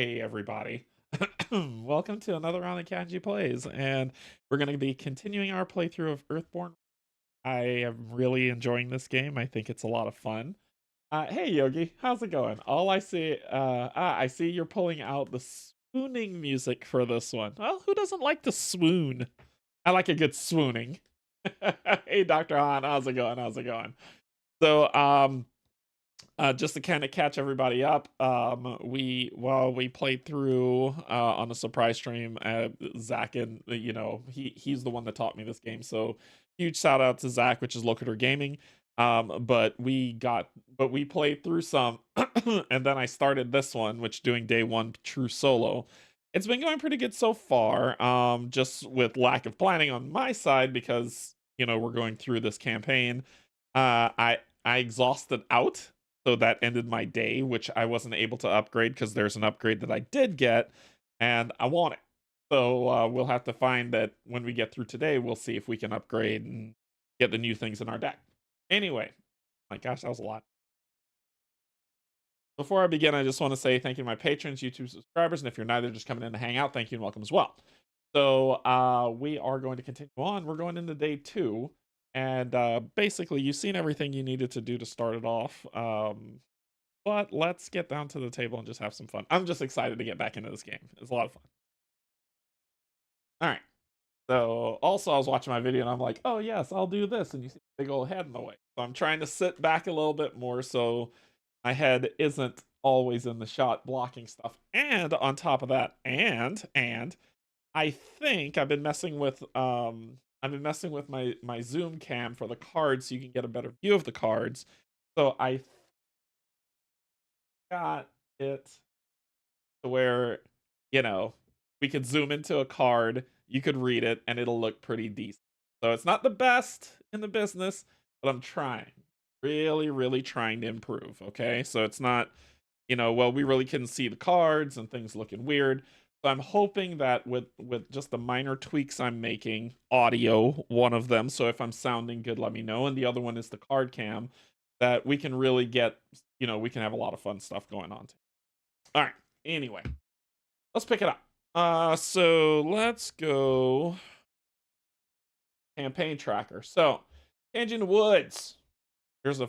Hey everybody. Welcome to another round of Canje Plays, and we're going to be continuing our playthrough of Earthborne. I am really enjoying this game. I think it's a lot of fun. Hey Yogi, how's it going? All I see, I see you're pulling out the swooning music for this one. Well, who doesn't like to swoon? I like a good swooning. Hey Dr. Han, how's it going? How's it going? So, just to kind of catch everybody up, while we played through on a surprise stream, Zach and he's the one that taught me this game. So huge shout out to Zach, which is Locator Gaming. But we played through some, and then I started this one, which doing day one true solo. It's been going pretty good so far. Just with lack of planning on my side because we're going through this campaign. I exhausted out, so that ended my day, which I wasn't able to upgrade because there's an upgrade that I did get, and I want it. So we'll have to find that when we get through today. We'll see if we can upgrade and get the new things in our deck. Anyway, my gosh, that was a lot. Before I begin, I just want to say thank you to my patrons, YouTube subscribers, and if you're neither, just coming in to hang out, thank you and welcome as well. So we are going to continue on. We're going into day 2. And basically, you've seen everything you needed to do to start it off. But let's get down to the table and just have some fun. I'm just excited to get back into this game. It's a lot of fun. All right. So also, I was watching my video and I'm like, oh, yes, I'll do this. And you see a big old head in the way. So I'm trying to sit back a little bit more so my head isn't always in the shot blocking stuff. And on top of that, and I think I've been messing with my zoom cam for the cards so you can get a better view of the cards. So I got it to where, we could zoom into a card, you could read it, and it'll look pretty decent. So it's not the best in the business, but I'm trying. Really, really trying to improve, okay? So it's not, well, we really couldn't see the cards and things looking weird. So I'm hoping that with just the minor tweaks I'm making, audio, one of them, so if I'm sounding good, let me know, and the other one is the card cam, that we can really get, we can have a lot of fun stuff going on. All right, anyway, let's pick it up. So let's go campaign tracker. So, Canje in the Woods. There's a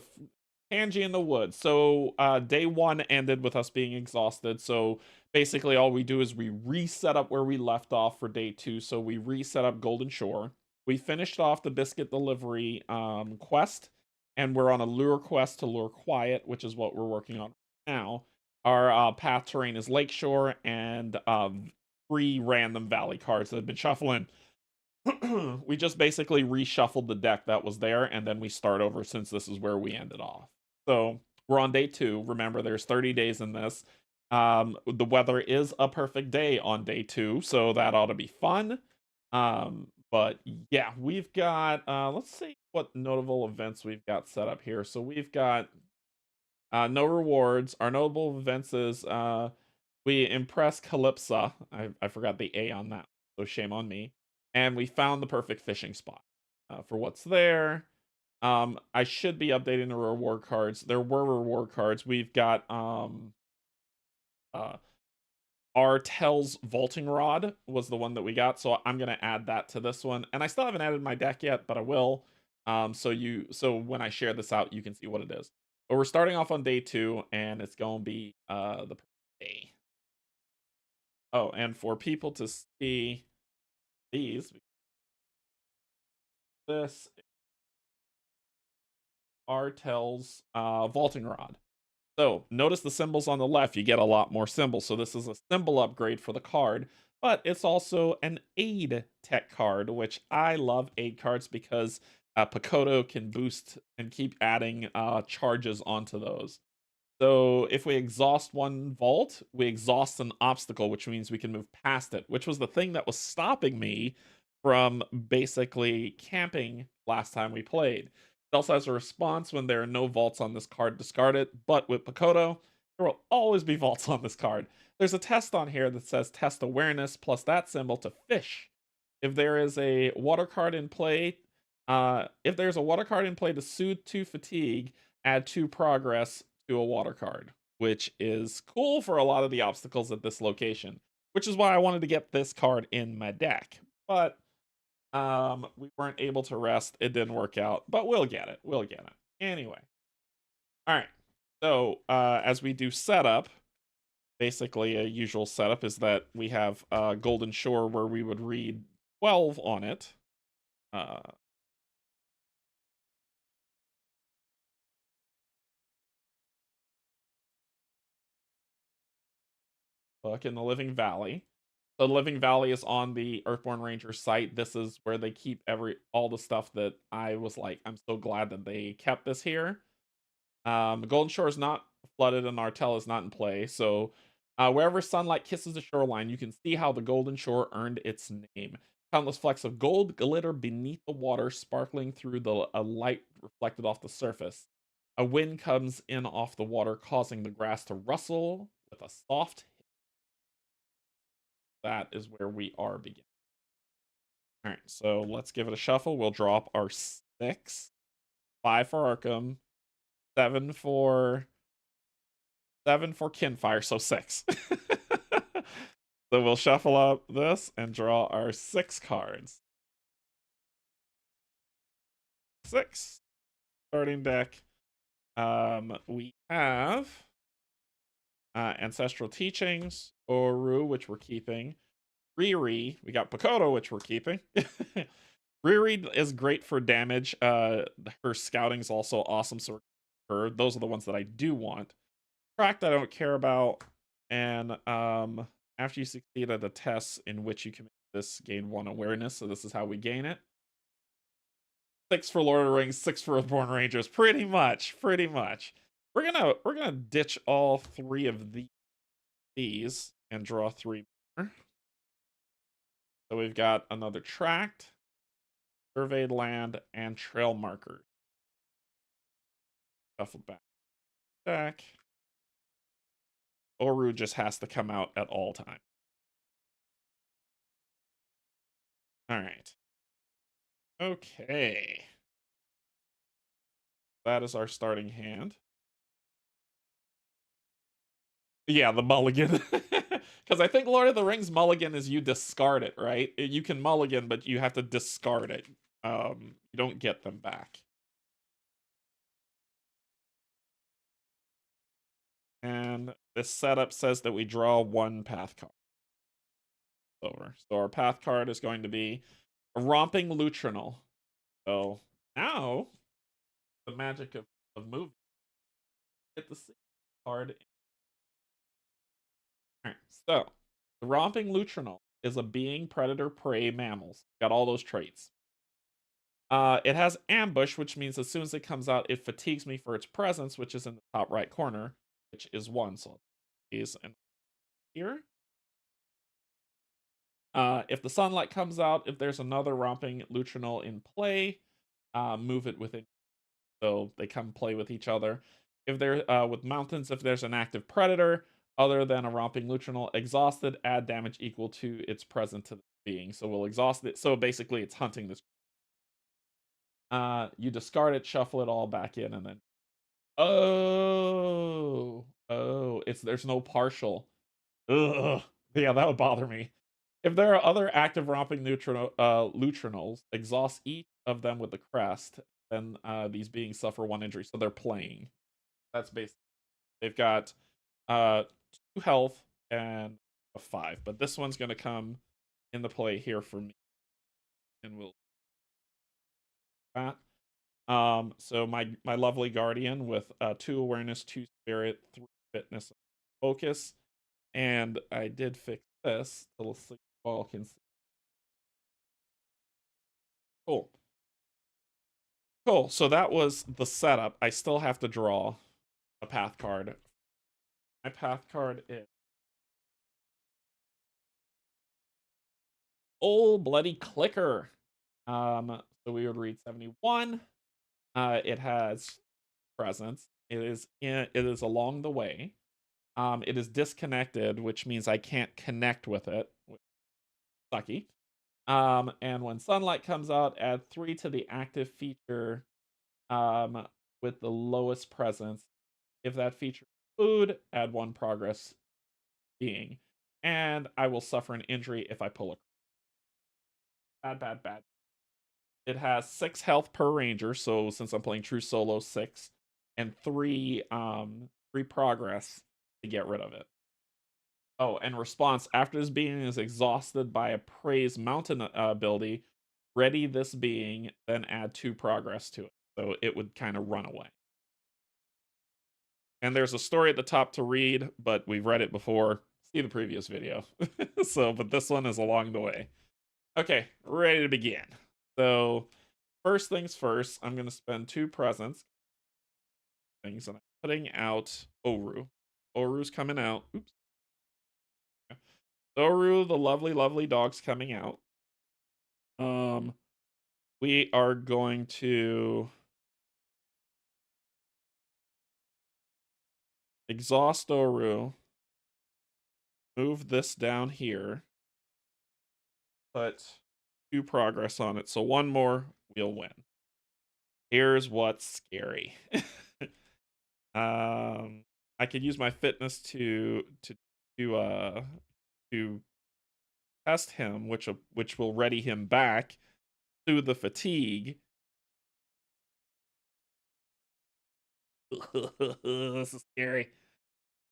Canje in the Woods. So, day 1 ended with us being exhausted. So, basically, all we do is we reset up where we left off for day 2. So, we reset up Golden Shore. We finished off the biscuit delivery quest, and we're on a lure quest to lure Quiet, which is what we're working on now. Our path terrain is Lakeshore and 3 random valley cards that have been shuffling. We just basically reshuffled the deck that was there, and then we start over since this is where we ended off. So we're on day 2. Remember, there's 30 days in this. The weather is a perfect day on day 2, so that ought to be fun. But yeah, we've got let's see what notable events we've got set up here. So we've got no rewards. Our notable events is we impressed Calypsa. I forgot the A on that, so shame on me. And we found the perfect fishing spot for what's there. I should be updating the reward cards. There were reward cards. We've got Artel's Vaulting Rod was the one that we got, so I'm gonna add that to this one. And I still haven't added my deck yet, but I will. So when I share this out, you can see what it is. But we're starting off on day 2, and it's gonna be the day. Oh, and for people to see these, this Artel's Vaulting Rod. So notice the symbols on the left, you get a lot more symbols. So this is a symbol upgrade for the card, but it's also an aid tech card, which I love aid cards because Pakoto can boost and keep adding charges onto those. So if we exhaust one vault, we exhaust an obstacle, which means we can move past it, which was the thing that was stopping me from basically camping last time we played. It also has a response when there are no vaults on this card, discard it. But with Pakoto, there will always be vaults on this card. There's a test on here that says test awareness plus that symbol to fish. If there is a water card in play, to soothe 2 fatigue, add 2 progress to a water card. which is cool for a lot of the obstacles at this location, which is why I wanted to get this card in my deck. But we weren't able to rest. It didn't work out, but we'll get it. We'll get it. Anyway. All right. So, as we do setup, basically a usual setup is that we have Golden Shore where we would read 12 on it. Book in the Living Valley. The Living Valley is on the Earthborne Rangers site. This is where they keep all the stuff that I was like, I'm so glad that they kept this here. Golden Shore is not flooded and Artel is not in play. So wherever sunlight kisses the shoreline, you can see how the Golden Shore earned its name. Countless flecks of gold glitter beneath the water, sparkling through a light reflected off the surface. A wind comes in off the water, causing the grass to rustle with a soft hit. That is where we are beginning. All right, so let's give it a shuffle. We'll draw up our 6, 5 for Arkham, 7 for Kinfire, so 6. So we'll shuffle up this and draw our 6 cards. 6 starting deck. We have Ancestral Teachings, Oru, which we're keeping. Riri, we got Pakoto, which we're keeping. Riri is great for damage. Her scouting is also awesome, so those are the ones that I do want. Cracked, I don't care about. And after you succeed at the tests in which you can make this, gain 1 awareness. So this is how we gain it. 6 for Lord of the Rings, 6 for Earthborne Rangers. Pretty much. We're gonna ditch all 3 of these and draw 3 more. So we've got another tract, surveyed land, and trail markers. Shuffle back. Deck. Oru just has to come out at all times. All right. Okay. That is our starting hand. Yeah, the mulligan. Because I think Lord of the Rings mulligan is you discard it, right? You can mulligan, but you have to discard it. You don't get them back. And this setup says that we draw 1 path card. Over. So our path card is going to be a Romping Lutrinal. So now, the magic of moving. Get the card. Alright, so the Romping Lutrinal is a being, predator, prey, mammals. Got all those traits. It has ambush, which means as soon as it comes out, it fatigues me for its presence, which is in the top right corner, which is 1. So these and here. If the sunlight comes out, if there's another Romping Lutrinal in play, move it within. So they come play with each other. If they're with mountains, if there's an active predator other than a Romping Lutrinal exhausted, add damage equal to its present to the being. So we'll exhaust it. So basically, it's hunting this. You discard it, shuffle it all back in, and then there's no partial. Ugh. Yeah, that would bother me. If there are other active Romping Lutrinals, exhaust each of them with the crest, then these beings suffer 1 injury. So they're playing. That's basically. They've got 2 health and a 5, but this one's going to come into play here for me, and we'll that. So my lovely guardian with 2 awareness, 2 spirit, 3 fitness, focus, and I did fix this. Little sleep ball can see. Cool. Cool. So that was the setup. I still have to draw a path card. My path card is Old Bloody Clicker. So we would read 71. It has presence. It is along the way. It is disconnected, which means I can't connect with it. Sucky. And when sunlight comes out, add 3 to the active feature with the lowest presence. If that feature food, add 1 progress being. And I will suffer an injury if I pull a bad, bad, bad. It has 6 health per ranger, so since I'm playing true solo, 6, and 3 progress to get rid of it. Oh, and response after this being is exhausted by a praise mountain ability, ready this being, then add 2 progress to it. So it would kind of run away. And there's a story at the top to read, but we've read it before. See the previous video. But this one is along the way. Okay, ready to begin. So first things first, I'm going to spend 2 presents. Things, and I'm putting out Oru. Oru's coming out. Oops. Oru, the lovely, lovely dog's coming out. We are going to exhaust Oru, move this down here, put 2 progress on it. So 1 more, we'll win. Here's what's scary. I could use my fitness to test him, which will ready him back through the fatigue. This is scary.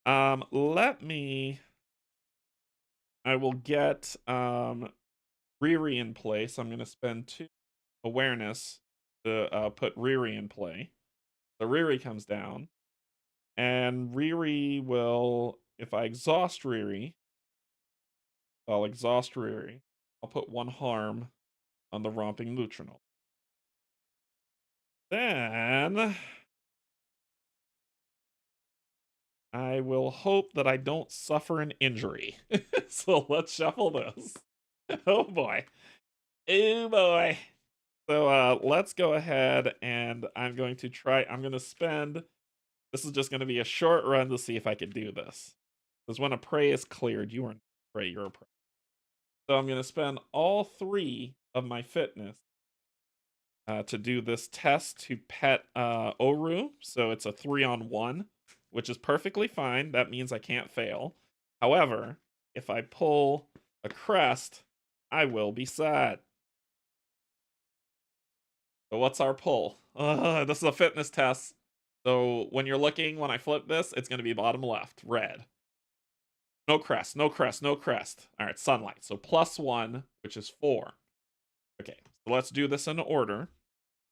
Let me. I will get Riri in place. I'm gonna spend 2 awareness to put Riri in play. So Riri comes down, and Riri will. If I exhaust Riri, I'll exhaust Riri. I'll put 1 harm on the romping Lutrinal. Then I will hope that I don't suffer an injury. So let's shuffle this. Oh boy. Oh boy. So let's go ahead and I'm going to spend, this is just going to be a short run to see if I can do this. Because when a prey is cleared, you aren't a prey, you're a prey. So I'm going to spend all 3 of my fitness to do this test to pet Oru. So it's a 3-on-1, which is perfectly fine. That means I can't fail. However, if I pull a crest, I will be sad. So what's our pull? This is a fitness test. So when you're looking, when I flip this, it's going to be bottom left, red. No crest, no crest, no crest. All right, sunlight. So +1, which is 4. Okay, so let's do this in order.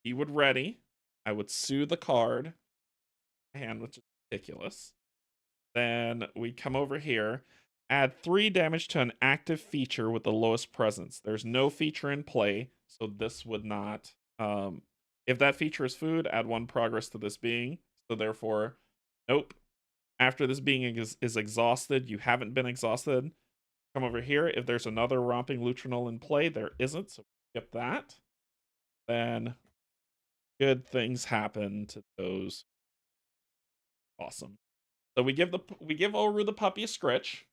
He would ready. I would sue the card. Hand, which is ridiculous. Then we come over here. Add 3 damage to an active feature with the lowest presence. There's no feature in play, so this would not. If that feature is food, add 1 progress to this being. So therefore, nope. After this being is exhausted, you haven't been exhausted. Come over here. If there's another romping Lutrinal in play, there isn't, so skip that. Then good things happen to those. Awesome. So we give Oru the puppy a scritch,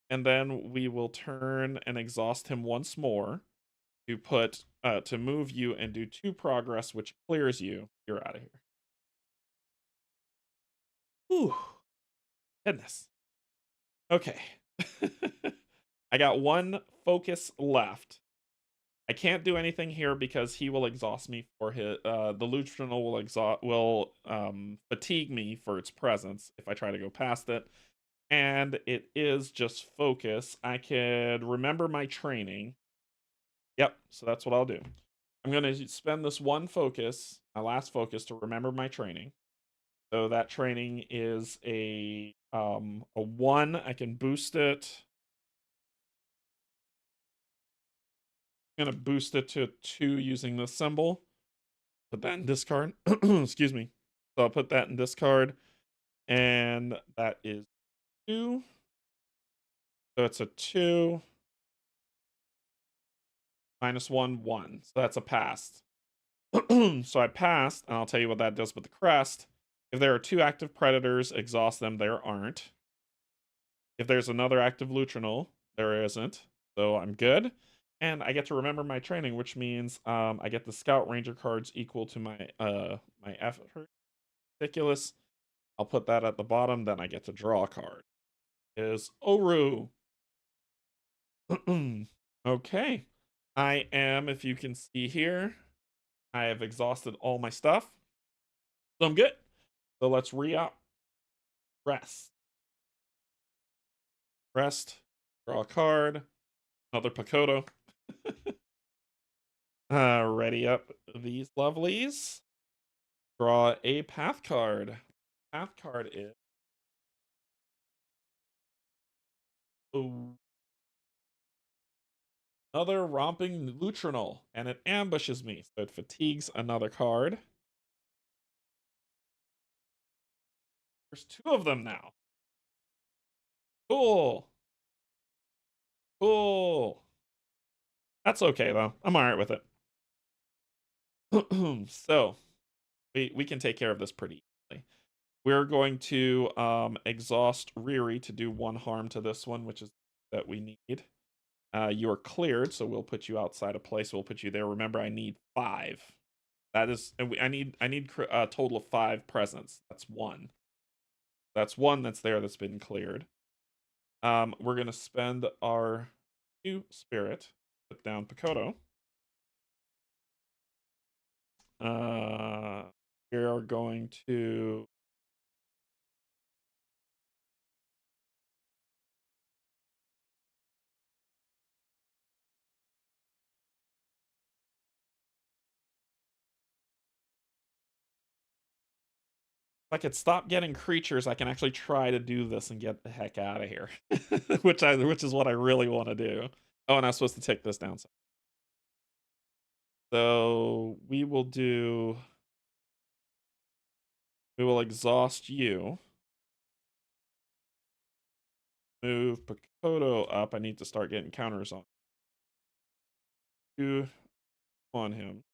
and then we will turn and exhaust him once more to put to move you and do 2 progress, which clears you. You're out of here. Whew. Goodness. Okay. I got 1 focus left. I can't do anything here because he will exhaust me for his the Lutrinal will fatigue me for its presence if I try to go past it. And it is just focus. I could remember my training. Yep, so that's what I'll do. I'm going to spend this 1 focus, my last focus, to remember my training. So that training is a 1. I can boost it. I'm going to boost it to 2 using this symbol. Put that in discard. Excuse me. So I'll put that in discard. And that is 2. So it's a 2. -1, 1. So that's a pass. So I passed, and I'll tell you what that does with the crest. If there are 2 active predators, exhaust them. There aren't. If there's another active Lutrinal, there isn't. So I'm good. And I get to remember my training, which means I get the Scout Ranger cards equal to my my effort. Ridiculous. I'll put that at the bottom, then I get to draw a card. Is Oru. Okay. I am, if you can see here, I have exhausted all my stuff. So I'm good. So let's re-up. Rest. Rest. Draw a card. Another Pakoto. Ready up these lovelies. Draw a path card. Path card is... Ooh. Another romping Lutrinal, and it ambushes me, so it fatigues another card. There's 2 of them now. Cool. Cool. That's okay, though. I'm alright with it. So, we can take care of this pretty easily. We're going to exhaust Riri to do 1 harm to this one, which is that we need. You are cleared, so we'll put you outside of place. We'll put you there. Remember, I need 5. That is, I need a total of 5 presents. That's 1. That's 1 that's there that's been cleared. We're gonna spend our 2 spirit. Put down Pakoto. We are going to if I could stop getting creatures, I can actually try to do this and get the heck out of here. which is what I really want to do. Oh, and I'm supposed to take this down. So we will exhaust you. Move Pakoto up. I need to start getting counters on. 2 on him.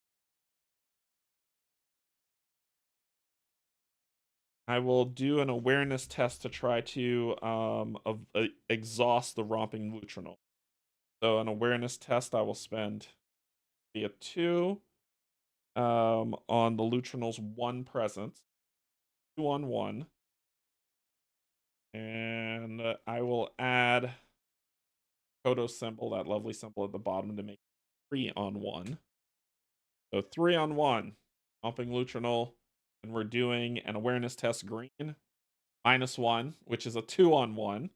I will do an awareness test to try to exhaust the romping Lutrinal. So an awareness test I will spend via 2 on the Lutrinal's 1 presence. 2 on 1. And I will add Kodo symbol, that lovely symbol at the bottom, to make 3 on 1. So 3 on 1. Romping Lutrinal. And we're doing an awareness test green. -1, which is a 2 on 1.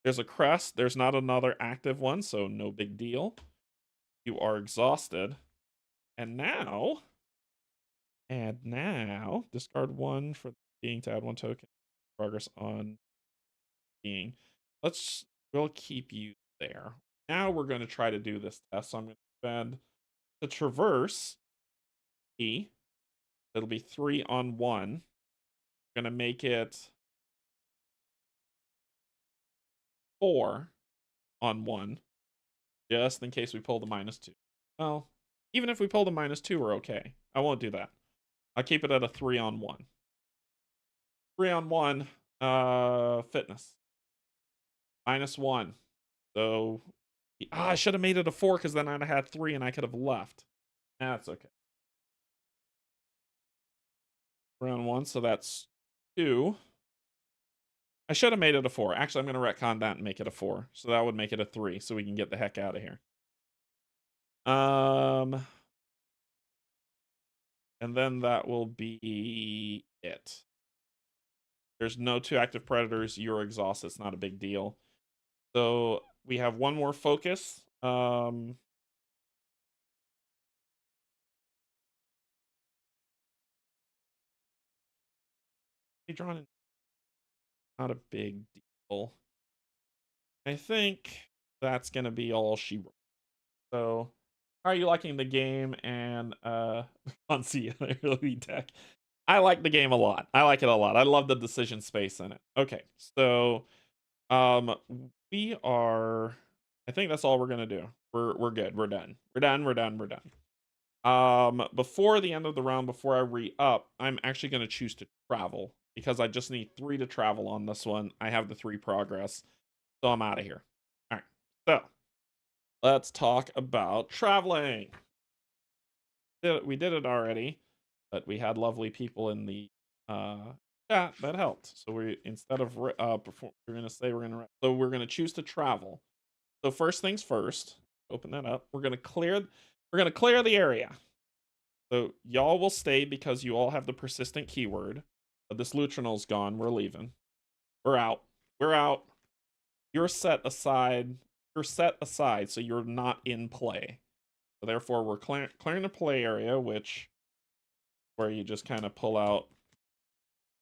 There's a crest. There's not another active one, so no big deal. You are exhausted. And now, discard 1 for being to add 1 token. Progress on being. We'll keep you there. Now we're going to try to do this test. So I'm going to spend the traverse E. It'll be 3 on 1. I'm going to make it 4 on 1. Just in case we pull the -2. Well, even if we pull the -2, we're okay. I won't do that. I'll keep it at a 3 on 1. 3 on 1, fitness. -1. So, I should have made it a 4 because then I'd have had 3 and I could have left. That's okay. 3 on 1, so that's 2. I should have made it a 4. Actually, I'm going to retcon that and make it a 4. So that would make it a 3, so we can get the heck out of here. And then that will be it. There's no 2 active predators. You're exhausted. It's not a big deal. So we have 1 more focus. Drawn in. Not a big deal. I think that's gonna be all she wrote. So, are you liking the game? And Fancy early deck. I like the game a lot. I like it a lot. I love the decision space in it. Okay, so we are. I think that's all we're gonna do. We're good. We're done. We're done. We're done. We're done. Before the end of the round, before I re-up, I'm actually gonna choose to travel because I just need 3 to travel on this one. I have the 3 progress, so I'm out of here. All right, so let's talk about traveling. We did it already, but we had lovely people in the Yeah, that helped. So we instead of perform, we're gonna say we're gonna choose to travel. So first things first, open that up. We're gonna clear the area. So y'all will stay because you all have the persistent keyword. But this Lutrinal's gone. We're leaving. We're out. We're out. You're set aside. You're set aside, so you're not in play. So therefore, we're clearing the play area, which where you just kind of pull out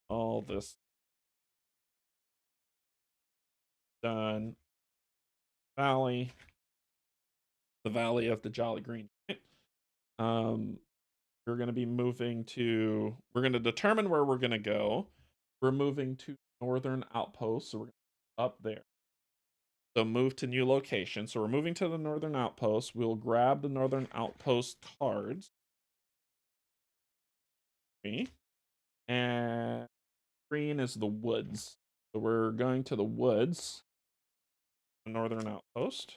all this done valley, the valley of the Jolly Green. Um, we're going to be moving to. We're going to determine where we're going to go. We're moving to Northern Outpost, so we're up there. So move to new location. So we're moving to the Northern Outpost. We'll grab the Northern Outpost cards. And green is the woods. So we're going to the woods, the Northern Outpost.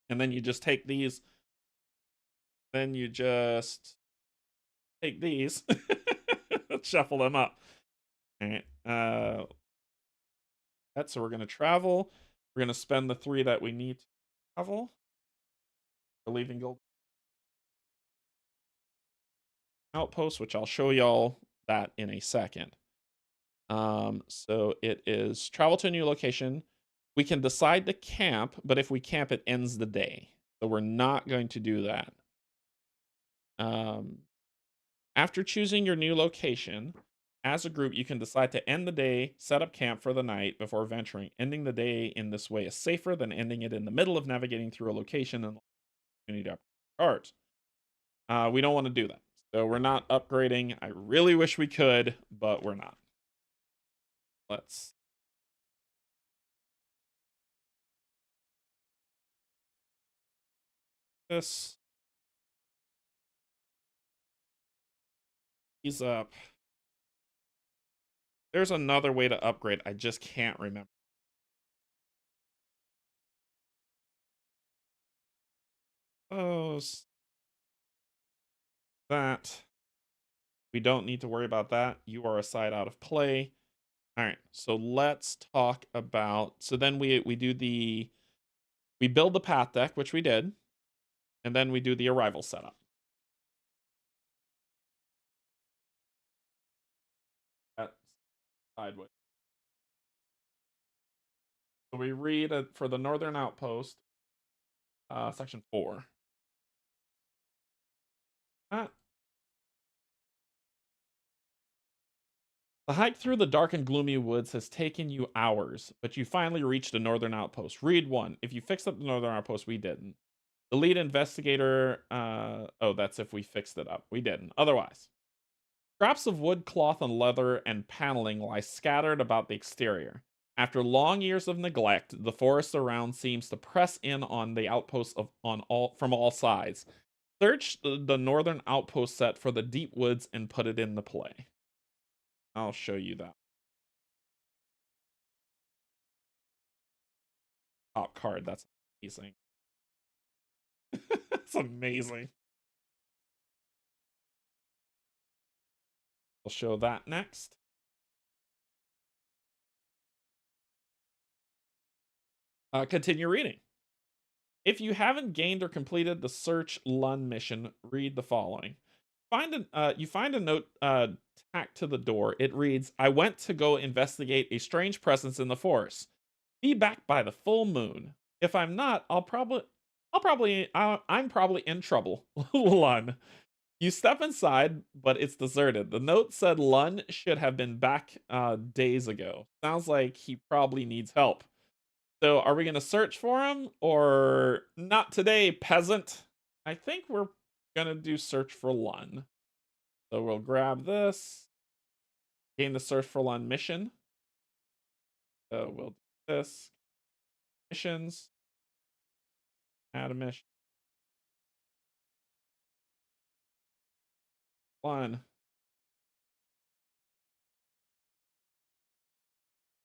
And then you just take these. Then you just take these. Shuffle them up. All right. So we're going to travel. We're going to spend the 3 that we need to travel. We're leaving Gold Outpost, which I'll show y'all that in a second. So it is travel to a new location. We can decide to camp, but if we camp, it ends the day. So we're not going to do that. After choosing your new location, as a group, you can decide to end the day, set up camp for the night before venturing. Ending the day in this way is safer than ending it in the middle of navigating through a location and you need to upgrade cards. We don't want to do that. So we're not upgrading. I really wish we could, but we're not. Let's this. He's up. There's another way to upgrade. I just can't remember. Oh, that. We don't need to worry about that. You are a side out of play. All right. So let's talk about. So then we build the path deck, which we did, and then we do the arrival setup. That's sideways. So we read for the Northern Outpost, section 4. The hike through the dark and gloomy woods has taken you hours, but you finally reached the Northern Outpost. Read 1. If you fixed up the Northern Outpost, we didn't. The lead investigator, oh, that's if we fixed it up. We didn't. Otherwise. Scraps of wood, cloth, and leather and paneling lie scattered about the exterior. After long years of neglect, the forest around seems to press in on the outposts from all sides. Search the Northern Outpost set for the deep woods and put it into play. I'll show you that. Top card. That's amazing. That's amazing. I'll show that next. Continue reading. If you haven't gained or completed the Search Lun mission, read the following. You find a note tacked to the door. It reads, "I went to go investigate a strange presence in the forest. Be back by the full moon. If I'm not, I'm probably in trouble." Lun. You step inside, but it's deserted. The note said Lun should have been back days ago. Sounds like he probably needs help. So are we going to search for him or not today, peasant? I think we're going to do search for Lun. So we'll grab this. Gain the search for Lun mission. So we'll do this. Missions. Add a mission. Lun.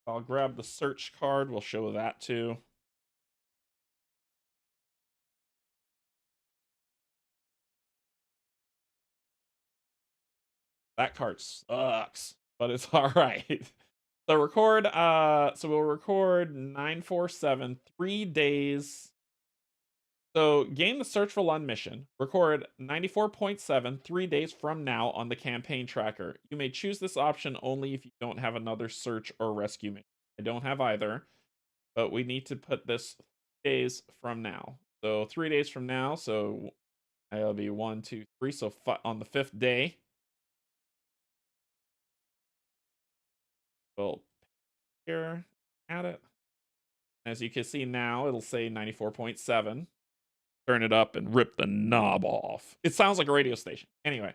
I'll grab the search card. We'll show that too. That card sucks, but it's all right. So record, so we'll record 947, 3 days. So gain the Search for Lund mission. Record 94.7, 3 days from now on the campaign tracker. You may choose this option only if you don't have another search or rescue mission. I don't have either, but we need to put this days from now. So 3 days from now, so that'll be 1, 2, 3. So on the 5th day, we'll here, add it. As you can see now, it'll say 94.7. Turn it up and rip the knob off. It sounds like a radio station. Anyway,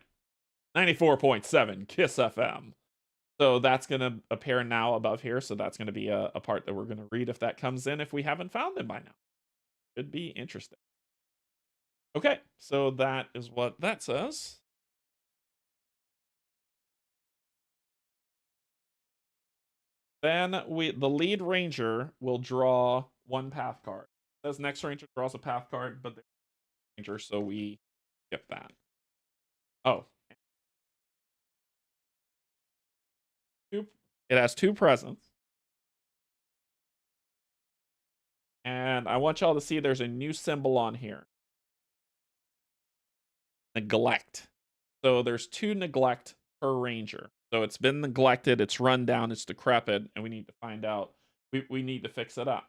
94.7 Kiss FM. So that's going to appear now above here. So that's going to be a part that we're going to read if that comes in, if we haven't found them by now. Should be interesting. Okay, so that is what that says. Then the lead ranger will draw 1 path card. It says next ranger draws a path card, but they're ranger, so we skip that. Oh. It has 2 presents. And I want y'all to see there's a new symbol on here. Neglect. So there's 2 neglect per ranger. So it's been neglected, it's run down, it's decrepit, and we need to find out. We need to fix it up.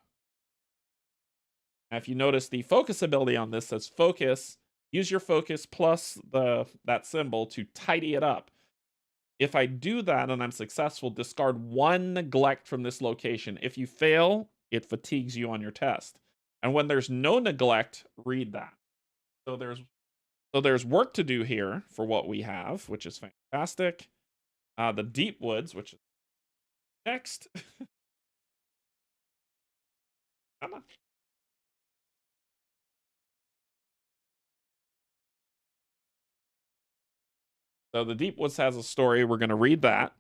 Now, if you notice, the focus ability on this says focus. Use your focus plus that symbol to tidy it up. If I do that and I'm successful, discard 1 neglect from this location. If you fail, it fatigues you on your test. And when there's no neglect, read that. So there's work to do here for what we have, which is fantastic. The deep woods, which is next. Come on. So the deep woods has a story. We're going to read that.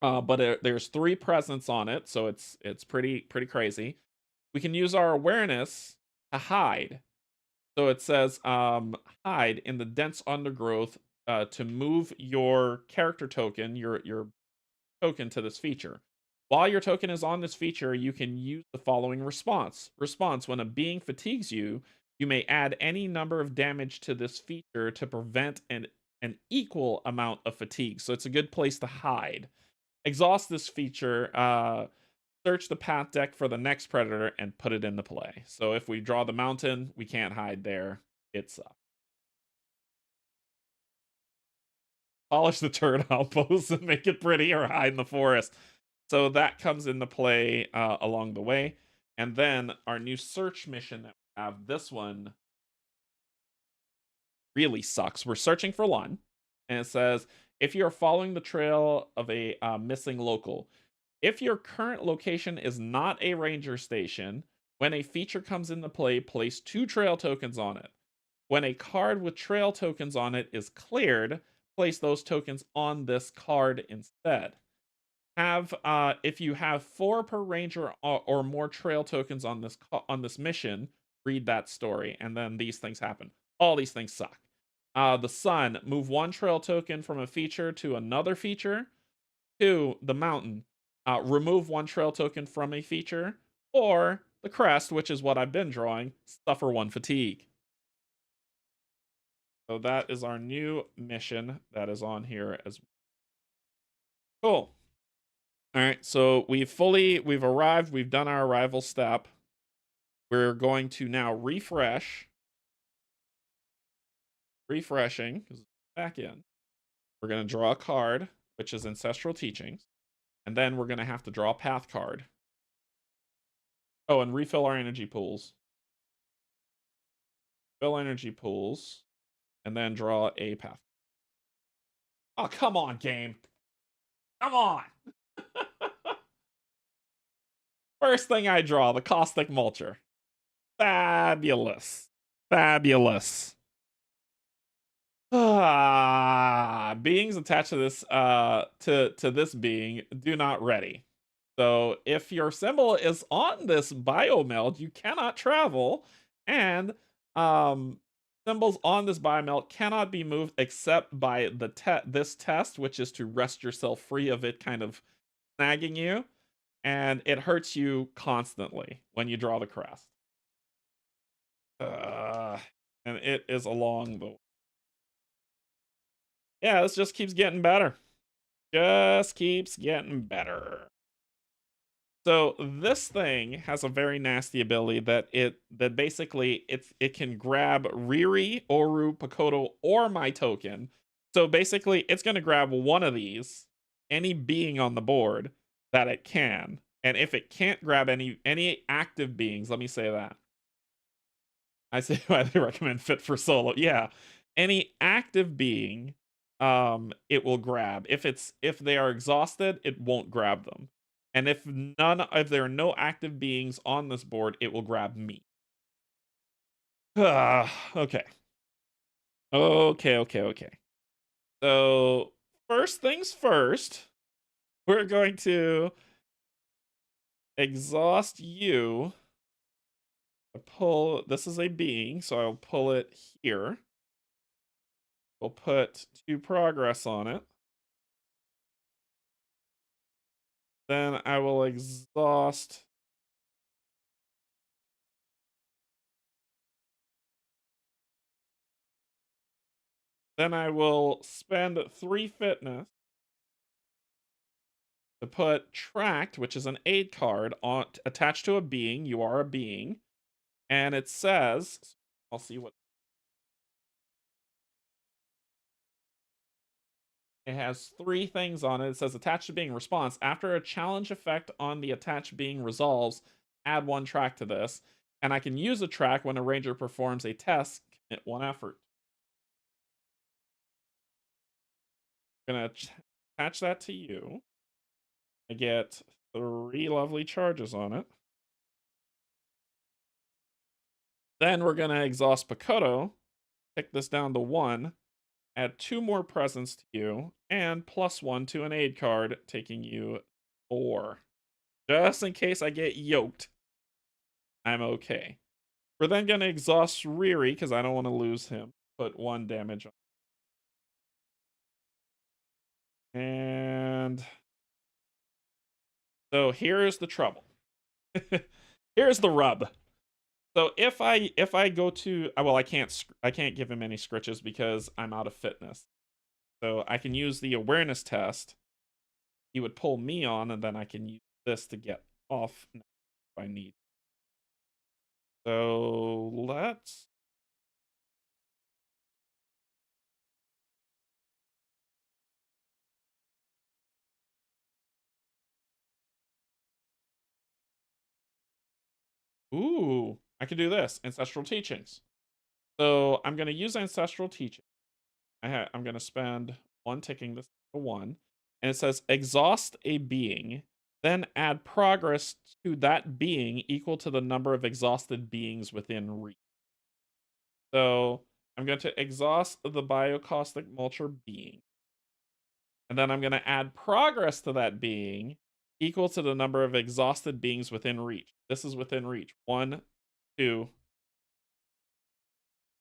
But there's 3 presents on it, so it's pretty crazy. We can use our awareness to hide. So it says hide in the dense undergrowth to move your character token, your token to this feature. While your token is on this feature, you can use the following response. Response: when a being fatigues you, you may add any number of damage to this feature to prevent an equal amount of fatigue. So it's a good place to hide. Exhaust this feature, search the path deck for the next predator, and put it into play. So if we draw the mountain, we can't hide there. It sucks. Polish the turret outpost and make it pretty, or hide in the forest. So that comes into play along the way. And then our new search mission that we have, this one really sucks. We're searching for Lund, and it says, if you're following the trail of a missing local, if your current location is not a ranger station, when a feature comes into play, place 2 trail tokens on it. When a card with trail tokens on it is cleared, place those tokens on this card instead. If you have 4 per ranger or more trail tokens on this mission, read that story, and then these things happen. All these things suck. The sun, move 1 trail token from a feature to another feature. 2, the mountain, remove 1 trail token from a feature. Or the crest, which is what I've been drawing, suffer 1 fatigue. So that is our new mission that is on here as well. Cool. All right, so we've arrived. We've done our arrival step. We're going to now refreshing, because it's back in. We're going to draw a card, which is Ancestral Teachings. And then we're going to have to draw a path card. Oh, and refill our energy pools. Fill energy pools. And then draw a path. Oh, come on, game. Come on. First thing I draw, the Caustic Mulcher. Fabulous. Fabulous. Beings attached to this to this being do not ready. So if your symbol is on this biomeld, you cannot travel, and Symbols on this biomelt cannot be moved except by this test, which is to wrest yourself free of it kind of snagging you, and it hurts you constantly when you draw the crest. And it is along the... Yeah, this just keeps getting better. Just keeps getting better. So this thing has a very nasty ability that basically it can grab Riri, Oru, Pakoto, or my token. So basically, it's going to grab one of these, any being on the board that it can, and if it can't grab any active beings, let me say that. I say why they recommend Fit for Solo. Yeah, any active being, it will grab. If they are exhausted, it won't grab them. And if there are no active beings on this board, it will grab me. Okay. Okay. So first things first, we're going to exhaust you. This is a being, so I'll pull it here. We'll put 2 progress on it. Then I will exhaust. Then I will spend 3 fitness to put tracked, which is an aid card, on attached to a being. You are a being. And it says, I'll see what it has. 3 things on it. It says attached to being response. After a challenge effect on the attached being resolves, add 1 track to this. And I can use a track when a ranger performs a test at 1 effort. I'm gonna attach that to you. I get 3 lovely charges on it. Then we're gonna exhaust Pakoto, take this down to 1, add 2 more presents to you, and +1 to an aid card, taking you 4. Just in case I get yoked, I'm okay. We're then gonna exhaust Riri, because I don't want to lose him. Put 1 damage on. And so here's the trouble. Here's the rub. So if I go to well, I can't give him any scritches because I'm out of fitness. So I can use the awareness test. He would pull me on, and then I can use this to get off if I need. So let's... Ooh, I can do this. Ancestral teachings. So I'm going to use ancestral teaching. I'm going to spend 1 ticking this to 1. And it says exhaust a being, then add progress to that being equal to the number of exhausted beings within reach. So I'm going to exhaust the biocaustic mulcher being. And then I'm going to add progress to that being equal to the number of exhausted beings within reach. This is within reach. 1, 2.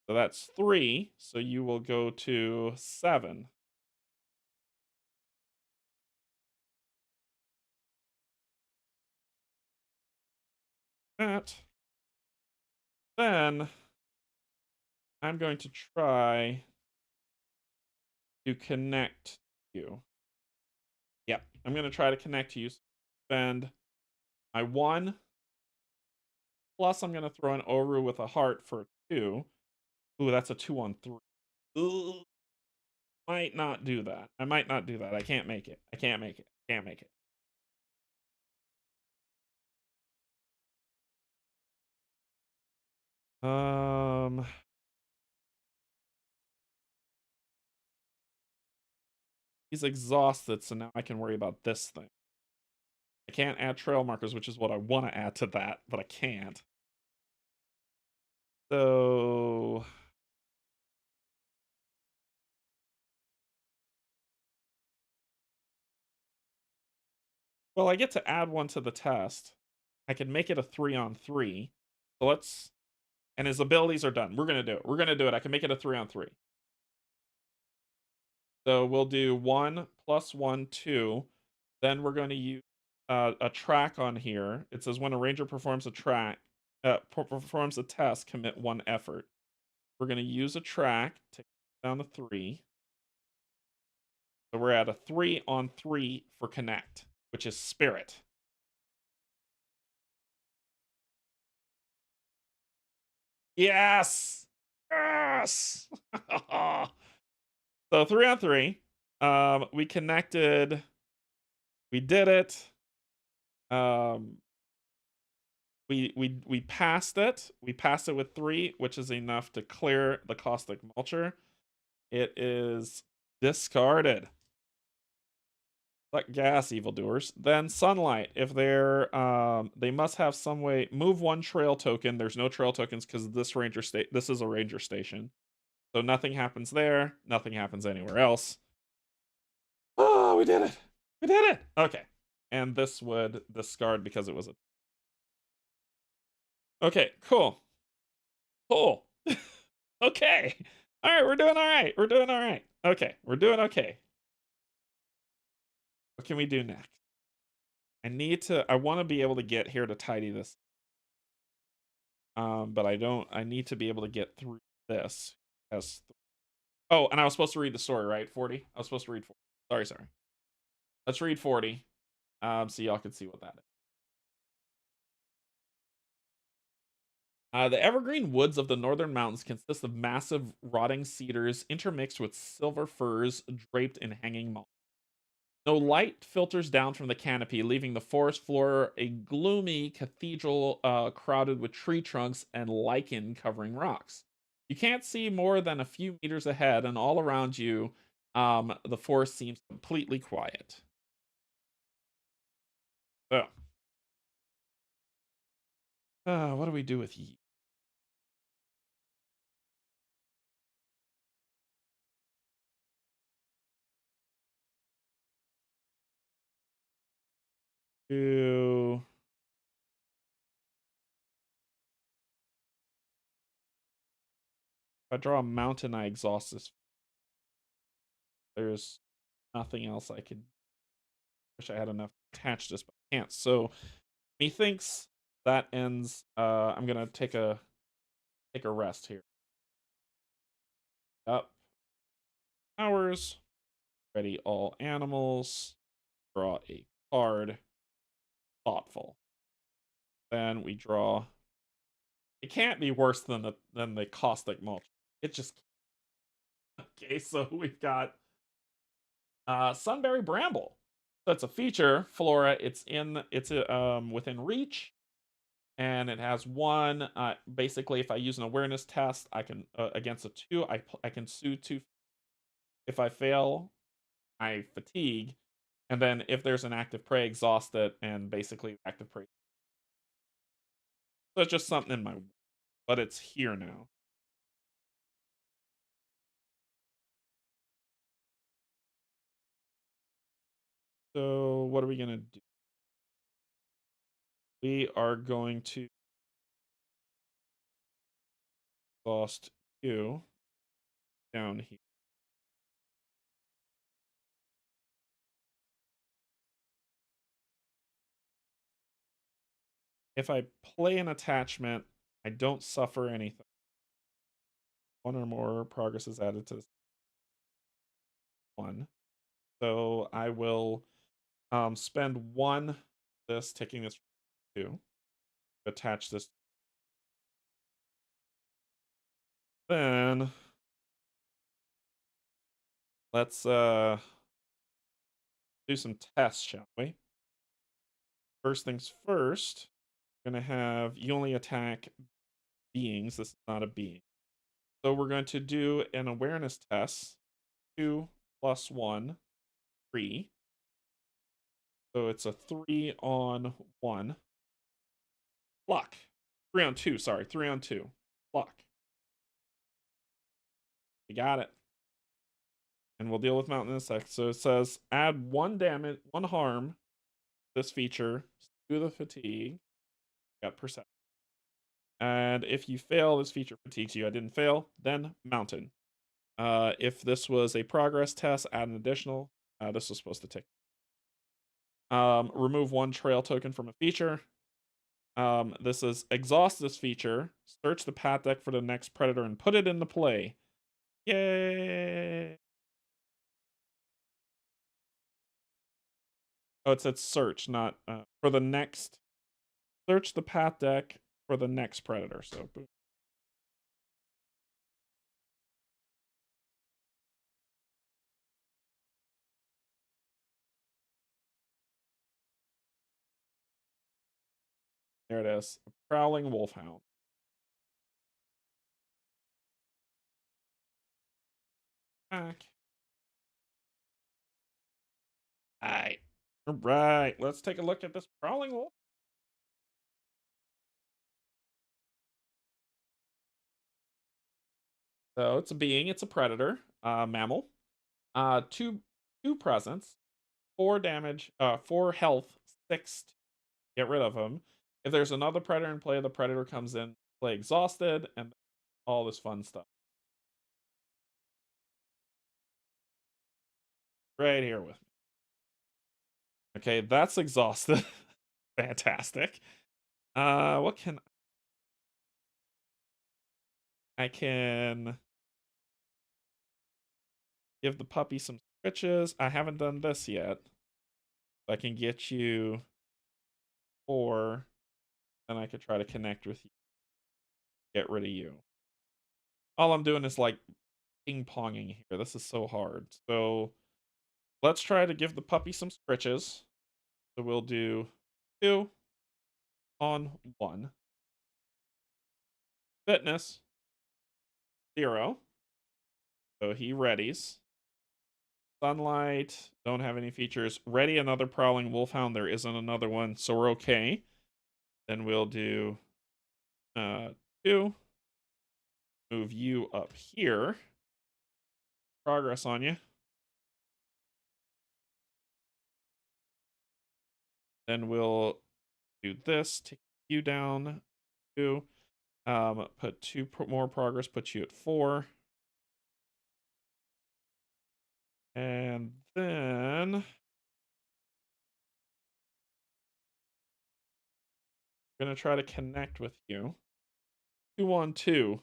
So that's 3. So you will go to 7. That. Then I'm going to try to connect you. Yep, I'm going to try to connect you. Spend my 1. Plus, I'm going to throw an Oru with a heart for 2. Ooh, that's a 2 on 3. Ooh, might not do that. I might not do that. I can't make it. I can't make it. Can't make it. He's exhausted, so now I can worry about this thing. I can't add trail markers, which is what I want to add to that, but I can't. So well, I get to add 1 to the test. I can make it a 3 on 3. So let's And his abilities are done. We're gonna do it. We're gonna do it. I can make it a 3-on-3. So we'll do 1 + 1, 2. Then we're going to use a track on here. It says when a ranger performs a performs a test, commit 1 effort. We're going to use a track to down to 3. So we're at a 3-on-3 for connect, which is spirit. Yes! Yes! So 3-on-3. We connected. We did it. We passed it. We passed it with 3, which is enough to clear the caustic mulcher. It is discarded. Like gas, evildoers. Then sunlight. If they're they must have some way. Move 1 trail token. There's no trail tokens because this this is a ranger station. So nothing happens there. Nothing happens anywhere else. Oh, we did it. We did it. Okay. And this would discard because it was a. Okay, cool. Cool. Okay. All right, we're doing all right. We're doing all right. Okay, we're doing okay. What can we do next? I want to be able to get here to tidy this. But I need to be able to get through this. Oh, and I was supposed to read the story, right? 40? I was supposed to read 40. Sorry. Let's read 40. So y'all can see what that is. The evergreen woods of the northern mountains consist of massive rotting cedars intermixed with silver firs draped in hanging moss. No light filters down from the canopy, leaving the forest floor a gloomy cathedral crowded with tree trunks and lichen covering rocks. You can't see more than a few meters ahead, and all around you, the forest seems completely quiet. So, what do we do with you? If I draw a mountain, I exhaust this. There's nothing else I could. Wish I had enough to attach this, but I can't. So, methinks that ends. I'm gonna take a rest here. Up. Hours. Ready all animals. Draw a card. Thoughtful. Then we draw. It can't be worse than the caustic mulch. It just. Okay, so we've got Sunberry Bramble. So it's a feature flora. It's within reach, and it has 1. Basically, if I use an awareness test, I can against a 2, I can sue 2. If I fail, I fatigue, and then if there's an active prey, exhaust it, and basically active prey. So it's just something in my, but it's here now. So what are we gonna do? We are going to exhaust you down here. If I play an attachment, I don't suffer anything. 1 or more progress is added to this 1. So I will spend 1 this, taking this 2, attach this. Then let's do some tests, shall we? First things first, we're gonna have you only attack beings. This is not a being. So we're going to do an awareness test. 2 + 1, 3. So it's a 3-on-1. Block. 3-on-2, sorry. 3-on-2. Block. We got it. And we'll deal with mountain in a sec. So it says add 1 damage, 1 harm. This feature to the fatigue. Got perception. And if you fail, this feature fatigues you. I didn't fail. Then mountain. If this was a progress test, add an additional. This was supposed to take. Remove one trail token from a feature. This is exhaust this feature. Search the path deck for the next predator and put it into play. Yay! Oh, it said search, not for the next. Search the path deck for the next predator. So boom. There it is. A prowling wolfhound. Back. Alright. Alright. Let's take a look at this prowling wolf. So it's a being, it's a predator, mammal. Two presence, 4 damage, 4 health, 6. Get rid of him. If there's another predator in play, the predator comes in, play exhausted, and all this fun stuff. Right here with me. Okay, that's exhausted. Fantastic. What can I can give the puppy some stretches. I haven't done this yet. I can get you 4, then I could try to connect with you. Get rid of you. All I'm doing is like ping-ponging here. This is so hard. So let's try to give the puppy some stretches. So we'll do 2 on 1. Fitness 0. So he readies. Sunlight, don't have any features. Ready another prowling wolfhound. There isn't another one, so we're okay. Then we'll do 2. Move you up here. Progress on you. Then we'll do this. Take you down 2. Put 2 more progress. Put you at 4. And then I'm gonna try to connect with you. 2 on 2.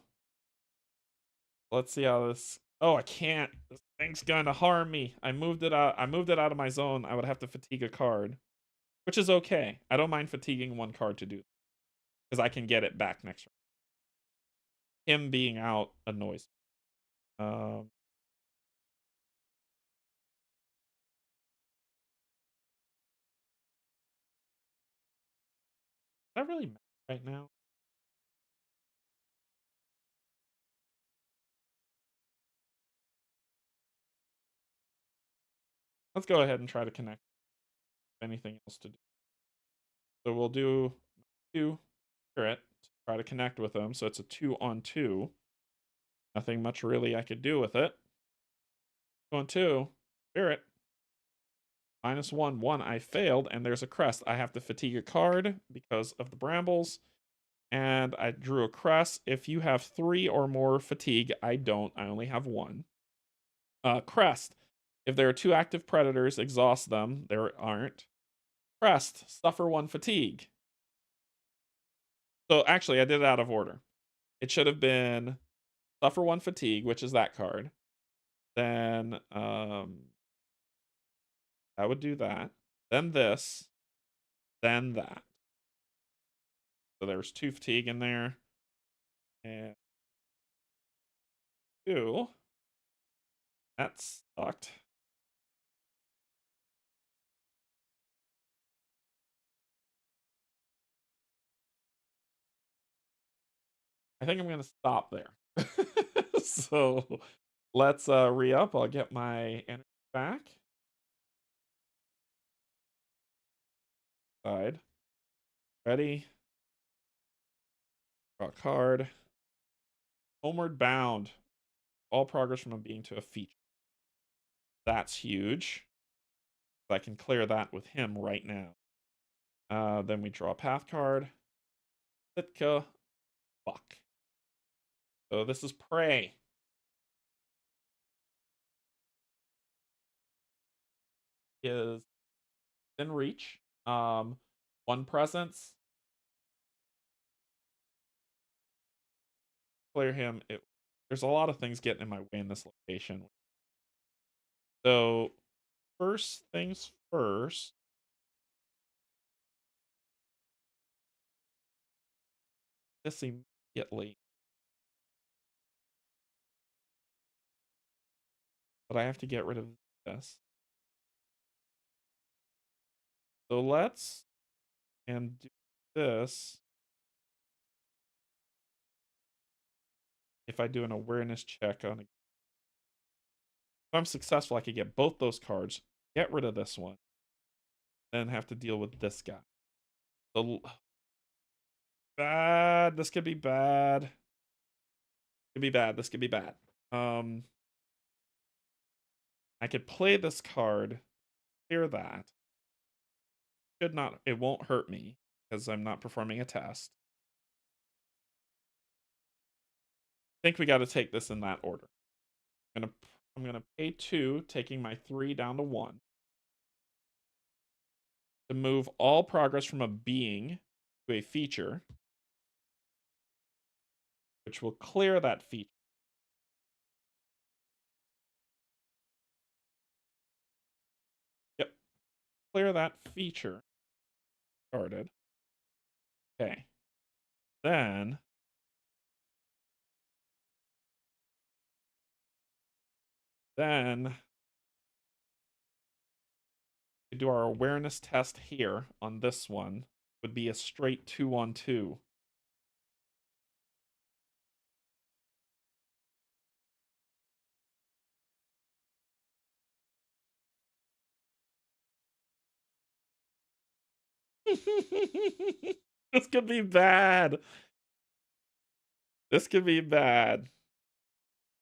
Let's see how this. Oh, I can't. This thing's gonna harm me. I moved it out. I moved it out of my zone. I would have to fatigue a card, which is okay. I don't mind fatiguing 1 card to do because I can get it back next round. Him being out annoys me. That really matter right now? Let's go ahead and try to connect. Anything else to do? So we'll do 2 spirit. Try to connect with them. So it's a 2 on 2. Nothing much really I could do with it. 2 on 2. Spirit. -1, 1. I failed, and there's a crest. I have to fatigue a card because of the brambles. And I drew a crest. If you have 3 or more fatigue, I don't. I only have 1. Crest. If there are 2 active predators, exhaust them. There aren't. Crest. Suffer 1 fatigue. So actually, I did it out of order. It should have been suffer 1 fatigue, which is that card. Then I would do that. Then this. Then that. So there's 2 fatigue in there. And 2. That sucked. I think I'm going to stop there. So let's re-up. I'll get my energy back. Side. Ready. Draw a card. Homeward Bound. All progress from a being to a feature. That's huge. I can clear that with him right now. Then we draw a path card. Sitka. Fuck. So this is prey. Is in reach. One presence. Clear him. There's a lot of things getting in my way in this location. So first things first. This immediately. But I have to get rid of this. So let's and do this. If I do an awareness check on, if I'm successful, I could get both those cards, get rid of this one, then have to deal with this guy. So bad. This could be bad. Could be bad. This could be bad. I could play this card, clear that. Should not. It won't hurt me because I'm not performing a test. I think we got to take this in that order. I'm gonna pay 2, taking my 3 down to 1. To move all progress from a being to a feature, which will clear that feature. Yep. Clear that feature. Started. Okay. Then we do our awareness test here on this one. Would be a straight 2-on-2. This could be bad. This could be bad.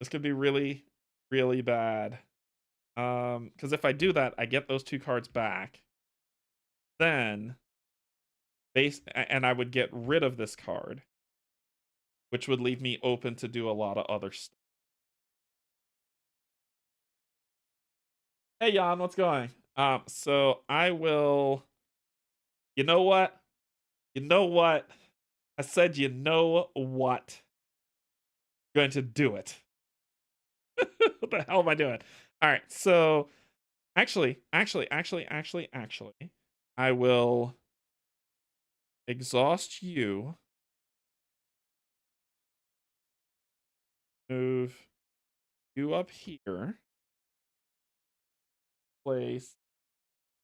This could be really, really bad. Because if I do that, I get those 2 cards back. Then, and I would get rid of this card, which would leave me open to do a lot of other stuff. Hey, Jan, what's going? So I will. You know what? You know what? I said, you know what? I'm going to do it. What the hell am I doing? All right, so actually, I will exhaust you. Move you up here. Place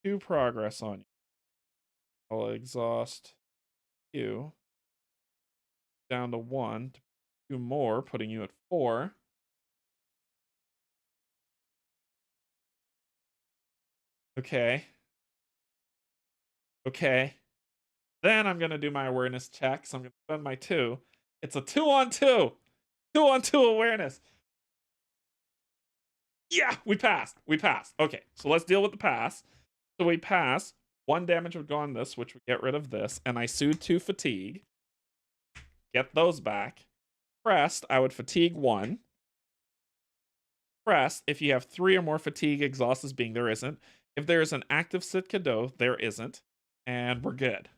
2 progress on you. I'll exhaust you down to 1. 2 more, putting you at 4. Okay. Okay. Then I'm gonna do my awareness check. So I'm gonna spend my 2. It's a 2-on-2. 2-on-2 awareness. Yeah, we passed. We passed. Okay, so let's deal with the pass. So we pass. 1 damage would go on this, which would get rid of this. And I soothe 2 fatigue. Get those back. Pressed, I would fatigue 1. Pressed, if you have 3 or more fatigue, exhaust as being, there isn't. If there is an active Sit Cadeau, there isn't. And we're good.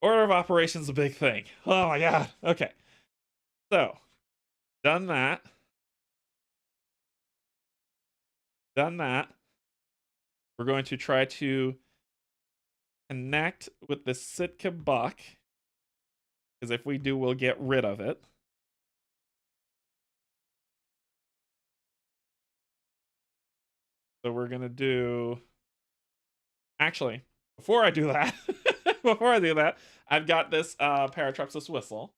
Order of operations a big thing. Oh my god. Okay. So, done that. Done that. We're going to try to connect with the Sitka Buck. Because if we do, we'll get rid of it. So we're going to do... Actually, before I do that, I've got this Paratrepsis Whistle.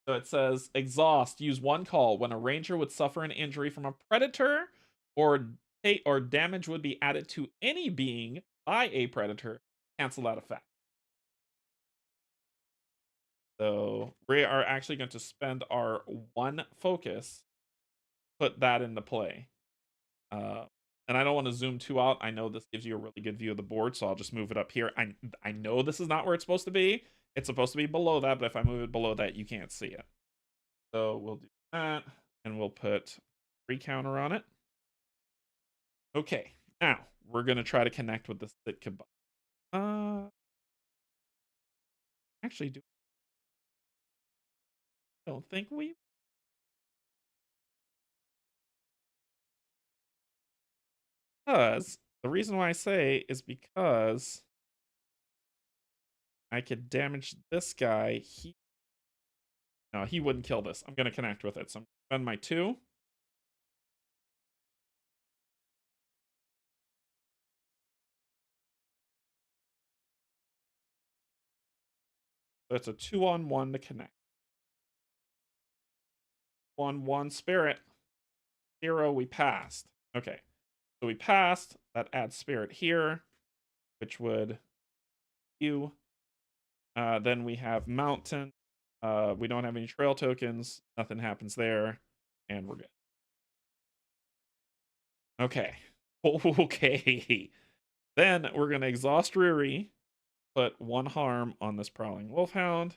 So it says, exhaust, use 1 call. When a ranger would suffer an injury from a predator or damage would be added to any being by a predator, cancel that effect. So we are actually going to spend our 1 focus, put that into play. And and I don't want to zoom too out. I know this gives you a really good view of the board, so I'll just move it up here. I know this is not where it's supposed to be. It's supposed to be below that, but if I move it below that, you can't see it. So we'll do that, and we'll put 3 counter on it. Okay, now we're gonna try to connect with the Sitka button. Actually, don't think we. Because the reason why I say is because I could damage this guy. No, he wouldn't kill this. I'm gonna connect with it. So I'm gonna spend my 2. So it's a 2-on-1 to connect. 1-1 spirit. 0, we passed. Okay. So we passed. That adds spirit here, which would you. Then we have mountain. We don't have any trail tokens. Nothing happens there. And we're good. Okay. Okay. Then we're going to exhaust Riri. Put 1 harm on this prowling wolfhound.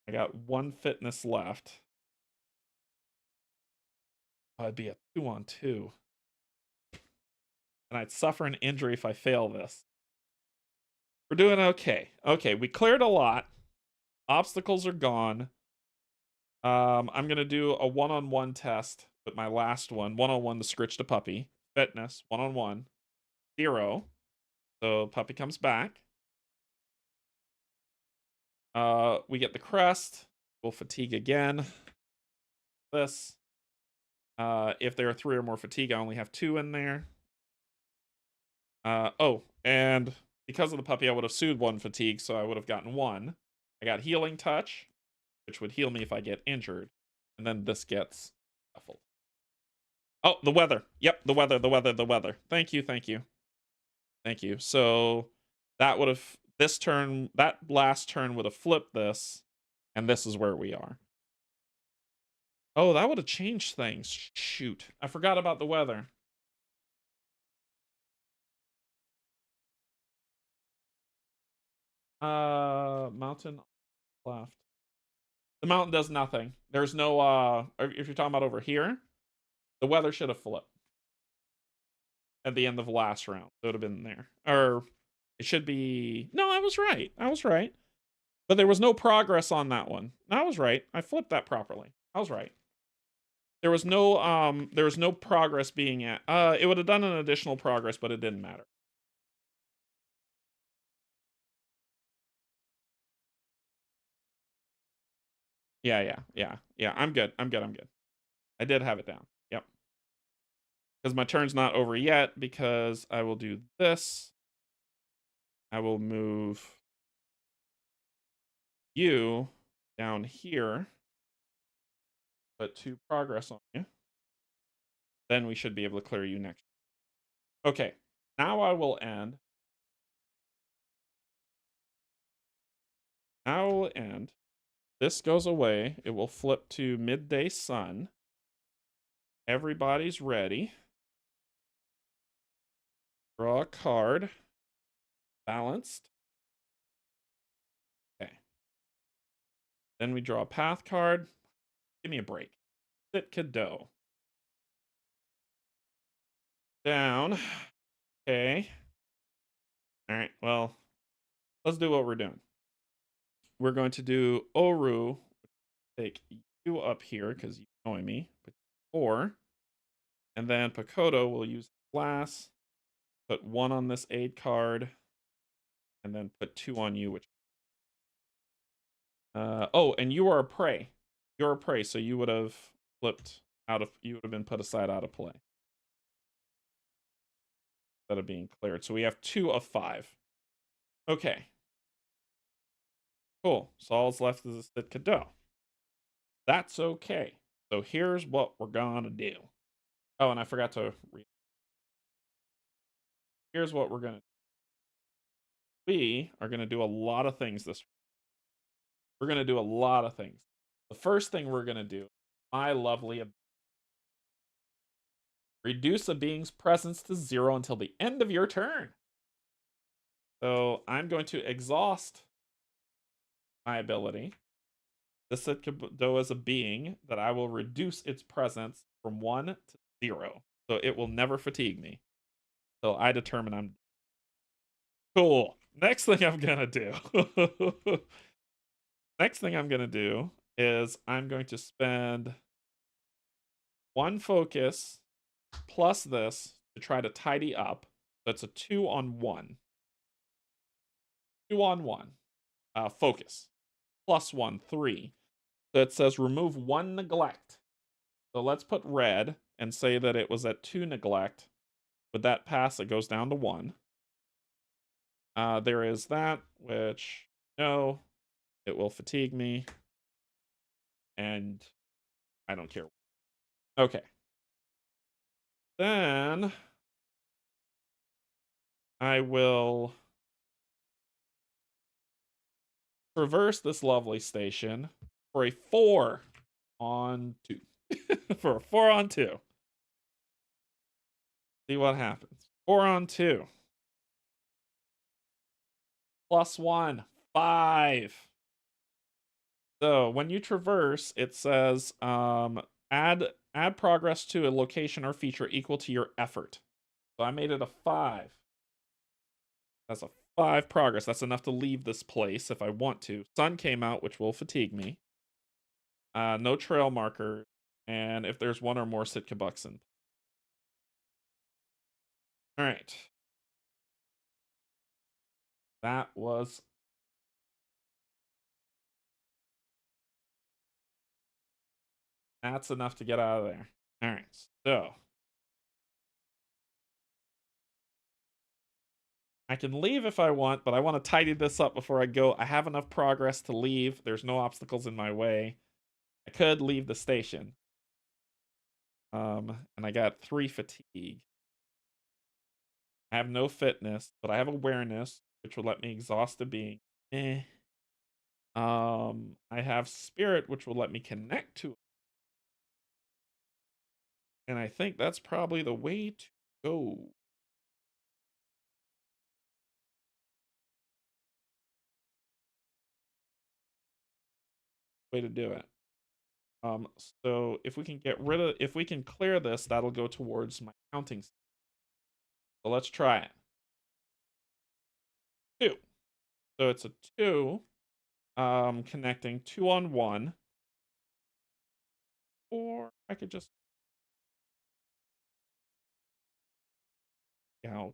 I got 1 fitness left. I'd be a 2-on-2. And I'd suffer an injury if I fail this. We're doing okay. Okay, we cleared a lot. Obstacles are gone. I'm gonna do a 1-on-1 test with my last one. 1-on-1 to Scritch the puppy. Fitness, 1-on-1. 0. So puppy comes back. We get the crest. We'll fatigue again. This. If there are 3 or more fatigue, I only have 2 in there. Oh, and because of the puppy, I would have sued 1 fatigue, so I would have gotten 1. I got healing touch, which would heal me if I get injured. And then this gets shuffled. Oh, the weather. Yep, the weather. Thank you. Thank you. So that would have this turn, that last turn would have flipped this, and this is where we are. Oh, that would have changed things. Shoot. I forgot about the weather. Mountain left. The mountain does nothing. There's no if you're talking about over here, the weather should have flipped at the end of the last round. It would have been there. Or it should be. No, I was right. But there was no progress on that one. I was right. I flipped that properly. I was right. There was no progress being at it would have done an additional progress, but it didn't matter. Yeah. I'm good. I did have it down. Yep. Because my turn's not over yet, because I will do this. I will move you down here. Put 2 progress on you. Then we should be able to clear you next. Okay. Now I will end. This goes away. It will flip to midday sun. Everybody's ready. Draw a card. Balanced. Okay. Then we draw a path card. Give me a break. Sitka dough. Down. Okay. All right. Well, let's do what we're doing. We're going to do Oru. Take you up here because you annoy me. Put 4. And then Pakoto will use glass. Put 1 on this aid card. And then put 2 on you, which oh, and you are a prey. You're a prey, so you would have flipped out of you would have been put aside out of play. Instead of being cleared. So we have 2 of 5. Okay. Cool. So all's left is a Sitka dough. That's okay. So here's what we're gonna do. Oh, and I forgot to read. Here's what we're gonna do. We are gonna do a lot of things this week. We're gonna do a lot of things. The first thing we're gonna do, my lovely Reduce a being's presence to 0 until the end of your turn. So I'm going to exhaust my ability. This Sitkadoa is a being that I will reduce its presence from 1 to 0. So it will never fatigue me. So I determine I'm cool. Next thing I'm gonna do. Next thing I'm gonna do is I'm going to spend 1 focus plus this to try to tidy up. That's a 2 on 1. 2 on 1. Focus. Plus 1, 3. So it says remove 1 neglect. So let's put red and say that it was at 2 neglect. Would that pass? It goes down to 1. There is that, which, no, it will fatigue me. And I don't care. Okay. Then I will traverse this lovely station for a 4 on 2. For a 4 on 2. See what happens. 4 on 2. Plus 1. 5. So when you traverse, it says add progress to a location or feature equal to your effort. So I made it a 5. That's a 5 progress. That's enough to leave this place if I want to. Sun came out, which will fatigue me. No trail marker. And if there's 1 or more Sitka Buxton. All right. That was... That's enough to get out of there. All right. So... I can leave if I want, but I want to tidy this up before I go. I have enough progress to leave. There's no obstacles in my way. I could leave the station. And I got 3 fatigue. I have no fitness, but I have awareness, which will let me exhaust a being. I have spirit, which will let me connect to it. And I think that's probably the way to go. Way to do it. So if we can if we can clear this, that'll go towards my counting. So let's try it. 2. So it's a 2. Connecting 2 on 1. Or I could just out.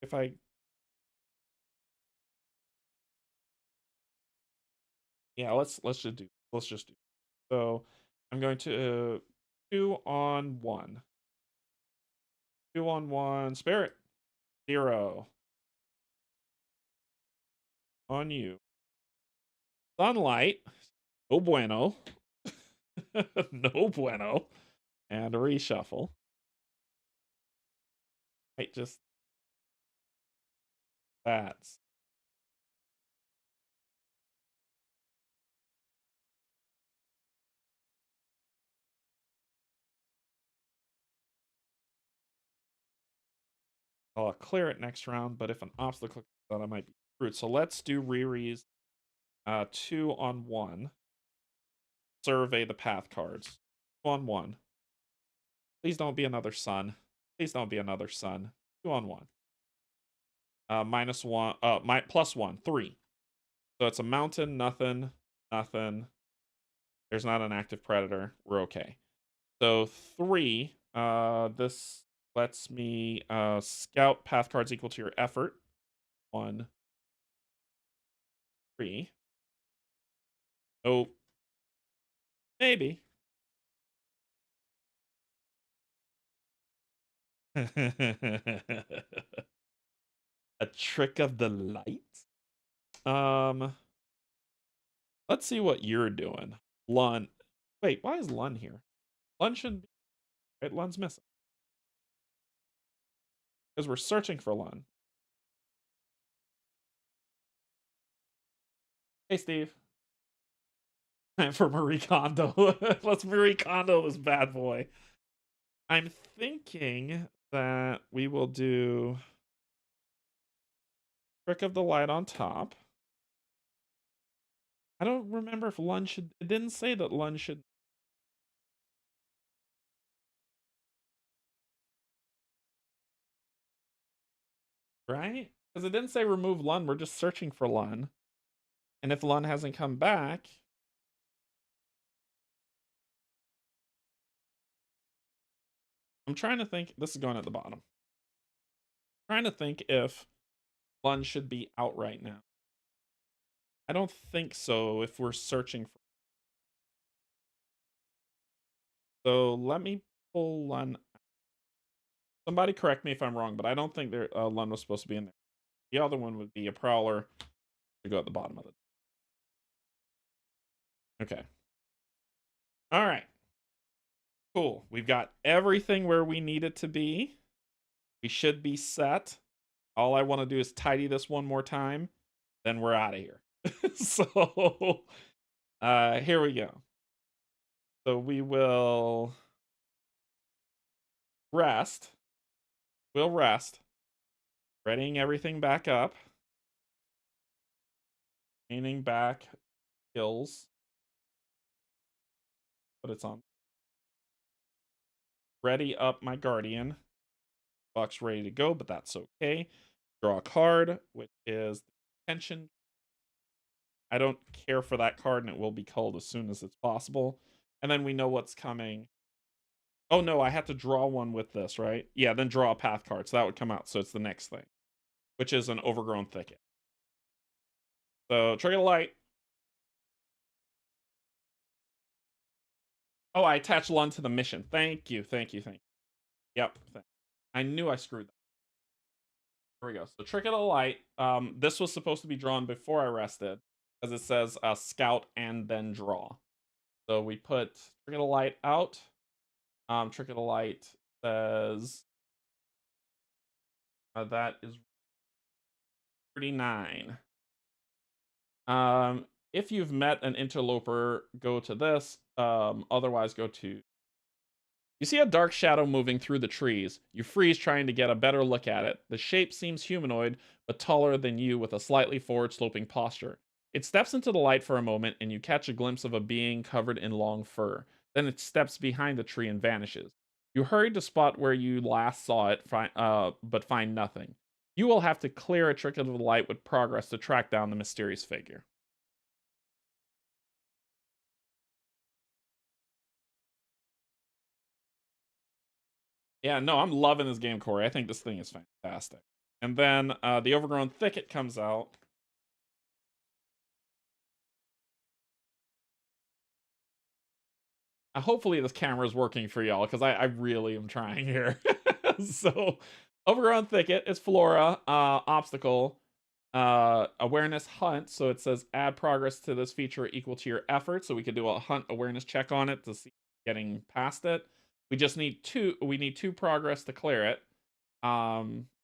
If I let's just do. So I'm going to 2 on 1. 2 on 1. Spirit 0 on you. Sunlight. No bueno. No bueno. And a reshuffle. Right, just that's. I'll clear it next round, but if an obstacle comes out, I might be screwed. So let's do Riri's 2 on 1. Survey the path cards. 2 on 1. Please don't be another sun. Please don't be another sun. 2 on 1. -1. Plus 1. 3. So it's a mountain. Nothing. Nothing. There's not an active predator. We're okay. So 3. This lets me scout path cards equal to your effort. 1. 3. Oh. Maybe. A trick of the light? Let's see what you're doing. Lun. Wait, why is Lun here? Lun shouldn't be. Right? Lun's missing. Because we're searching for Lun. Hey, Steve. For Marie Kondo. Let's Marie Kondo this bad boy. I'm thinking that we will do trick of the light on top. I don't remember if Lun should. It didn't say that Lun should. Right? Because it didn't say remove Lun. We're just searching for Lun. And if Lun hasn't come back. I'm trying to think. This is going at the bottom. I'm trying to think if Lun should be out right now. I don't think so if we're searching for. So let me pull Lun. Somebody correct me if I'm wrong, but I don't think Lun was supposed to be in there. The other one would be a Prowler to go at the bottom of it. Okay. All right. Cool. We've got everything where we need it to be. We should be set. All I want to do is tidy this one more time. Then we're out of here. So here we go. So we will rest. We'll rest. Readying everything back up. Painting back skills. But it's on. Ready up my Guardian. Buck's ready to go, but that's okay. Draw a card, which is tension. I don't care for that card, and it will be culled as soon as it's possible. And then we know what's coming. Oh no, I have to draw one with this, right? Yeah, then draw a path card, so that would come out. So it's the next thing, which is an overgrown thicket. So trigger the light. Oh, I attached Lund to the mission. Thank you, thank you, thank you. Yep, I knew I screwed that. Here we go. So trick of the light. This was supposed to be drawn before I rested, because it says scout and then draw. So we put trick of the light out. Trick of the light says that is 39. If you've met an interloper, go to this. Otherwise, go to. You see a dark shadow moving through the trees. You freeze trying to get a better look at it. The shape seems humanoid, but taller than you with a slightly forward-sloping posture. It steps into the light for a moment, and you catch a glimpse of a being covered in long fur. Then it steps behind the tree and vanishes. You hurry to spot where you last saw it, but find nothing. You will have to clear a trick of the light with progress to track down the mysterious figure. Yeah, no, I'm loving this game, Corey. I think this thing is fantastic. And then the overgrown thicket comes out. Hopefully this camera is working for y'all, because I really am trying here. So, overgrown thicket is flora, obstacle, awareness hunt. So it says add progress to this feature equal to your effort. So we could do a hunt awareness check on it to see getting past it. We just need we need 2 progress to clear it.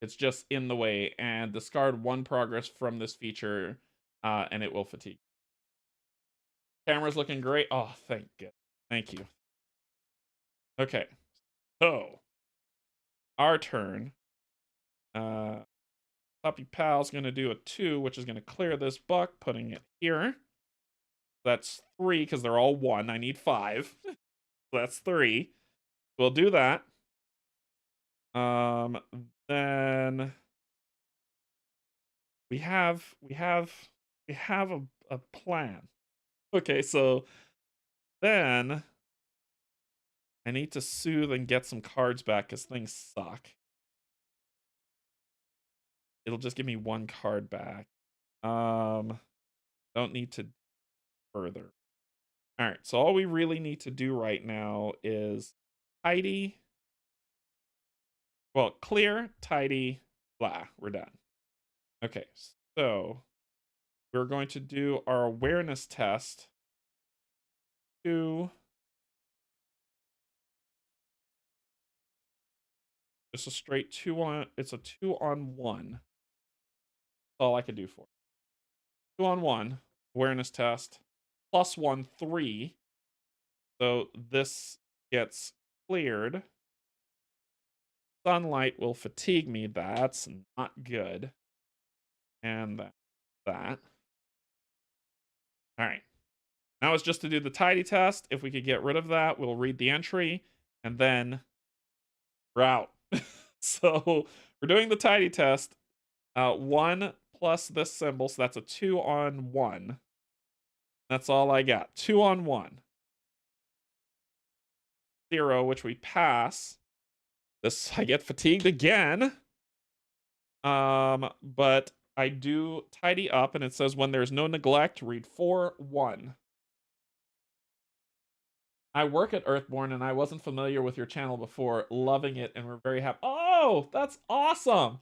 It's just in the way, and discard 1 progress from this feature, and it will fatigue. Camera's looking great. Oh, thank you. Thank you. Okay. So, our turn. Puppy Pal's going to do a 2, which is going to clear this buck, putting it here. That's 3, because they're all 1. I need 5. So that's 3. We'll do that. Then we have a plan. Okay, so then I need to soothe and get some cards back because things suck. It'll just give me 1 card back. Don't need to further. All right, so all we really need to do right now is tidy. Well, clear, tidy, blah, we're done. Okay, so we're going to do our awareness test 2. Just a straight 2 on. It's a 2 on 1. That's all I could do for it. 2 on 1 awareness test. +1, 3. So this gets cleared. Sunlight will fatigue me. That's not good. And that. All right. Now it's just to do the tidy test. If we could get rid of that, we'll read the entry and then we're out. So we're doing the tidy test. 1 plus this symbol, so that's a 2 on 1. That's all I got. 2 on 1. 0, which we pass. This I get fatigued again. But I do tidy up, and it says when there's no neglect, read 4-1. I work at Earthborne, and I wasn't familiar with your channel before. Loving it, and we're very happy. Oh, that's awesome!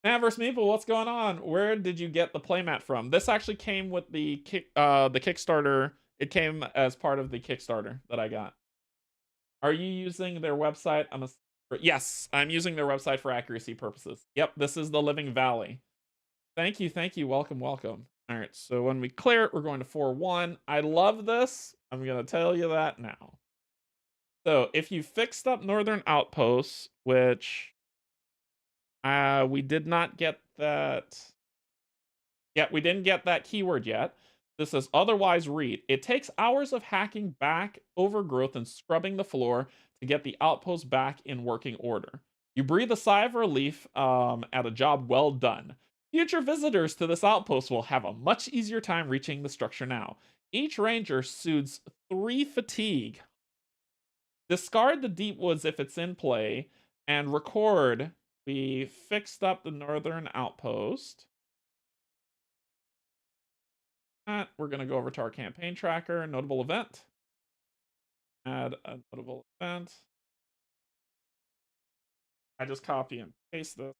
Man vs. Meeple, what's going on? Where did you get the playmat from? This actually came with the Kickstarter. It came as part of the Kickstarter that I got. Are you using their website? Yes, I'm using their website for accuracy purposes. Yep, this is the Living Valley. Thank you, thank you. Welcome, welcome. All right, so when we clear it, we're going to 4-1. I love this. I'm going to tell you that now. So if you fixed up Northern Outposts, which we did not get that. Yeah, we didn't get that keyword yet. This says otherwise read. It takes hours of hacking back overgrowth and scrubbing the floor to get the outpost back in working order. You breathe a sigh of relief at a job well done. Future visitors to this outpost will have a much easier time reaching the structure now. Each ranger soothes 3 fatigue. Discard the deep woods if it's in play, and record. We fixed up the northern outpost. We're going to go over to our campaign tracker, notable event. Add a notable event. I just copy and paste this.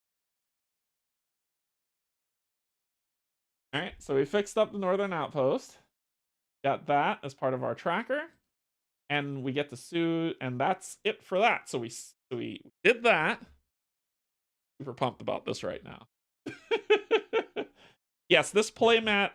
All right, so we fixed up the northern outpost. Got that as part of our tracker. And we get to sue, and that's it for that. So we did that. Super pumped about this right now. Yes, this playmat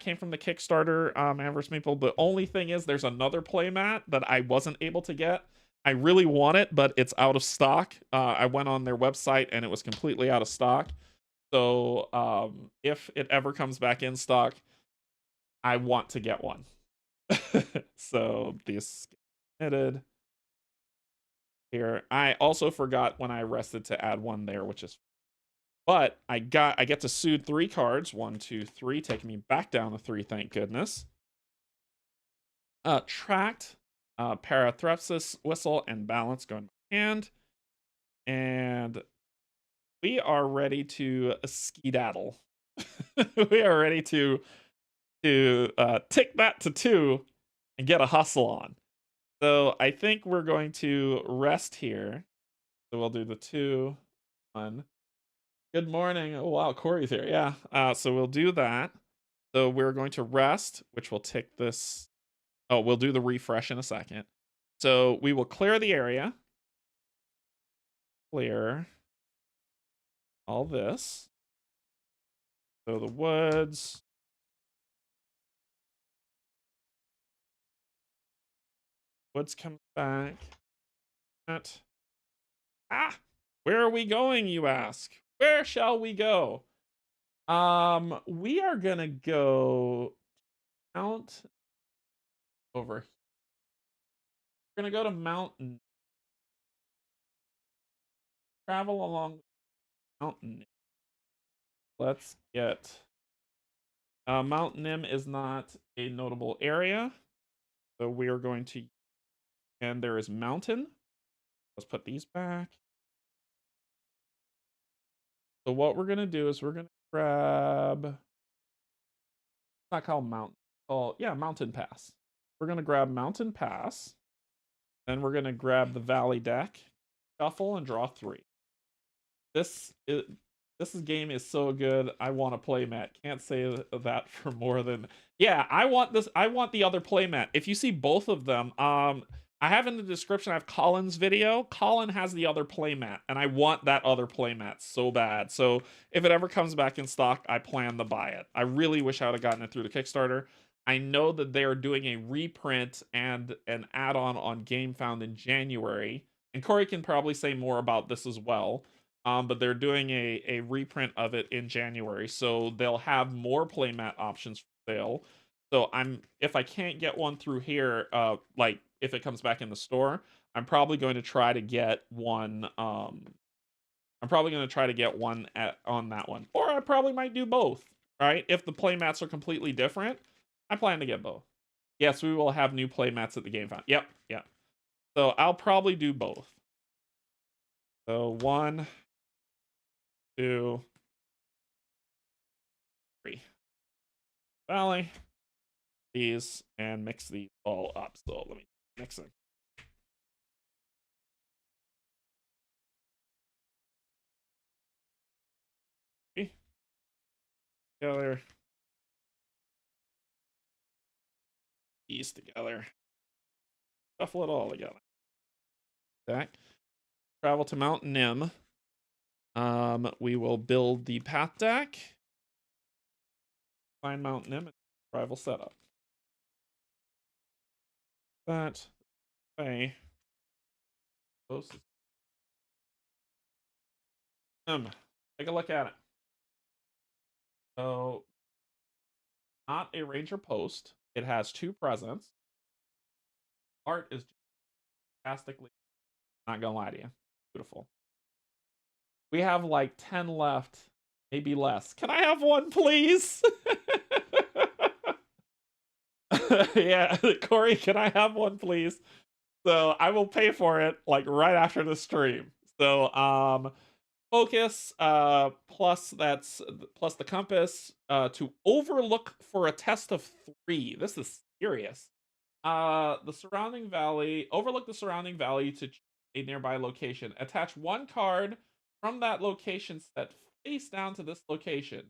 came from the Kickstarter, Man vs. Meeple. The only thing is there's another playmat that I wasn't able to get. I really want it, but it's out of stock. I went on their website and it was completely out of stock. So if it ever comes back in stock, I want to get one. So this committed. Here, I also forgot when I rested to add one there, which is, but I get to soothe 3 cards. 1, 2, 3, taking me back down to 3. Thank goodness. Tract, parathrepsis, whistle, and balance go in my hand, and we are ready to skedaddle. We are ready to tick that to 2 and get a hustle on. So I think we're going to rest here. So we'll do the 2, 1. Good morning. Oh, wow, Corey's here. Yeah. So we'll do that. So we're going to rest, which will tick this. Oh, we'll do the refresh in a second. So we will clear the area. Clear all this. So the woods. Woods comes back. Where are we going, you ask? Where shall we go? We are gonna go Mount over here. We're gonna go to Mount Nim. Travel along Mount Nim. Let's get Mount Nim is not a notable area, so we are going to, and there is mountain. Let's put these back. So what we're gonna do is we're gonna grab, it's not called mountain, oh yeah, mountain pass. We're gonna grab mountain pass, then we're gonna grab the valley deck, shuffle, and draw 3. This game is so good. I want a playmat. Can't say that for more than. Yeah, I want this. I want the other playmat. If you see both of them, I have in the description. I have Colin's video. Colin has the other playmat, and I want that other playmat so bad. So if it ever comes back in stock, I plan to buy it. I really wish I would have gotten it through the Kickstarter. I know that they are doing a reprint and an add-on on GameFound in January, and Corey can probably say more about this as well. But they're doing a reprint of it in January, so they'll have more playmat options for sale. So if I can't get one through here, like if it comes back in the store, I'm probably going to try to get one. I'm probably going to try to get one on that one, or I probably might do both. Right? If the playmats are completely different, I plan to get both. Yes, we will have new playmats at the Game Found. Yep, yep. So I'll probably do both. So 1, 2, 3. Valley. These and mix these all up. So let me mix them. Together. These together. Shuffle it all together. Okay. Travel to Mount Nim. We will build the path deck. Find Mount Nim and rival setup. That way. Take a look at it. So, not a ranger post. It has 2 presents. Art is fantastically. Not gonna lie to you, beautiful. We have like 10 left, maybe less. Can I have one, please? Yeah, Corey, can I have one, please? So I will pay for it like right after the stream. So focus plus the compass to overlook for a test of 3. This is serious. The surrounding valley, overlook the surrounding valley to a nearby location. Attach 1 card from that location set face down to this location.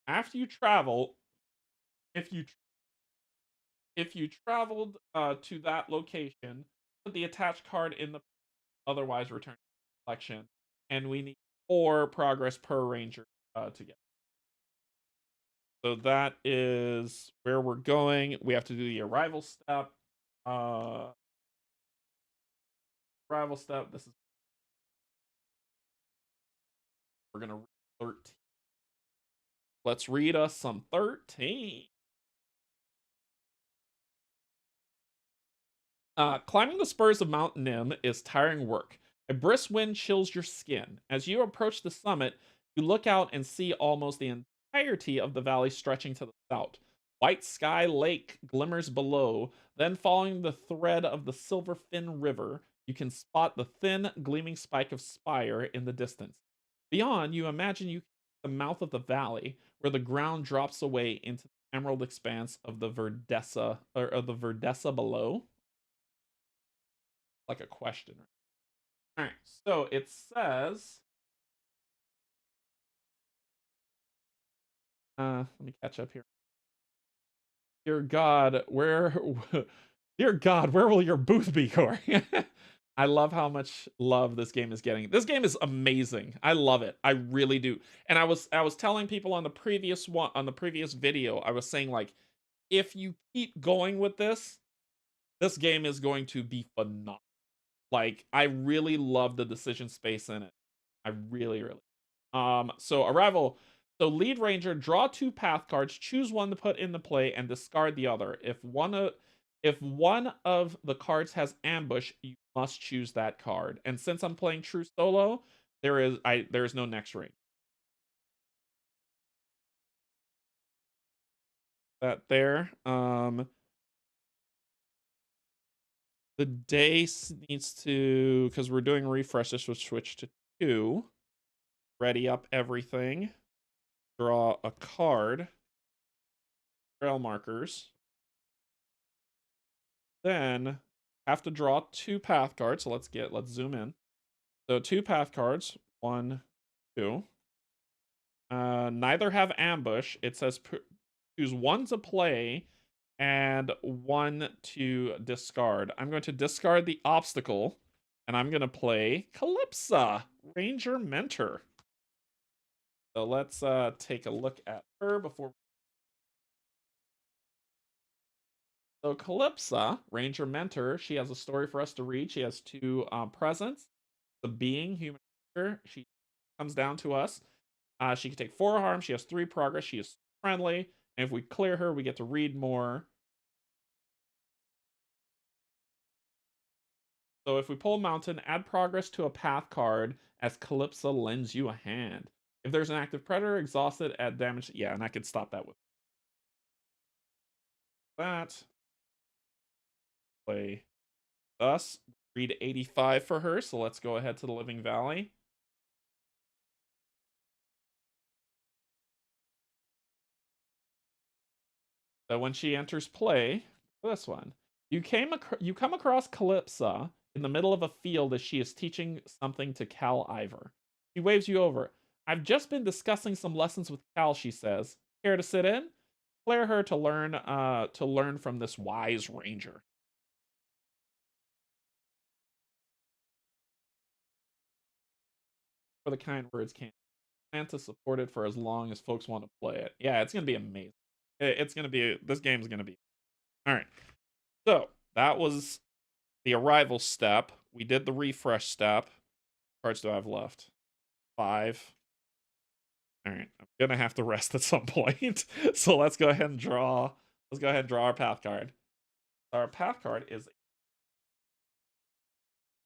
After you travel, if you traveled to that location, put the attached card in the otherwise return to the collection. And we need 4 progress per ranger to get. So that is where we're going. We have to do the arrival step. Arrival step. This is we're gonna read 13. Let's read us some 13. Climbing the spurs of Mount Nim is tiring work. A brisk wind chills your skin. As you approach the summit, you look out and see almost the entirety of the valley stretching to the south. White Sky Lake glimmers below, then following the thread of the Silver Fin River, you can spot the thin, gleaming spike of Spire in the distance. Beyond, you imagine you the mouth of the valley, where the ground drops away into the emerald expanse of the Verdessa or of the Verdessa below. Like a question. All right, so it says, let me catch up here. Dear God, dear God, where will your booth be, Corey? I love how much love this game is getting. This game is amazing. I love it. I really do. And I was telling people on the previous video, I was saying like, if you keep going with this game is going to be phenomenal. Like, I really love the decision space in it. I really. So arrival. So lead ranger, draw 2 path cards, choose one to put into play, and discard the other. If one of the cards has ambush, you must choose that card. And since I'm playing true solo, there is no next ring. That there. The day needs to, because we're doing refreshes, we'll switch to 2. Ready up everything. Draw a card. Trail markers. Then have to draw 2 path cards. So let's zoom in. So 2 path cards. 1, 2. Neither have ambush. It says choose one to play and one to discard. I'm going to discard the obstacle, and I'm going to play Calypsa, Ranger Mentor. So let's take a look at her before. So Calypsa, Ranger Mentor, she has a story for us to read. She has two presents. The being human nature. She comes down to us. She can take 4 harm. She has 3 progress. She is friendly. And if we clear her, we get to read more. So if we pull Mountain, add progress to a path card as Calypso lends you a hand. If there's an active predator, exhausted, add damage. Yeah, and I could stop that with that. Play us. Read 85 for her. So let's go ahead to the Living Valley. So when she enters play, this one, you come across Calypsa in the middle of a field as she is teaching something to Cal Ivor. She waves you over. I've just been discussing some lessons with Cal, she says. Care to sit in? Clear her to learn from this wise ranger. For the kind words, can plan to support it for as long as folks want to play it. Yeah, it's gonna be amazing. It's gonna be this game's gonna be all right. So that was the arrival step. We did the refresh step. How cards do I have left? 5. All right, I'm gonna have to rest at some point. So let's go ahead and draw. Let's go ahead and draw our path card. Our path card is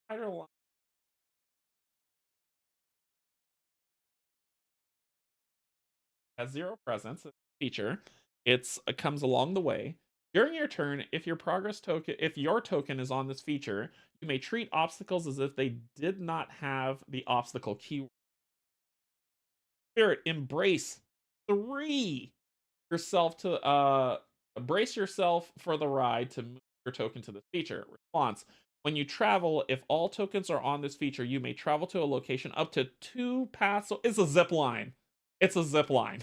spider line. Has 0 presence. Feature. It comes along the way. During your turn, if your token is on this feature, you may treat obstacles as if they did not have the obstacle keyword. Spirit, embrace 3. Yourself to brace yourself for the ride to move your token to this feature. Response: when you travel, if all tokens are on this feature, you may travel to a location up to 2 paths. So it's a zip line. It's a zip line.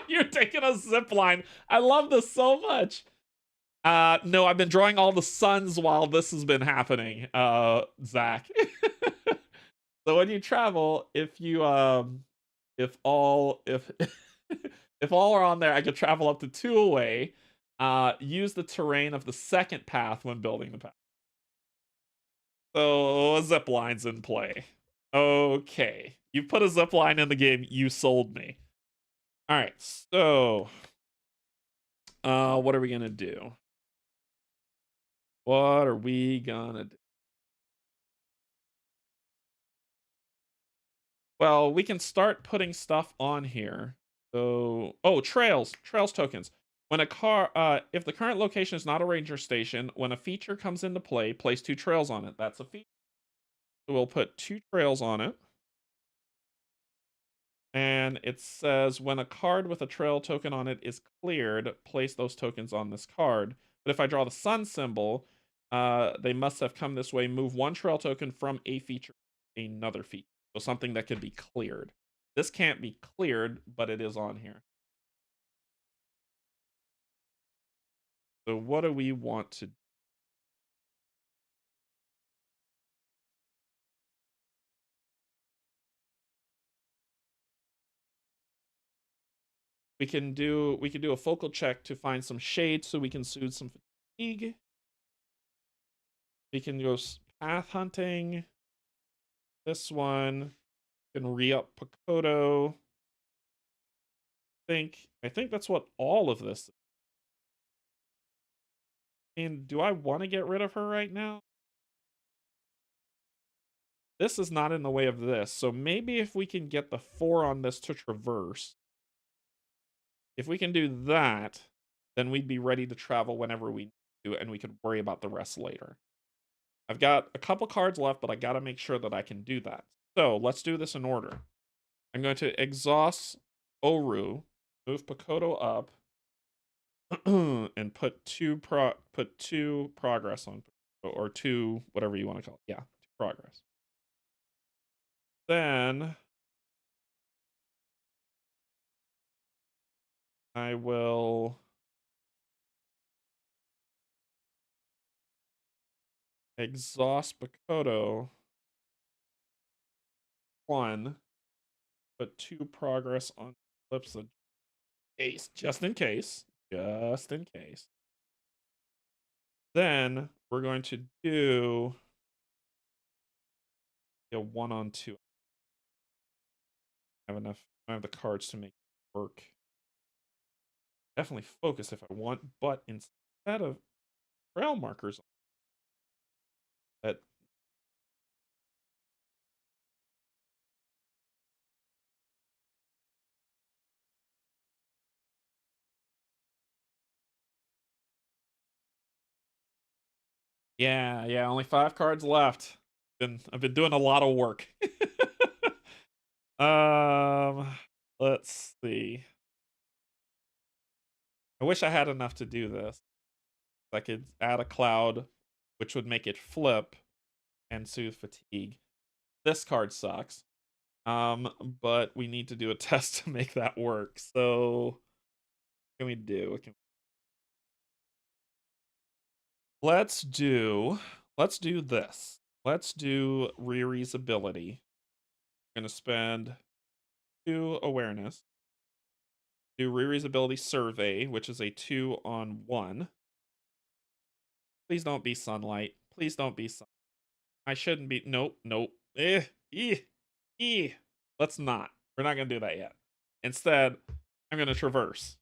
You're taking a zip line. I love this so much. No, I've been drawing all the suns while this has been happening, Zach. So when you travel, if if all are on there, I could travel up to 2 away. Use the terrain of the second path when building the path. So a zip line's in play. Okay. You put a zip line in the game, you sold me. Alright, so what are we gonna do? What are we gonna do? Well, we can start putting stuff on here. So, oh, trails tokens. When if the current location is not a ranger station, when a feature comes into play, place 2 trails on it. That's a feature. So we'll put 2 trails on it. And it says when a card with a trail token on it is cleared, place those tokens on this card. But if I draw the sun symbol, they must have come this way. Move 1 trail token from a feature to another feature. So something that could be cleared. This can't be cleared, but it is on here. So what do we want to do? We can do a focal check to find some shade so we can soothe some fatigue. We can go path hunting. This one can re-up Pakoto. I think that's what all of this. And do I want to get rid of her right now? This is not in the way of this. So maybe if we can get the 4 on this to traverse. If we can do that, then we'd be ready to travel whenever we do, and we could worry about the rest later. I've got a couple cards left, but I got to make sure that I can do that. So let's do this in order. I'm going to exhaust Oru, move Pakoto up, and put two progress on, or 2 whatever you want to call it. Yeah, 2 progress. Then I will exhaust Bakoto 1, but 2 progress on Calypso case, just in case. Just in case. Then we're going to do a 1 on 2. I have enough. I have the cards to make it work. Definitely focus if I want, but instead of trail markers, that yeah, only 5 cards left. I've been doing a lot of work. um, let's see. I wish I had enough to do this. I could add a cloud, which would make it flip and soothe fatigue. This card sucks. But we need to do a test to make that work. So, what can we do? Let's do this. Let's do Riri's ability. I'm gonna spend 2 awareness. Do Riri's ability survey, which is a 2 on 1. Please don't be sunlight. Please don't be sun. I shouldn't be. Nope, nope. Eh. Let's not. We're not gonna do that yet. Instead, I'm gonna traverse.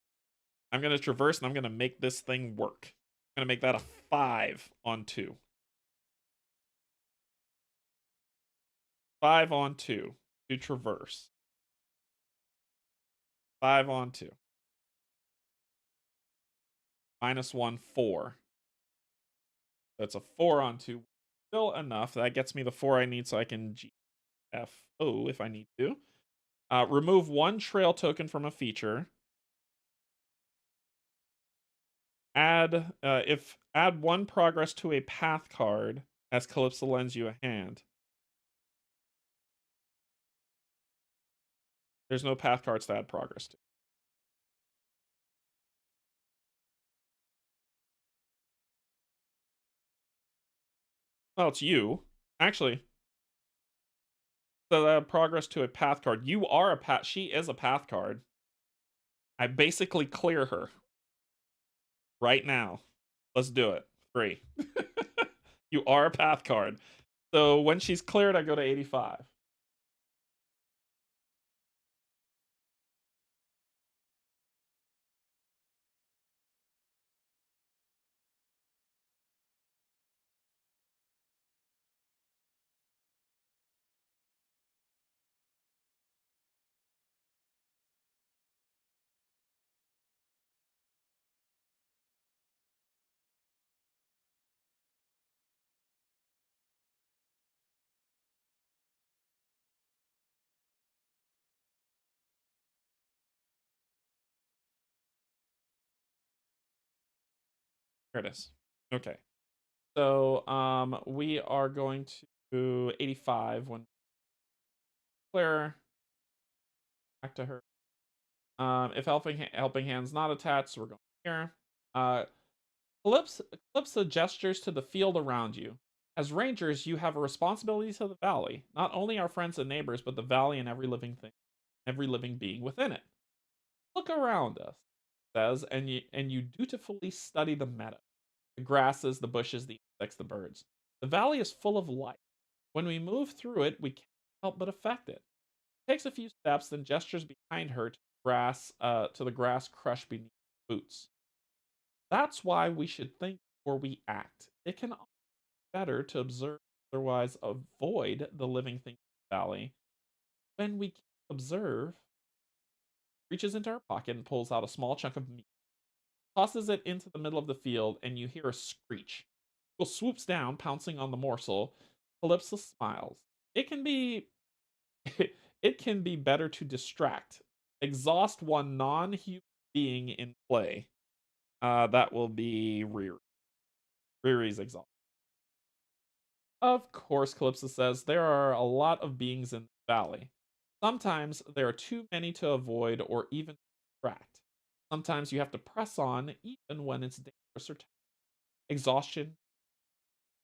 I'm gonna traverse and I'm gonna make this thing work. I'm gonna make that a 5 on 2. 5 on 2 to traverse. 5 on 2. -1, 4. That's a 4 on 2. Still enough. That gets me the 4 I need so I can GFO if I need to. Remove 1 trail token from a feature. Add 1 progress to a path card as Calypso lends you a hand. There's no path cards to add progress to. Well, it's you. Actually, so progress to a path card. You are a path. She is a path card. I basically clear her right now. Let's do it. 3. You are a path card. So when she's cleared, I go to 85. Here it is. Okay. So we are going to 85 when clear. Back to her. If helping hand's not attached, so we're going here. Calypso gestures to the field around you. As rangers, you have a responsibility to the valley, not only our friends and neighbors, but the valley and every living being within it. Look around us, says, and you dutifully study the meadow, the grasses, the bushes, the insects, the birds. The valley is full of life. When we move through it, we can't help but affect it. Takes a few steps, then gestures behind her to the grass crushed beneath her boots. That's why we should think before we act. It can be better to observe, otherwise avoid the living things in the valley. When we observe, reaches into her pocket and pulls out a small chunk of meat, tosses it into the middle of the field, and you hear a screech. Will swoops down, pouncing on the morsel. Calypso smiles. It can be it can be better to distract. Exhaust one non-human being in play. That will be Riri. Riri's exhaust. Of course, Calypso says, there are a lot of beings in the valley. Sometimes there are too many to avoid or even distract. Sometimes you have to press on even when it's dangerous or exhaustion.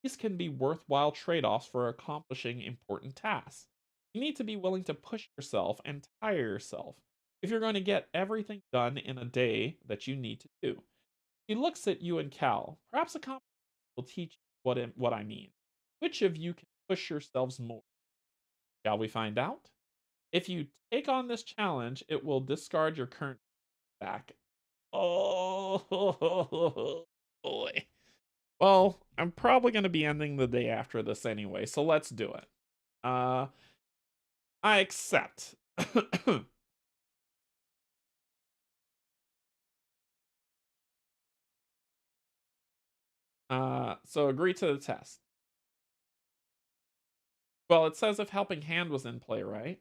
These can be worthwhile trade offs for accomplishing important tasks. You need to be willing to push yourself and tire yourself if you're going to get everything done in a day that you need to do. He looks at you and Cal. Perhaps a competition will teach you what I mean. Which of you can push yourselves more? Shall we find out? If you take on this challenge, it will discard your current back. Oh boy. Well, I'm probably going to be ending the day after this anyway, so let's do it. I accept. So agree to the test. Well, it says if Helping Hand was in play, right?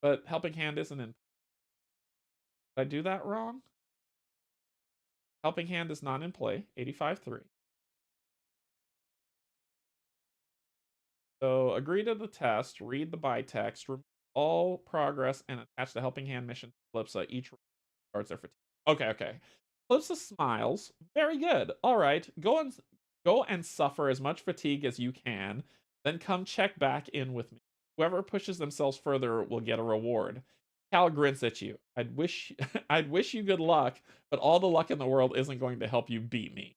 But Helping Hand isn't in. Did I do that wrong? Helping Hand is not in play. 85-3. So agree to the test, read the bytext, remove all progress, and attach the Helping Hand mission to Calypso. Each starts their fatigue. Okay. Calypso smiles. Very good. All right, go and suffer as much fatigue as you can. Then come check back in with me. Whoever pushes themselves further will get a reward. Cal grins at you. I'd wish you good luck, but all the luck in the world isn't going to help you beat me.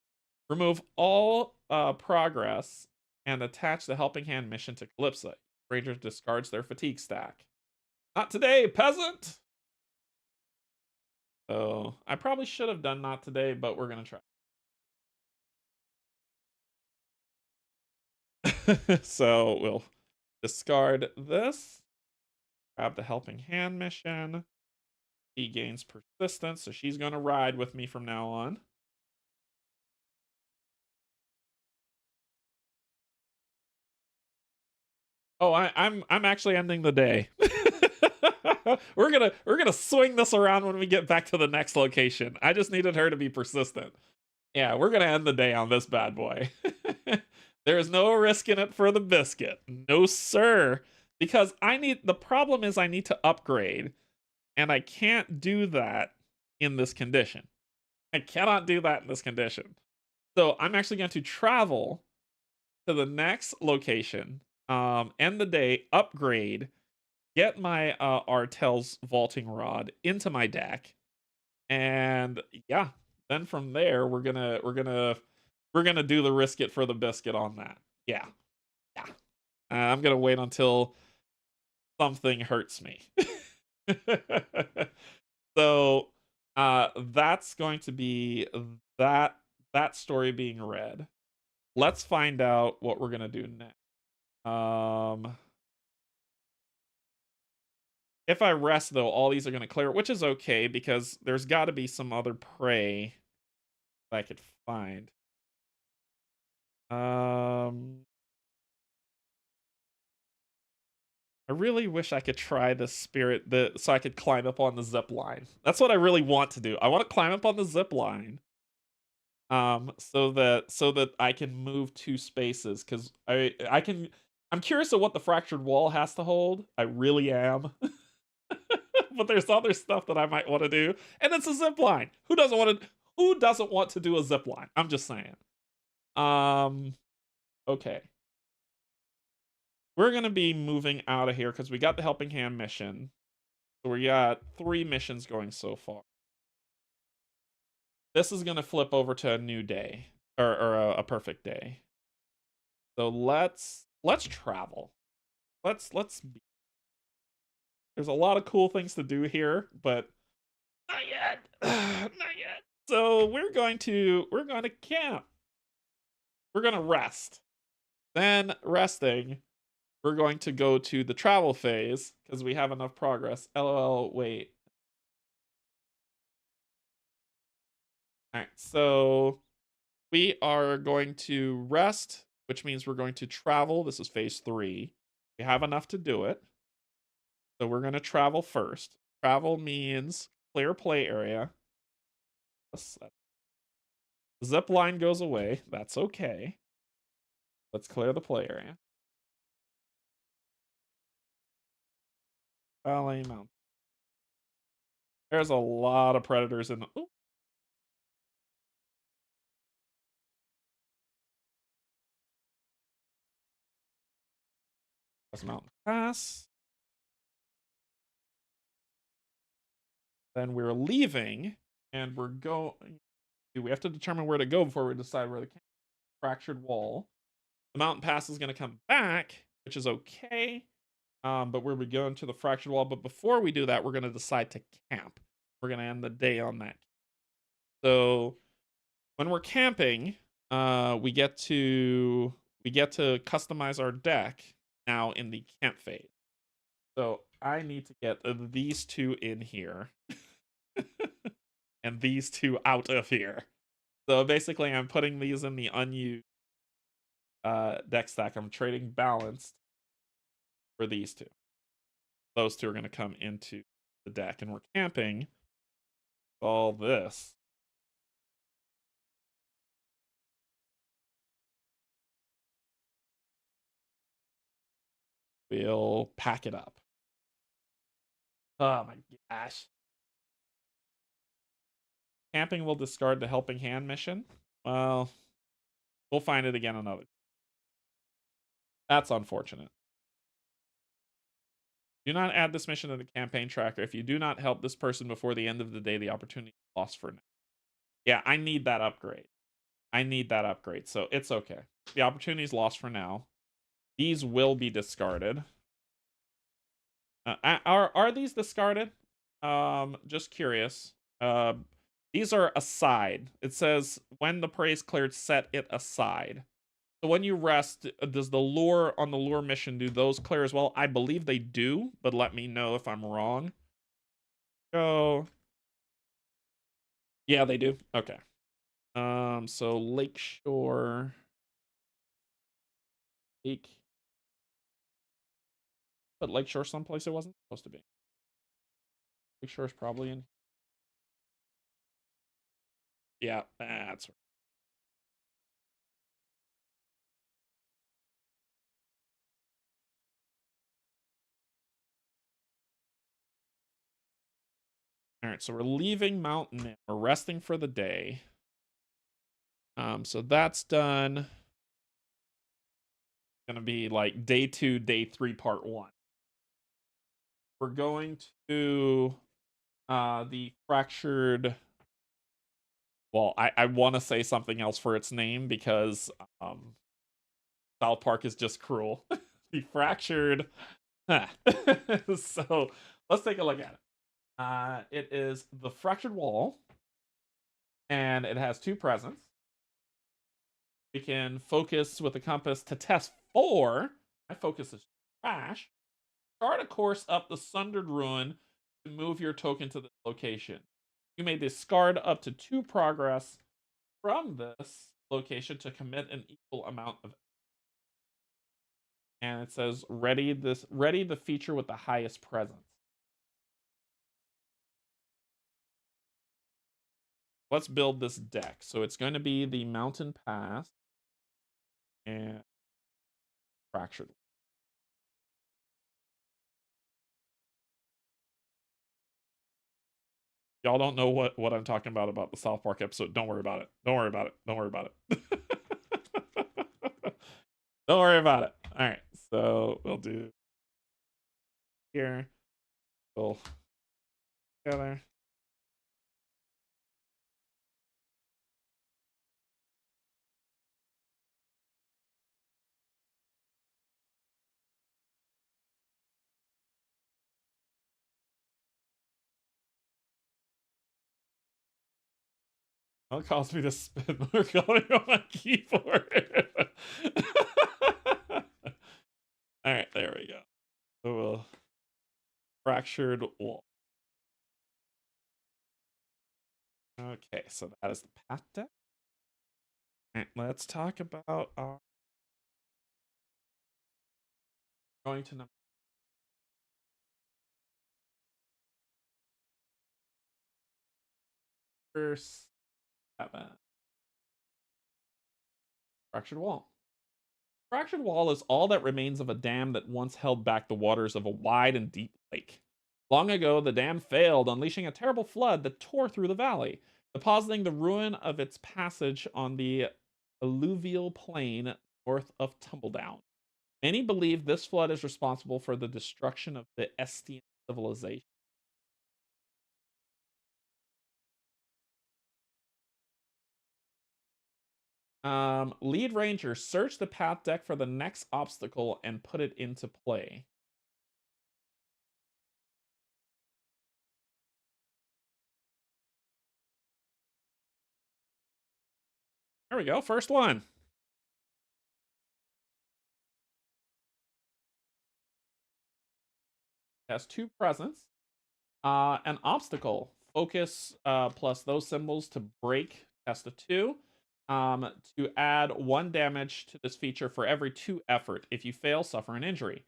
Remove all progress and attach the Helping Hand mission to Calypso. Ranger discards their fatigue stack. Not today, peasant! So I probably should have done not today, but we're gonna try. So we'll discard this, grab the Helping Hand mission. She gains persistence, so she's gonna ride with me from now on. Oh, I'm actually ending the day. we're gonna swing this around when we get back to the next location. I just needed her to be persistent. Yeah, we're gonna end the day on this bad boy. There is no risk in it for the biscuit. No, sir. Because the problem is I need to upgrade, and I can't do that in this condition. I cannot do that in this condition. So I'm actually going to travel to the next location, end the day, upgrade, get my Artel's vaulting rod into my deck, and yeah, then from there we're gonna do the risk it for the biscuit on that. Yeah. I'm gonna wait until something hurts me. So that's going to be that that story being read. Let's find out what we're gonna do next. If I rest though, all these are gonna clear, which is okay because there's gotta be some other prey that I could find. I really wish I could try the spirit so I could climb up on the zip line. That's what I really want to do. I want to climb up on the zip line. So that I can move 2 spaces cuz I'm curious of what the fractured wall has to hold. I really am. But there's other stuff that I might want to do, and it's a zip line. Who doesn't want to do a zip line? I'm just saying. Um okay. We're going to be moving out of here cuz we got the Helping Hand mission. So we got 3 missions going so far. This is gonna flip over to a new day or a perfect day. So let's travel. Let's be. There's a lot of cool things to do here, but not yet. Not yet. So we're going to camp. We're gonna rest. Then resting, we're going to go to the travel phase because we have enough progress. LOL. Wait. All right. So we are going to rest, which means we're going to travel. This is phase 3. We have enough to do it. So we're going to travel first. Travel means clear play area. Zip line goes away. That's okay. Let's clear the play area. Valley Mountain. There's a lot of predators in the... Ooh. That's Mountain Pass. Then we're leaving, and we're going... We have to determine where to go before we decide where the fractured wall. The mountain pass is going to come back, which is okay. But we're going to the fractured wall. But before we do that, we're going to decide to camp. We're going to end the day on that. So when we're camping, we get to customize our deck now in the camp phase. So I need to get these two in here and these two out of here. So basically, I'm putting these in the unused deck stack. I'm trading balanced for these two. Those two are going to come into the deck, and we're camping all this. We'll pack it up. Oh my gosh. Camping will discard the helping hand mission. Well, we'll find it again another. That's unfortunate. Do not add this mission to the campaign tracker. If you do not help this person before the end of the day, the opportunity is lost for now. Yeah, I need that upgrade. I need that upgrade, so it's okay. The opportunity is lost for now. These will be discarded. Are these discarded? Just curious. These are aside. It says when the prey is cleared, set it aside. So when you rest, does the lure on the lure mission do those clear as well? I believe they do, but let me know if I'm wrong. Oh, yeah, they do. Okay. So Lakeshore, but Lakeshore someplace it wasn't supposed to be. Lakeshore is probably in. Yeah, that's right. All right, so we're leaving Mount Nim. We're resting for the day. So that's done. Gonna be like day 2, day 3, part 1. We're going to the fractured. Well, I want to say something else for its name because South Park is just cruel. The fractured. So let's take a look at it. It is the fractured wall, and it has 2 presents. We can focus with the compass to test 4. My focus is trash. Start a course up the sundered ruin to move your token to this location. You may discard up to 2 progress from this location to commit an equal amount of. And it says ready the feature with the highest presence. Let's build this deck. So it's going to be the mountain pass and fractured. Y'all don't know what I'm talking about the South Park episode. Don't worry about it. Don't worry about it. Don't worry about it. Don't worry about it. All right. So we'll do here. We'll together. Don't cause me to spin. We're going on my keyboard. All right, there we go. So we'll fractured wall. Okay, so that is the path deck. All right, let's talk about our going to number first 7. Fractured wall. Fractured wall is all that remains of a dam that once held back the waters of a wide and deep lake. Long ago, the dam failed, unleashing a terrible flood that tore through the valley, depositing the ruin of its passage on the alluvial plain north of Tumbledown. Many believe this flood is responsible for the destruction of the Estian civilization. Lead Ranger, search the path deck for the next obstacle and put it into play. There we go. First one. Has 2 presents. An obstacle. Focus plus those symbols to break. Test a 2. To add 1 damage to this feature for every 2 effort. If you fail, suffer an injury.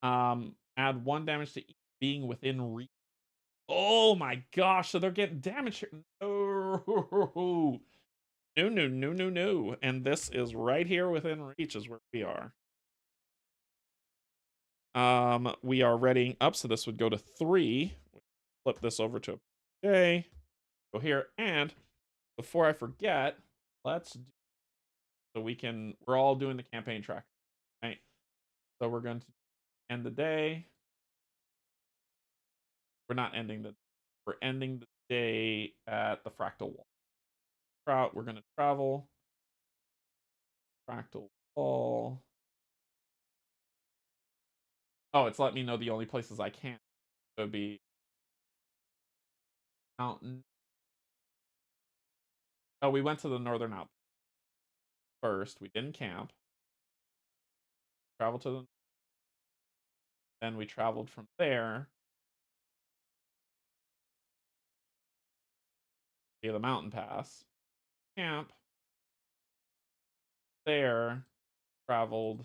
Add 1 damage to each being within reach. Oh my gosh, so they're getting damage here. No. No, no, no, no, no. And this is right here within reach is where we are. We are readying up, so this would go to 3. Flip this over to okay. Go here, and before I forget, let's do, so we're all doing the campaign track, right? So we're going to end the day. We're ending the day at the fractal wall. We're going to travel. Fractal wall. Oh, it's letting me know the only places I can't. So it'd be mountain. Oh, we went to the northern Outpost first. We didn't camp. Traveled to the. Then we traveled from there via the mountain pass. Camp. There. Traveled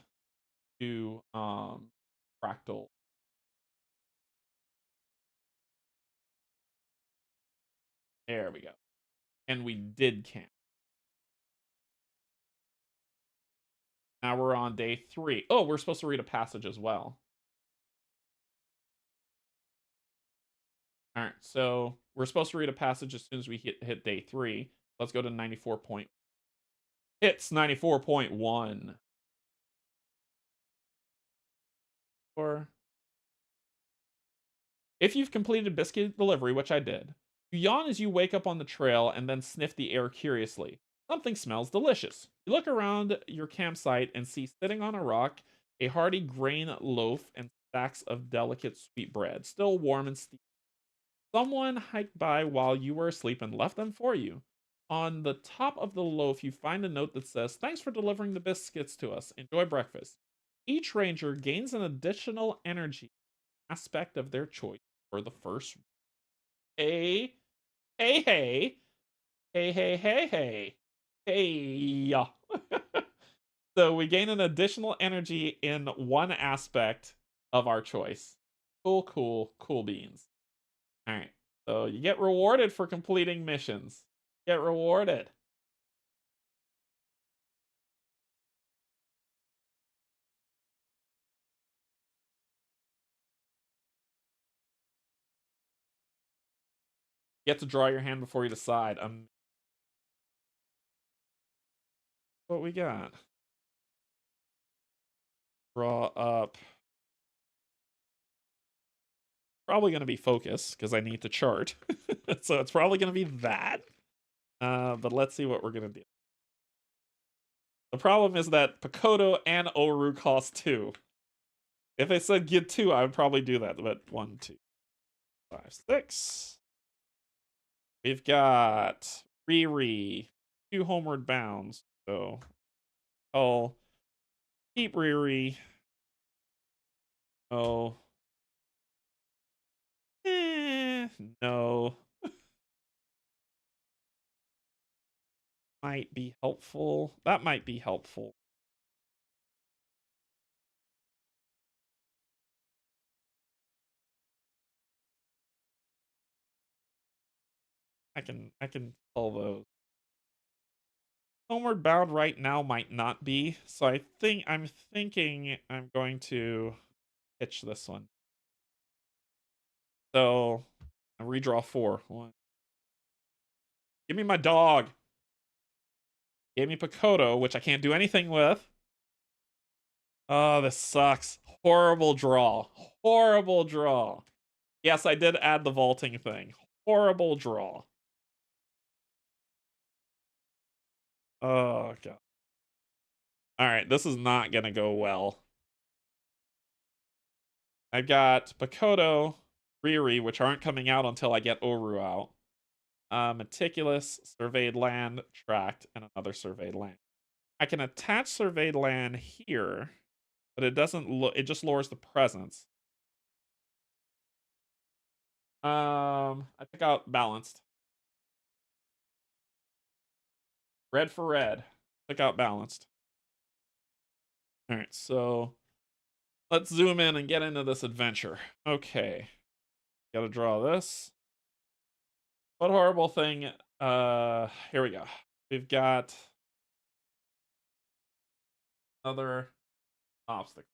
to Fractal. There we go. And we did camp. Now we're on day 3. Oh, we're supposed to read a passage as well. All right, so we're supposed to read a passage as soon as we hit day 3. Let's go to 94 point. It's 94.1. Or if you've completed biscuit delivery, which I did, you yawn as you wake up on the trail and then sniff the air curiously. Something smells delicious. You look around your campsite and see sitting on a rock a hearty grain loaf and stacks of delicate sweet bread, still warm and steamy. Someone hiked by while you were asleep and left them for you. On the top of the loaf, you find a note that says, "Thanks for delivering the biscuits to us. Enjoy breakfast." Each ranger gains an additional energy aspect of their choice for the first. Hey, hey, hey, hey, hey, hey, hey, hey, yeah. So we gain an additional energy in one aspect of our choice. Cool, cool, cool beans. All right. So you get rewarded for completing missions. Get rewarded. You have to draw your hand before you decide. What we got? Draw up. Probably going to be focus because I need to chart. So it's probably going to be that. But let's see what we're going to do. The problem is that Pakoto and Oru cost 2. If they said get 2, I would probably do that. But 1, 2, 5, 6. We've got Riri, 2 homeward bounds. So I'll keep Riri. Oh. No. Might be helpful. That might be helpful. I can pull those. Homeward bound right now might not be, so I'm thinking I'm going to pitch this one. So I redraw 4. One. Give me my dog. Gave me Pakoto, which I can't do anything with. Oh, this sucks. Horrible draw. Horrible draw. Yes, I did add the vaulting thing. Horrible draw. Oh, God. Alright, this is not gonna go well. I've got Pakoto, Riri, which aren't coming out until I get Oru out. Meticulous, surveyed land, tracked, and another surveyed land. I can attach surveyed land here, but it doesn't look. It just lowers the presence. I think out balanced. Red for red. Pick out balanced. All right, so let's zoom in and get into this adventure. Okay, gotta draw this. What horrible thing? Here we go. We've got another obstacle.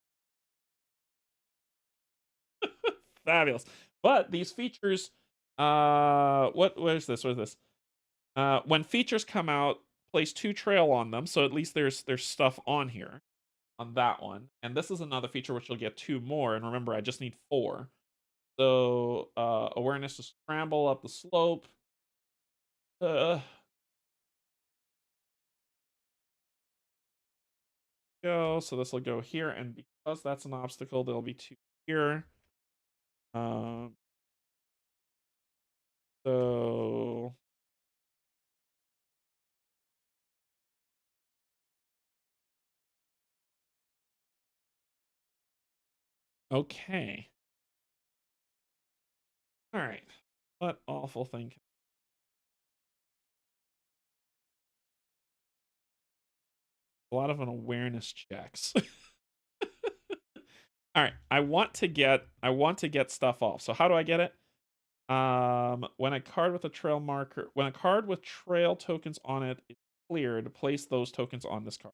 Fabulous. But these features, what is this? What is this? When features come out, place 2 trail on them, so at least there's stuff on here, on that one. And this is another feature which you'll get 2 more, and remember, I just need 4. So, awareness to scramble up the slope. Go, so this will go here, and because that's an obstacle, there'll be 2 here. So okay. All right. What awful thing? A lot of an awareness checks. All right. I want to get stuff off. So how do I get it? When a card with a trail marker, when a card with trail tokens on it is cleared, place those tokens on this card.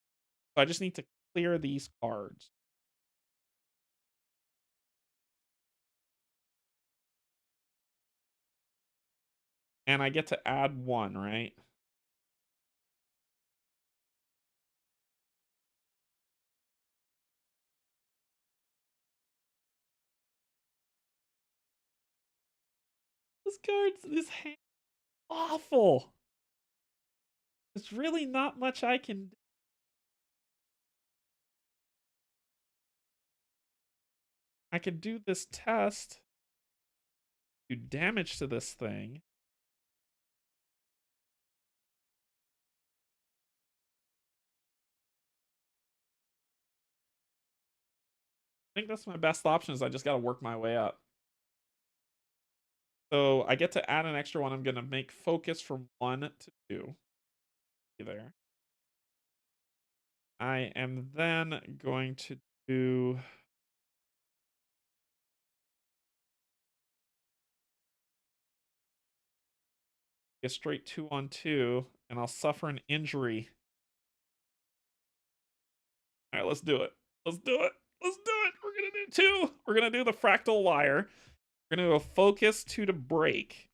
So I just need to clear these cards. And I get to add 1, right? This hand awful. There's really not much I can do. I could do this test, do damage to this thing. I think that's my best option is I just got to work my way up. So I get to add an extra 1. I'm going to make focus from 1 to 2. There. I am then going to do a straight 2 on 2, and I'll suffer an injury. All right, let's do it. Let's do it. Let's do it. We're going to do 2. We're going to do the fractal wire. We're going to do a focus 2 to break.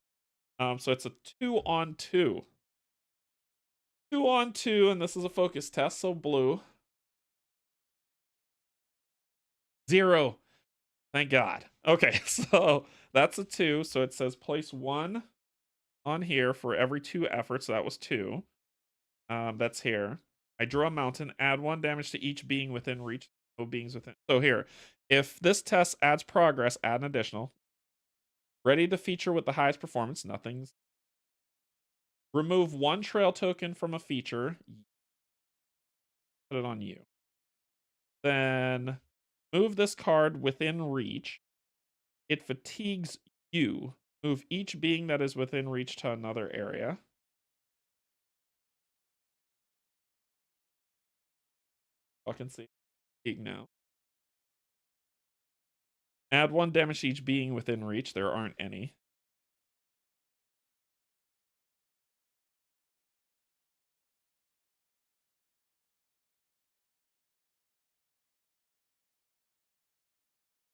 So it's a 2 on 2. 2 on 2, and this is a focus test, so blue. 0. Thank God. Okay, so that's a 2. So it says place 1 on here for every 2 efforts. So that was 2. That's here. I draw a mountain, add 1 damage to each being within reach. No beings within. So here, if this test adds progress, add an additional. Ready to feature with the highest performance. Nothing's. Remove 1 trail token from a feature. Put it on you. Then move this card within reach. It fatigues you. Move each being that is within reach to another area. Fucking see. Now. Add 1 damage to each being within reach. There aren't any.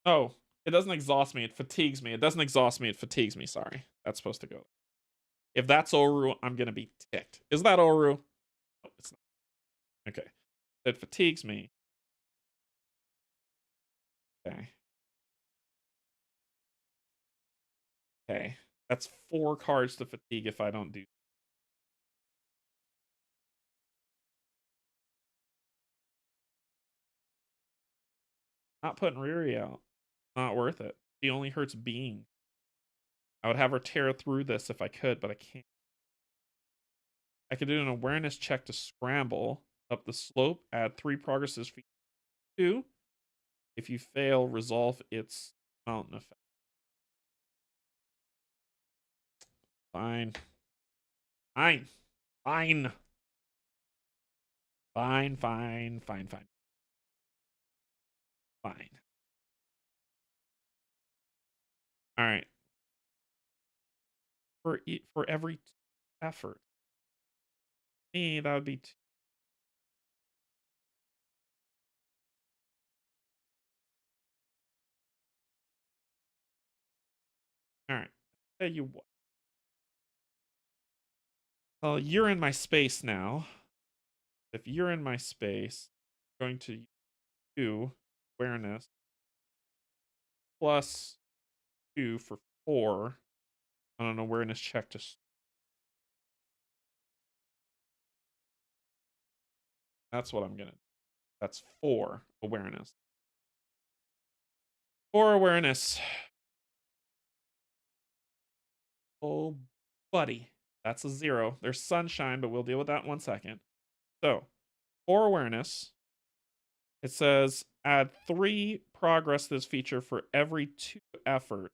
Oh, It doesn't exhaust me. It fatigues me. It doesn't exhaust me. It fatigues me. Sorry. That's supposed to go. If that's Oru, I'm going to be ticked. Is that Oru? No, it's not. Okay. It fatigues me. Okay. Okay. That's 4 cards to fatigue if I don't do. Not putting Riri out. Not worth it. She only hurts being. I would have her tear through this if I could, but I can't. I could do an awareness check to scramble up the slope, add 3 progresses for 2. If you fail, resolve its mountain effect. Fine. Fine. Fine. Fine, fine, fine, fine. Fine. All right. For every effort. Me, that would be 2. All right. Tell you what. Well, you're in my space now. If you're in my space, I'm going to do awareness plus 2 for 4 on an awareness check to. That's what I'm gonna. That's 4 awareness. 4 awareness. Oh, buddy. That's a 0. There's sunshine, but we'll deal with that in 1 second. So, 4 awareness. It says add 3 progress to this feature for every 2 effort.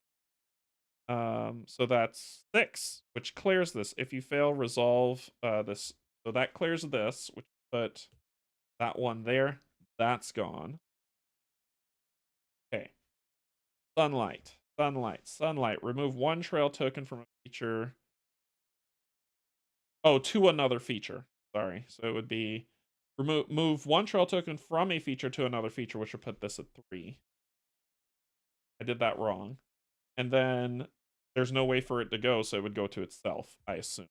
So that's 6, which clears this. If you fail, resolve this. So that clears this, which put that one there. That's gone. Okay. Sunlight. Sunlight. Sunlight. Remove 1 trail token from a feature. Oh, to another feature. Sorry. So it would be move 1 trail token from a feature to another feature, which would put this at 3. I did that wrong. And then there's no way for it to go, so it would go to itself, I assume.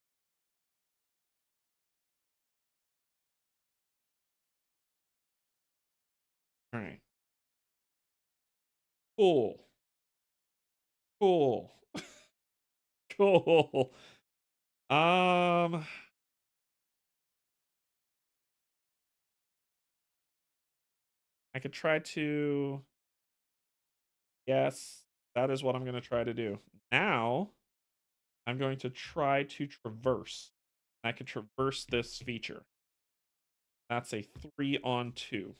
All right. Cool. Cool. Cool. I could try to. Yes, that is what I'm going to try to do. Now, I'm going to try to traverse. I can traverse this feature. That's a 3 on 2.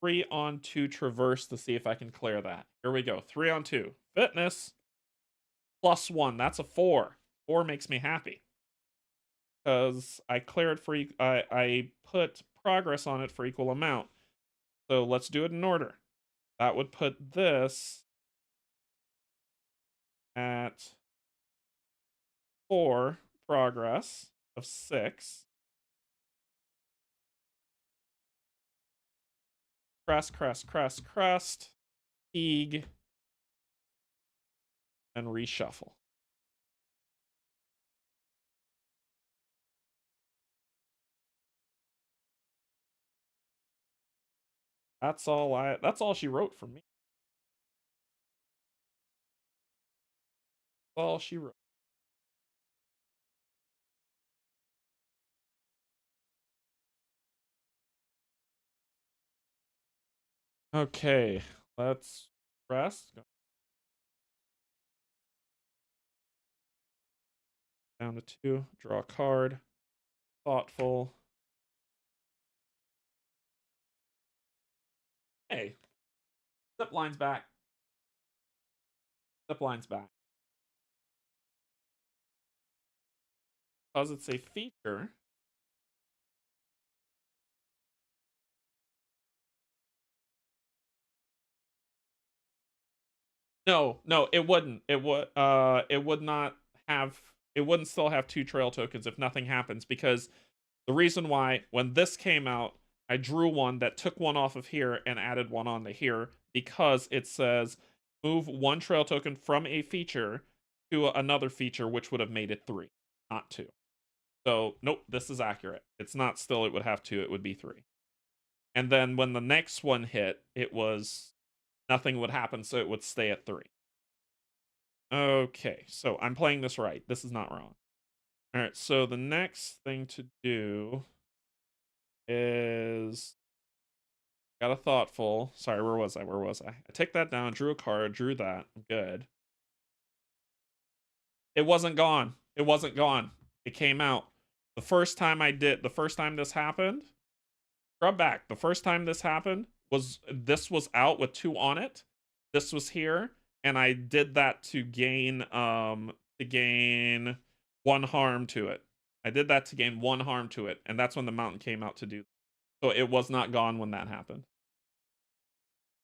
3 on 2 traverse to see if I can clear that. Here we go. 3 on 2. Fitness plus 1. That's a 4. 4 makes me happy. Because I cleared for I put progress on it for equal amount. So let's do it in order. That would put this at 4 progress of 6. Crest, Eeg, and reshuffle. That's all she wrote for me. That's all she wrote. Okay, let's rest. Down to 2. Draw a card. Thoughtful. Hey. Zip line's back. Zip line's back. Because it's a feature. No, it wouldn't. It would not have it wouldn't still have 2 trail tokens if nothing happens, because the reason why when this came out, I drew one that took one off of here and added one onto here because it says move one trail token from a feature to another feature, which would have made it 3, not 2. So, nope, this is accurate. It's not still, it would have 2, it would be 3. And then when the next one hit, it was nothing would happen, so it would stay at 3. Okay, so I'm playing this right. This is not wrong. All right, so the next thing to do is got a thoughtful. Sorry, where was I? Where was I? I take that down, drew a card, drew that. I'm good. It wasn't gone. It wasn't gone. It came out. The first time this happened, scrub back. The first time this happened this was out with 2 on it. This was here, and I did that to gain 1 harm to it. I did that to gain 1 harm to it, and that's when the mountain came out to do. So it was not gone when that happened.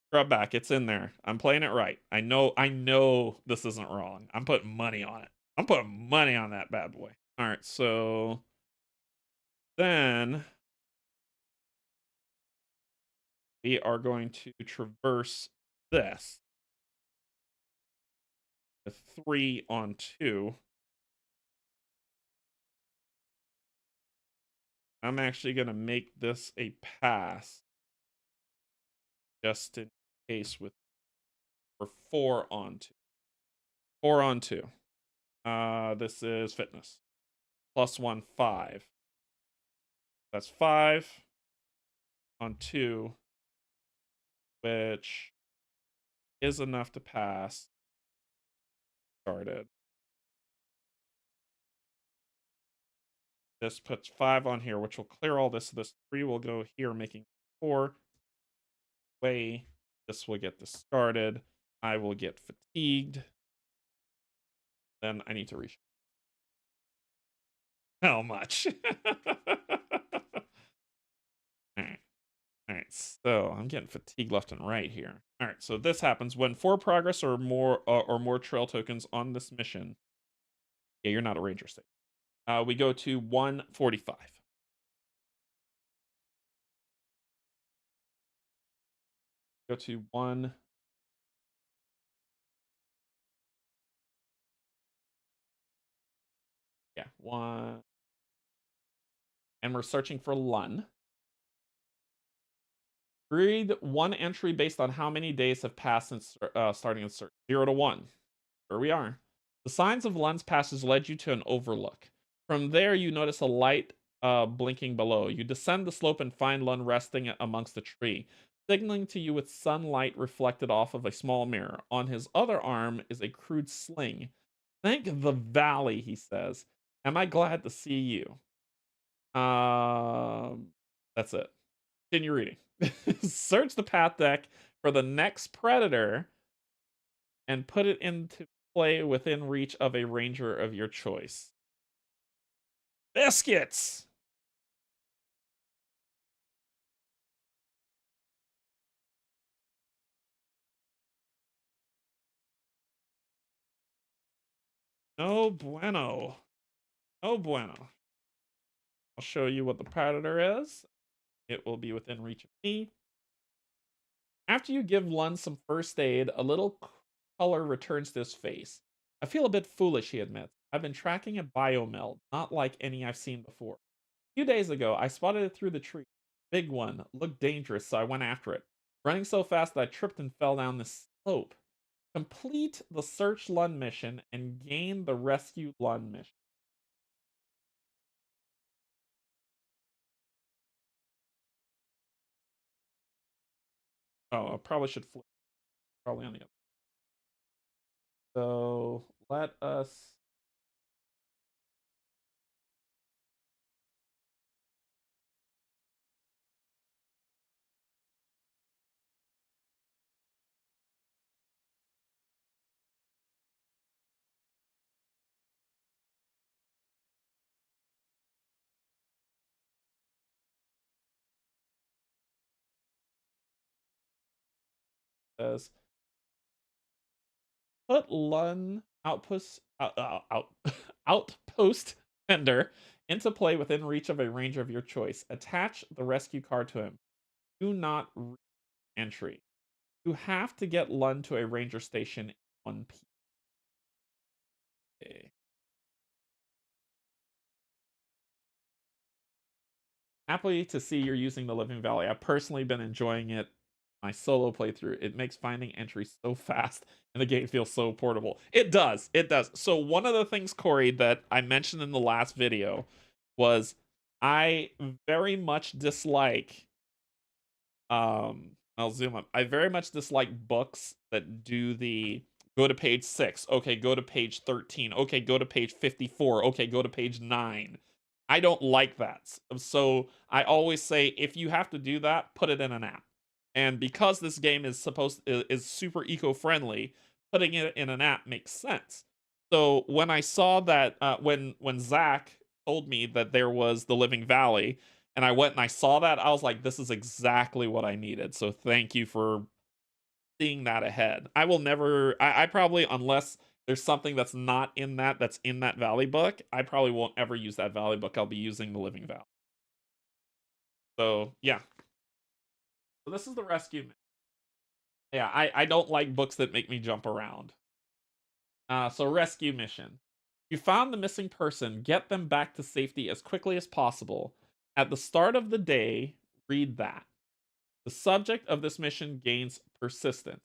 Scrub back, it's in there. I'm playing it right. I know this isn't wrong. I'm putting money on it. I'm putting money on that bad boy. All right, so then we are going to traverse this with 3 on 2. I'm actually going to make this a pass just in case with for 4 on 2. 4 on 2. This is fitness. +1, 5. That's 5 on 2, which is enough to pass. Started. This puts 5 on here, which will clear all this. So this 3 will go here, making 4. Way. This will get this started. I will get fatigued. Then I need to reach. How much? Alright. Alright, so I'm getting fatigued left and right here. Alright, so this happens when 4 progress or more trail tokens on this mission. Yeah, you're not a ranger state. We go to 145. Go to 1. Yeah, 1. And we're searching for Lun. Read 1 entry based on how many days have passed since starting the search. 0 to 1. Here we are. The signs of Lun's passage led you to an overlook. From there, you notice a light blinking below. You descend the slope and find Lun resting amongst a tree, signaling to you with sunlight reflected off of a small mirror. On his other arm is a crude sling. Thank the valley, he says. Am I glad to see you? That's it. Continue reading. Search the path deck for the next predator and put it into play within reach of a ranger of your choice. Biscuits! No bueno. No bueno. I'll show you what the predator is. It will be within reach of me. After you give Lund some first aid, a little color returns to his face. I feel a bit foolish, he admits. I've been tracking a biomeld, not like any I've seen before. A few days ago, I spotted it through the tree. Big one, looked dangerous, so I went after it, running so fast that I tripped and fell down the slope. Complete the Search Lund mission and gain the Rescue Lund mission. Oh, I probably should flip. Probably on the other. So let us. Says put Lund outpost outpost tender Into play within reach of a ranger of your choice. Attach the rescue card to him. Do not entry. You have to get Lund to a ranger station in 1 piece. Okay. Happy to see you're using the Living Valley. I've personally been enjoying it. My solo playthrough. It makes finding entries so fast and the game feels so portable. It does. It does. So one of the things, Corey, that I mentioned in the last video was I very much dislike I'll zoom up. I very much dislike books that do the go to page 6. Okay, go to page 13. Okay, go to page 54. Okay, go to page 9. I don't like that. So I always say if you have to do that, put it in an app. And because this game is super eco-friendly, putting it in an app makes sense. So when I saw that when Zach told me that there was the Living Valley, and I went and I saw that, I was like, this is exactly what I needed. So thank you for seeing that ahead. I will never, I probably, unless there's something that's not in that's in that Valley book, I probably won't ever use that Valley book. I'll be using the Living Valley. So yeah. So this is the rescue. Yeah, I don't like books that make me jump around. So rescue mission. You found the missing person. Get them back to safety as quickly as possible. At the start of the day, read that. The subject of this mission gains persistence.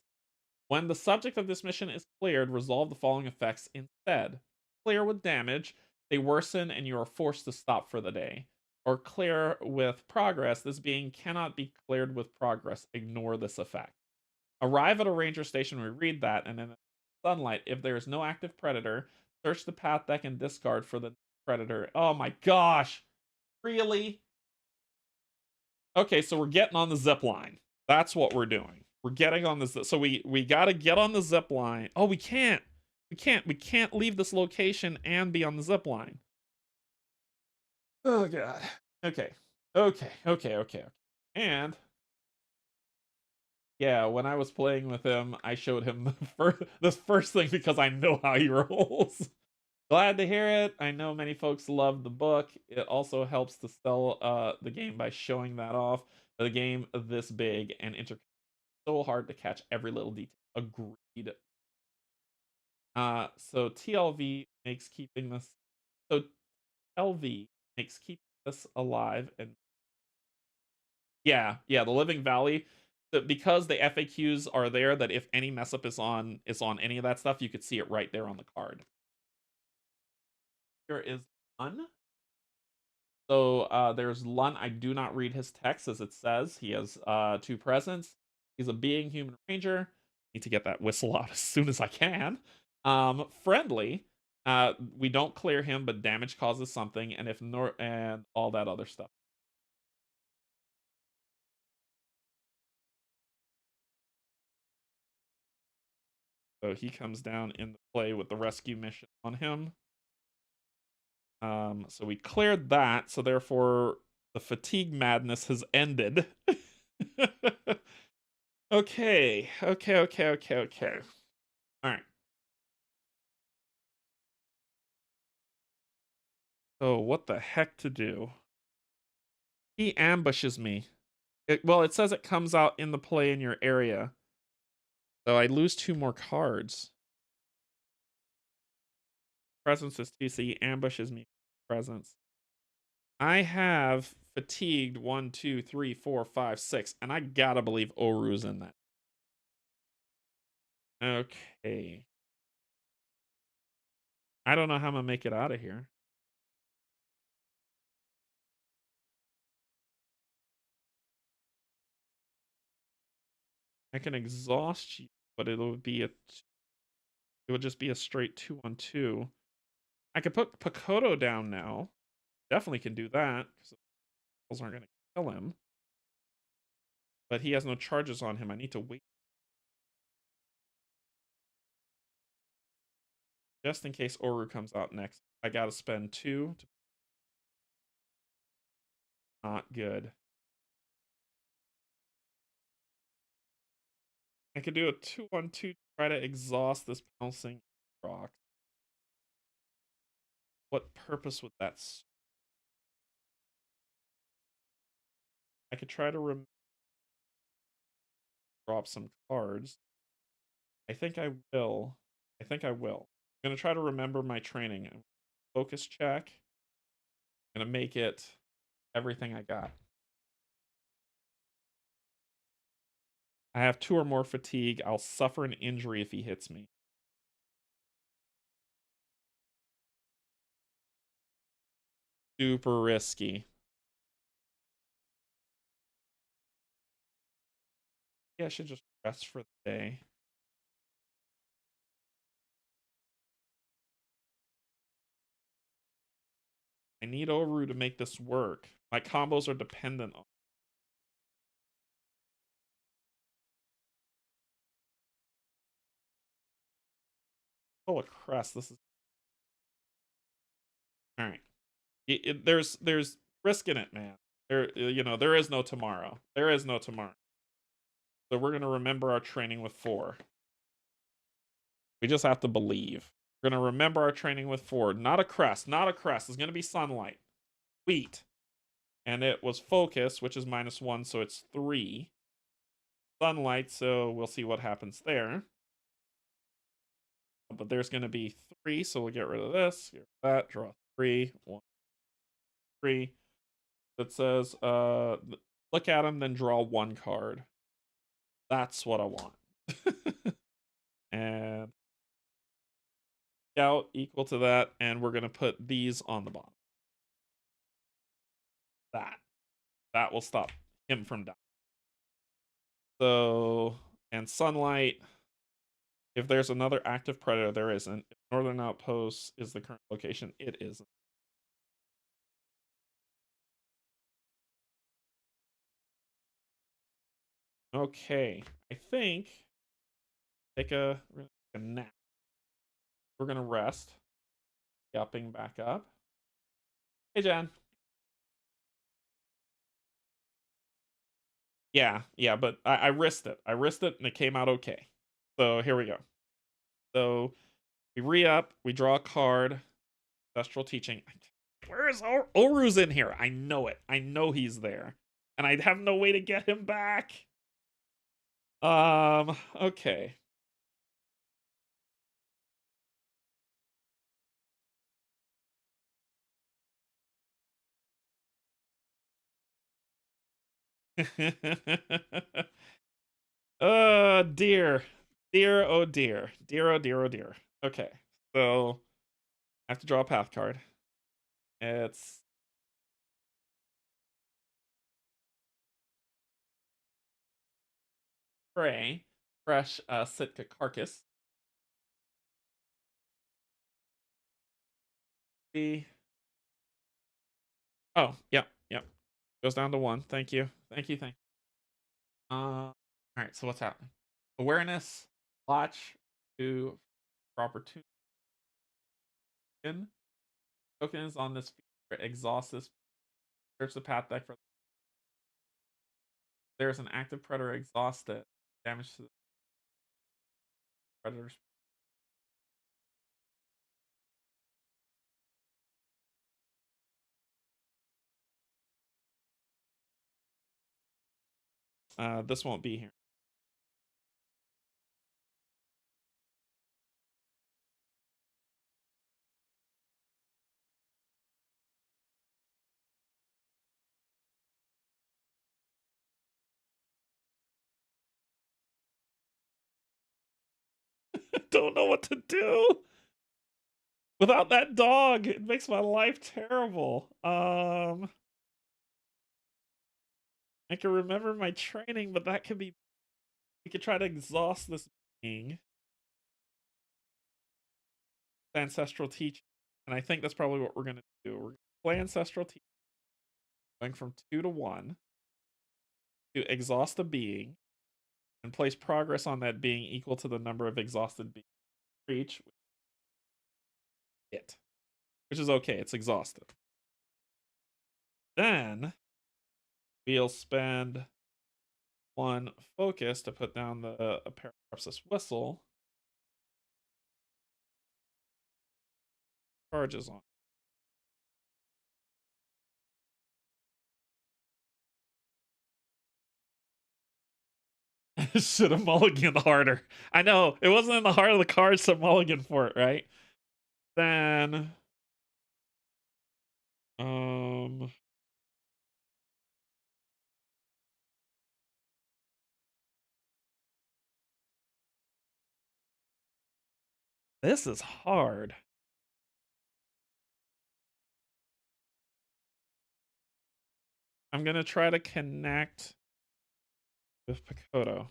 When the subject of this mission is cleared, resolve the following effects instead. Clear with damage, they worsen and you are forced to stop for the day. Or clear with progress, this being cannot be cleared with progress. Ignore this effect. Arrive at a ranger station, we read that, and in the sunlight, if there is no active predator, search the path deck and discard for the predator. Oh my gosh! Really? Okay, so we're getting on the zip line. That's what we're doing. We're getting on the so we got to get on the zip line. Oh, we can't. We can't leave this location and be on the zip line. Oh god. Okay. Okay. And yeah, when I was playing with him, I showed him the first thing because I know how he rolls. Glad to hear it. I know many folks love the book. It also helps to sell the game by showing that off. The game this big and so hard to catch every little detail. Agreed. So TLV makes keeping this. So LV makes keeping this alive, and yeah, the Living Valley. Because the FAQs are there, that if any mess up is on any of that stuff, you could see it right there on the card. There is none. So there's Lun. I do not read his text as it says. He has 2 presents. He's a being human ranger. Need to get that whistle out as soon as I can. Friendly. We don't clear him, but damage causes something, and if nor and all that other stuff. So he comes down in the play with the rescue mission on him. So we cleared that, so therefore the fatigue madness has ended. Okay. All right. So what the heck to do? He ambushes me. Well, it says it comes out in the play in your area. So I lose 2 more cards. Presence is 2, so he ambushes me. Presence. I have fatigued 1, 2, 3, 4, 5, 6, and I gotta believe Oru's in that. Okay. I don't know how I'm gonna make it out of here. I can exhaust you, but it would just be a straight 2-on-2. I could put Pakoto down now. Definitely can do that because the aren't gonna kill him. But he has no charges on him. I need to wait just in case Oru comes out next. I gotta spend 2 to not good. I could do a 2-on-2 to try to exhaust this pouncing rock. What purpose would that serve? I could try to drop some cards. I think I will. I think I will. I'm gonna try to remember my training. Focus check. I'm gonna make it everything I got. I have 2 or more fatigue. I'll suffer an injury if he hits me. Super risky. Yeah, I should just rest for the day. I need Oru to make this work. My combos are dependent on. Oh, crest. This is all right. There's risk in it, man. There is no tomorrow. There is no tomorrow. So we're gonna remember our training with 4. We just have to believe. We're gonna remember our training with 4. Not a crest. Not a crest. It's gonna be sunlight. Sweet. And it was focus, which is -1, so it's 3. Sunlight, so we'll see what happens there. But there's gonna be 3, so we'll get rid of this. Get rid of that. Draw 3. 1, 3. It says, look at him, then draw 1 card. That's what I want. And scout equal to that, and we're gonna put these on the bottom. That will stop him from dying. So, and sunlight. If there's another active predator, there isn't. If Northern Outpost is the current location, it isn't. Okay, I think take a nap. We're gonna rest. Yupping back up. Hey, Jen. Yeah, but I risked it. I risked it, and it came out okay. So here we go. So we re-up. We draw a card. Ancestral teaching. Where is Oru's in here? I know it. I know he's there, and I have no way to get him back. Okay. Dear. Dear, oh dear. Dear, oh dear, oh dear. Okay, so I have to draw a path card. It's Prey, fresh Sitka carcass. Oh, yep. Goes down to 1. Thank you. Thank you. All right, so what's happening? Awareness, watch, to opportunity. Tokens on this feature exhaust this. Search the path deck for. There's an active predator exhausted. Damage to the predators. This won't be here. Don't know what to do without that dog. It makes my life terrible. I can remember my training, but that could be. We could try to exhaust this being. Ancestral teaching, and I think that's probably what we're gonna do. We're gonna play ancestral teaching, going from 2 to 1 to exhaust a being, and place progress on that being equal to the number of exhausted beings reach. It, which is okay. It's exhausted. Then we'll spend 1 focus to put down the Paraprepsis whistle. Charges on. Should have mulliganed harder. I know, it wasn't in the heart of the cards to mulligan for it, right? Then... This is hard. I'm gonna try to connect with Pakoto.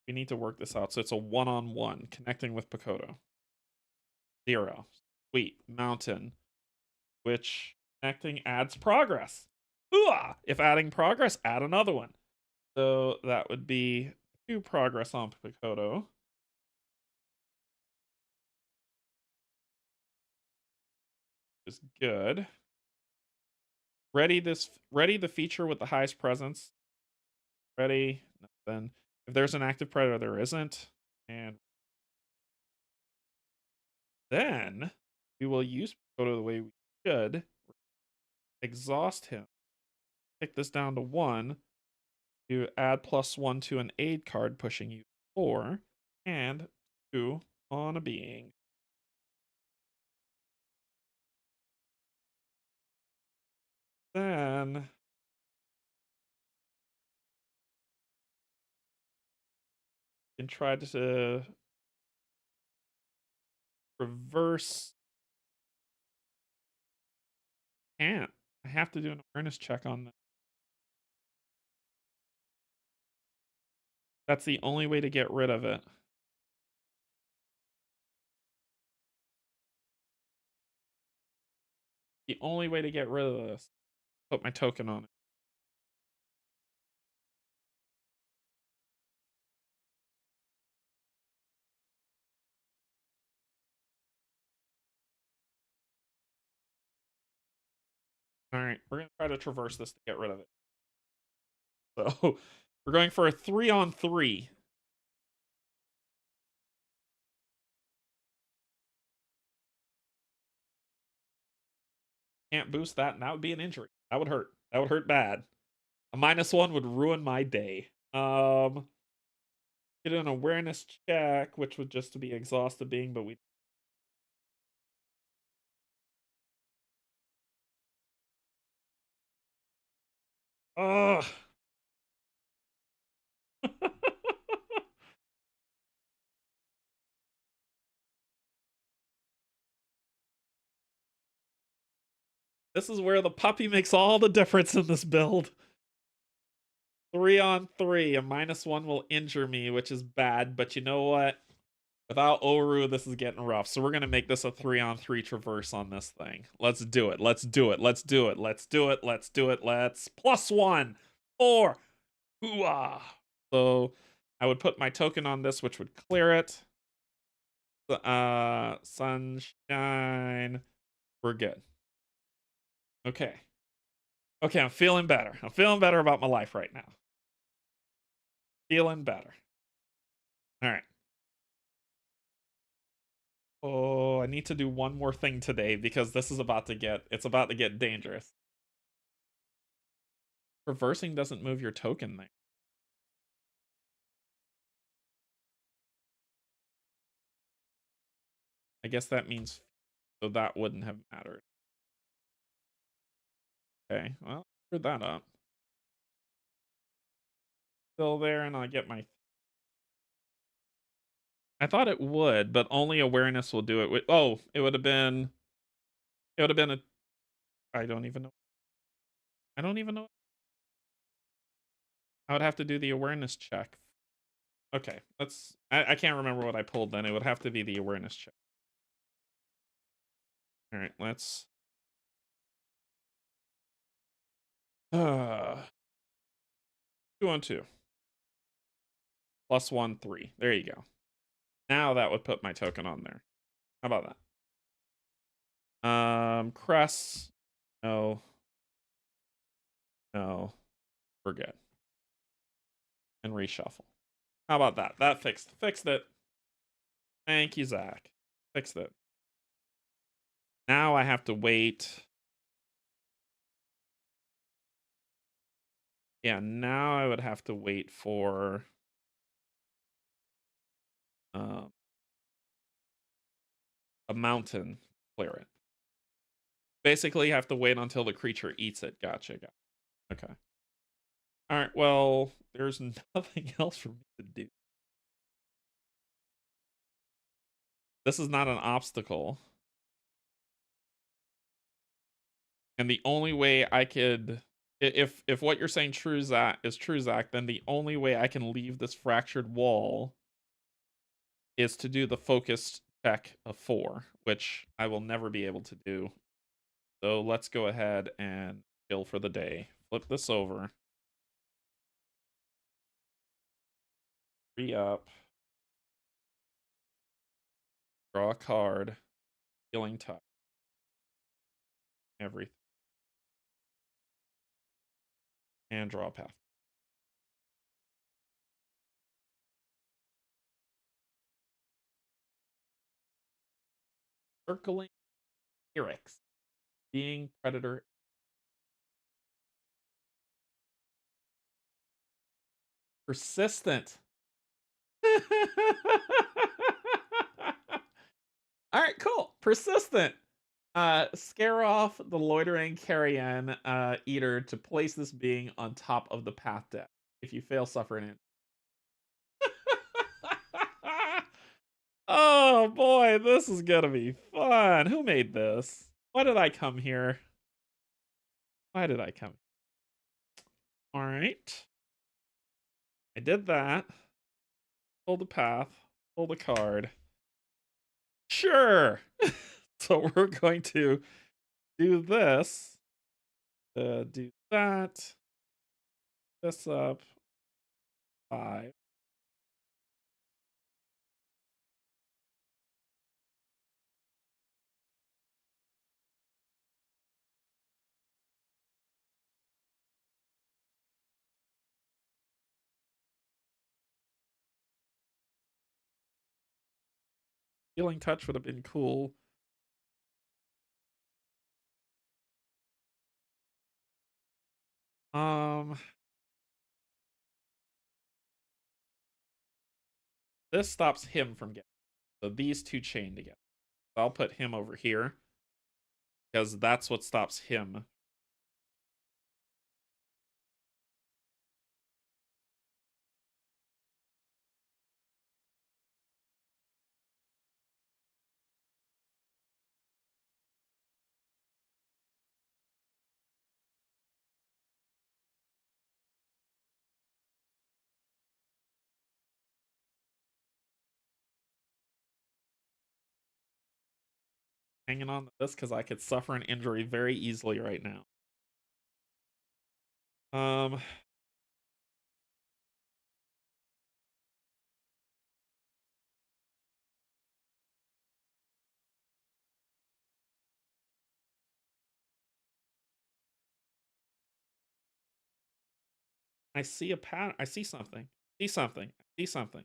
We need to work this out. So it's a one-on-one connecting with Pakoto. 0. Sweet. Mountain. Which connecting adds progress. Ooh-ah! If adding progress, add another one. So that would be 2 progress on Pakoto. Is good. Ready the feature with the highest presence. Ready. Then if there's an active predator, there isn't. And then we will use Pakoto the way we should. Exhaust him. Take this down to 1. You add +1 to an aid card, pushing you 4. And 2 on a being. Then you can try to reverse. Can't. I have to do an awareness check on that. That's the only way to get rid of it. The only way to get rid of this. Put my token on it. Alright, we're going to try to traverse this to get rid of it. So, we're going for a 3-on-3. Can't boost that, and that would be an injury. That would hurt. That would hurt bad. A -1 would ruin my day. Get an awareness check, which would just be exhausted being, but we... Ugh. This is where the puppy makes all the difference in this build. 3-on-3. A -1 will injure me, which is bad, but you know what? Without Oru, this is getting rough. So we're going to make this a 3-on-3 traverse on this thing. Let's do it. Let's do it. Let's do it. Let's do it. Let's do it. Let's... +1. 4. Hooah. So I would put my token on this, which would clear it. Sunshine. We're good. Okay. Okay, I'm feeling better. I'm feeling better about my life right now. Feeling better. All right. Oh, I need to do one more thing today because this is about to get dangerous. Reversing doesn't move your token there. I guess that means so that wouldn't have mattered. Okay, well, screwed that up. Still there, and I get my... I thought it would, but only awareness will do it. Oh, it would have been... It would have been a... I don't even know. I don't even know. I would have to do the awareness check. Okay, let's... I can't remember what I pulled then. It would have to be the awareness check. Alright, let's... 2-on-2. +1, 3. There you go. Now that would put my token on there. How about that? Cress. No. No. We're good. And reshuffle. How about that? That fixed it. Thank you, Zach. Fixed it. Now I have to wait. Yeah, now I would have to wait for um, a mountain to clear it. Basically, you have to wait until the creature eats it. Gotcha. Okay. All right. Well, there's nothing else for me to do. This is not an obstacle. And the only way I could, if what you're saying true, Zach, is true, Zach, then the only way I can leave this fractured wall is to do the focused check of 4, which I will never be able to do. So let's go ahead and kill for the day. Flip this over. Re-up. Draw a card. Healing touch. Everything. And draw a path. Circling Eric's. Being predator. Persistent. All right, cool. Persistent. Scare off the loitering carrion eater to place this being on top of the path deck. If you fail, suffer an injury. Oh boy, this is gonna be fun. Who made this? Why did I come here? Why did I come? All right. I did that. Pull the path. Pull the card. Sure. So we're going to do this. Do that. This up. 5. Healing touch would have been cool. This stops him from getting. So these two chain together. So I'll put him over here because that's what stops him. Hanging on to this because I could suffer an injury very easily right now. I see a pattern. I see something. I see something. I see something.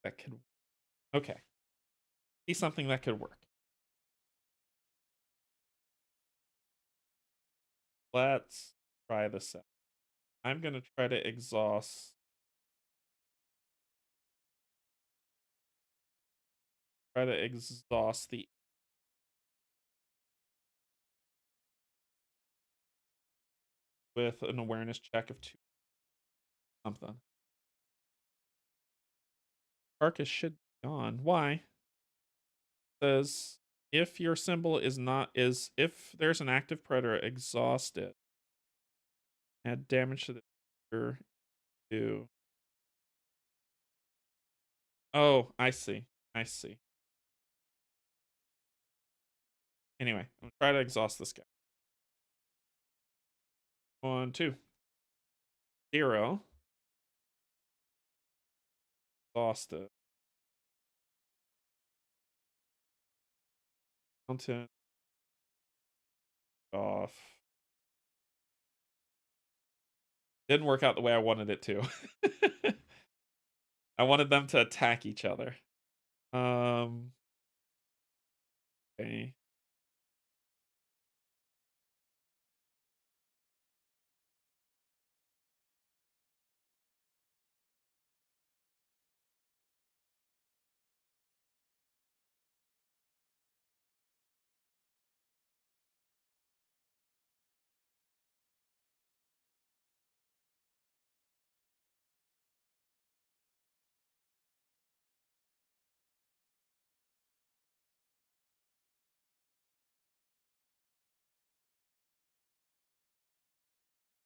That could. Okay. I see something that could work. Let's try this out. I'm gonna try to exhaust. Try to exhaust the. With an awareness check of 2. Something. Carcass should be gone. Why? Says if your symbol is not is if there's an active predator, exhaust it. Add damage to the creature. Do. Oh, I see. I see. Anyway, I'm gonna try to exhaust this guy. 1, 2. 0. Exhausted. Mountain. Off. Didn't work out the way I wanted it to. I wanted them to attack each other. Okay.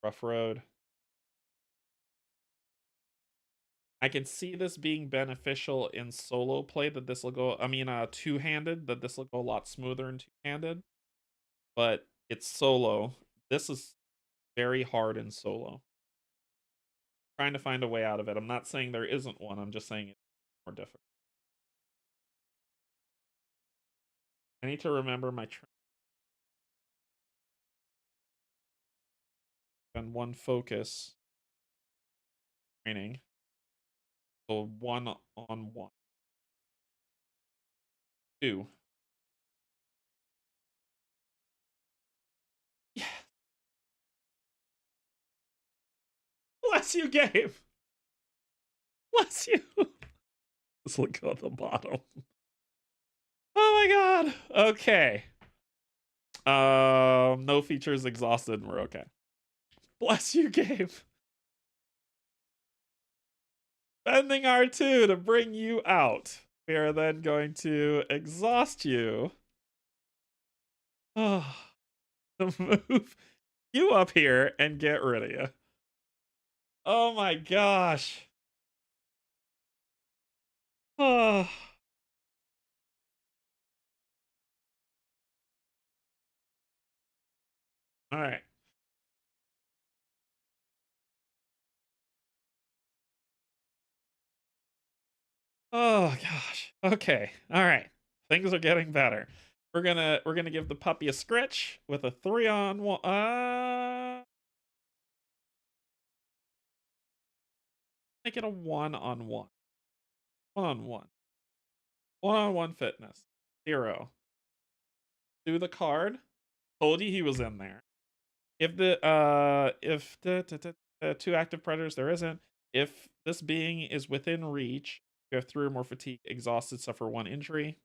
rough road. I can see this being beneficial in solo play, that this will go, I mean, two-handed, that this will go a lot smoother in two-handed. But it's solo. This is very hard in solo. Trying to find a way out of it. I'm not saying there isn't one, I'm just saying it's more difficult. I need to remember my and one focus training. So 1-on-1. 2. Yeah. Bless you, Gabe. Bless you. This will go at the bottom. Oh my god. Okay. No features exhausted, and we're okay. Bless you, Gabe. Spending R2 to bring you out. We are then going to exhaust you. Oh, to move you up here and get rid of you. Oh my gosh. Oh. All right. Oh gosh. Okay. All right. Things are getting better. We're gonna give the puppy a scritch with a 3-on-1. Make it a 1-on-1. 1-on-1. 1-on-1 fitness. 0. Do the card. Told you he was in there. If the two active predators, there isn't. If this being is within reach, you have 3 or more fatigue, exhausted, suffer 1 injury.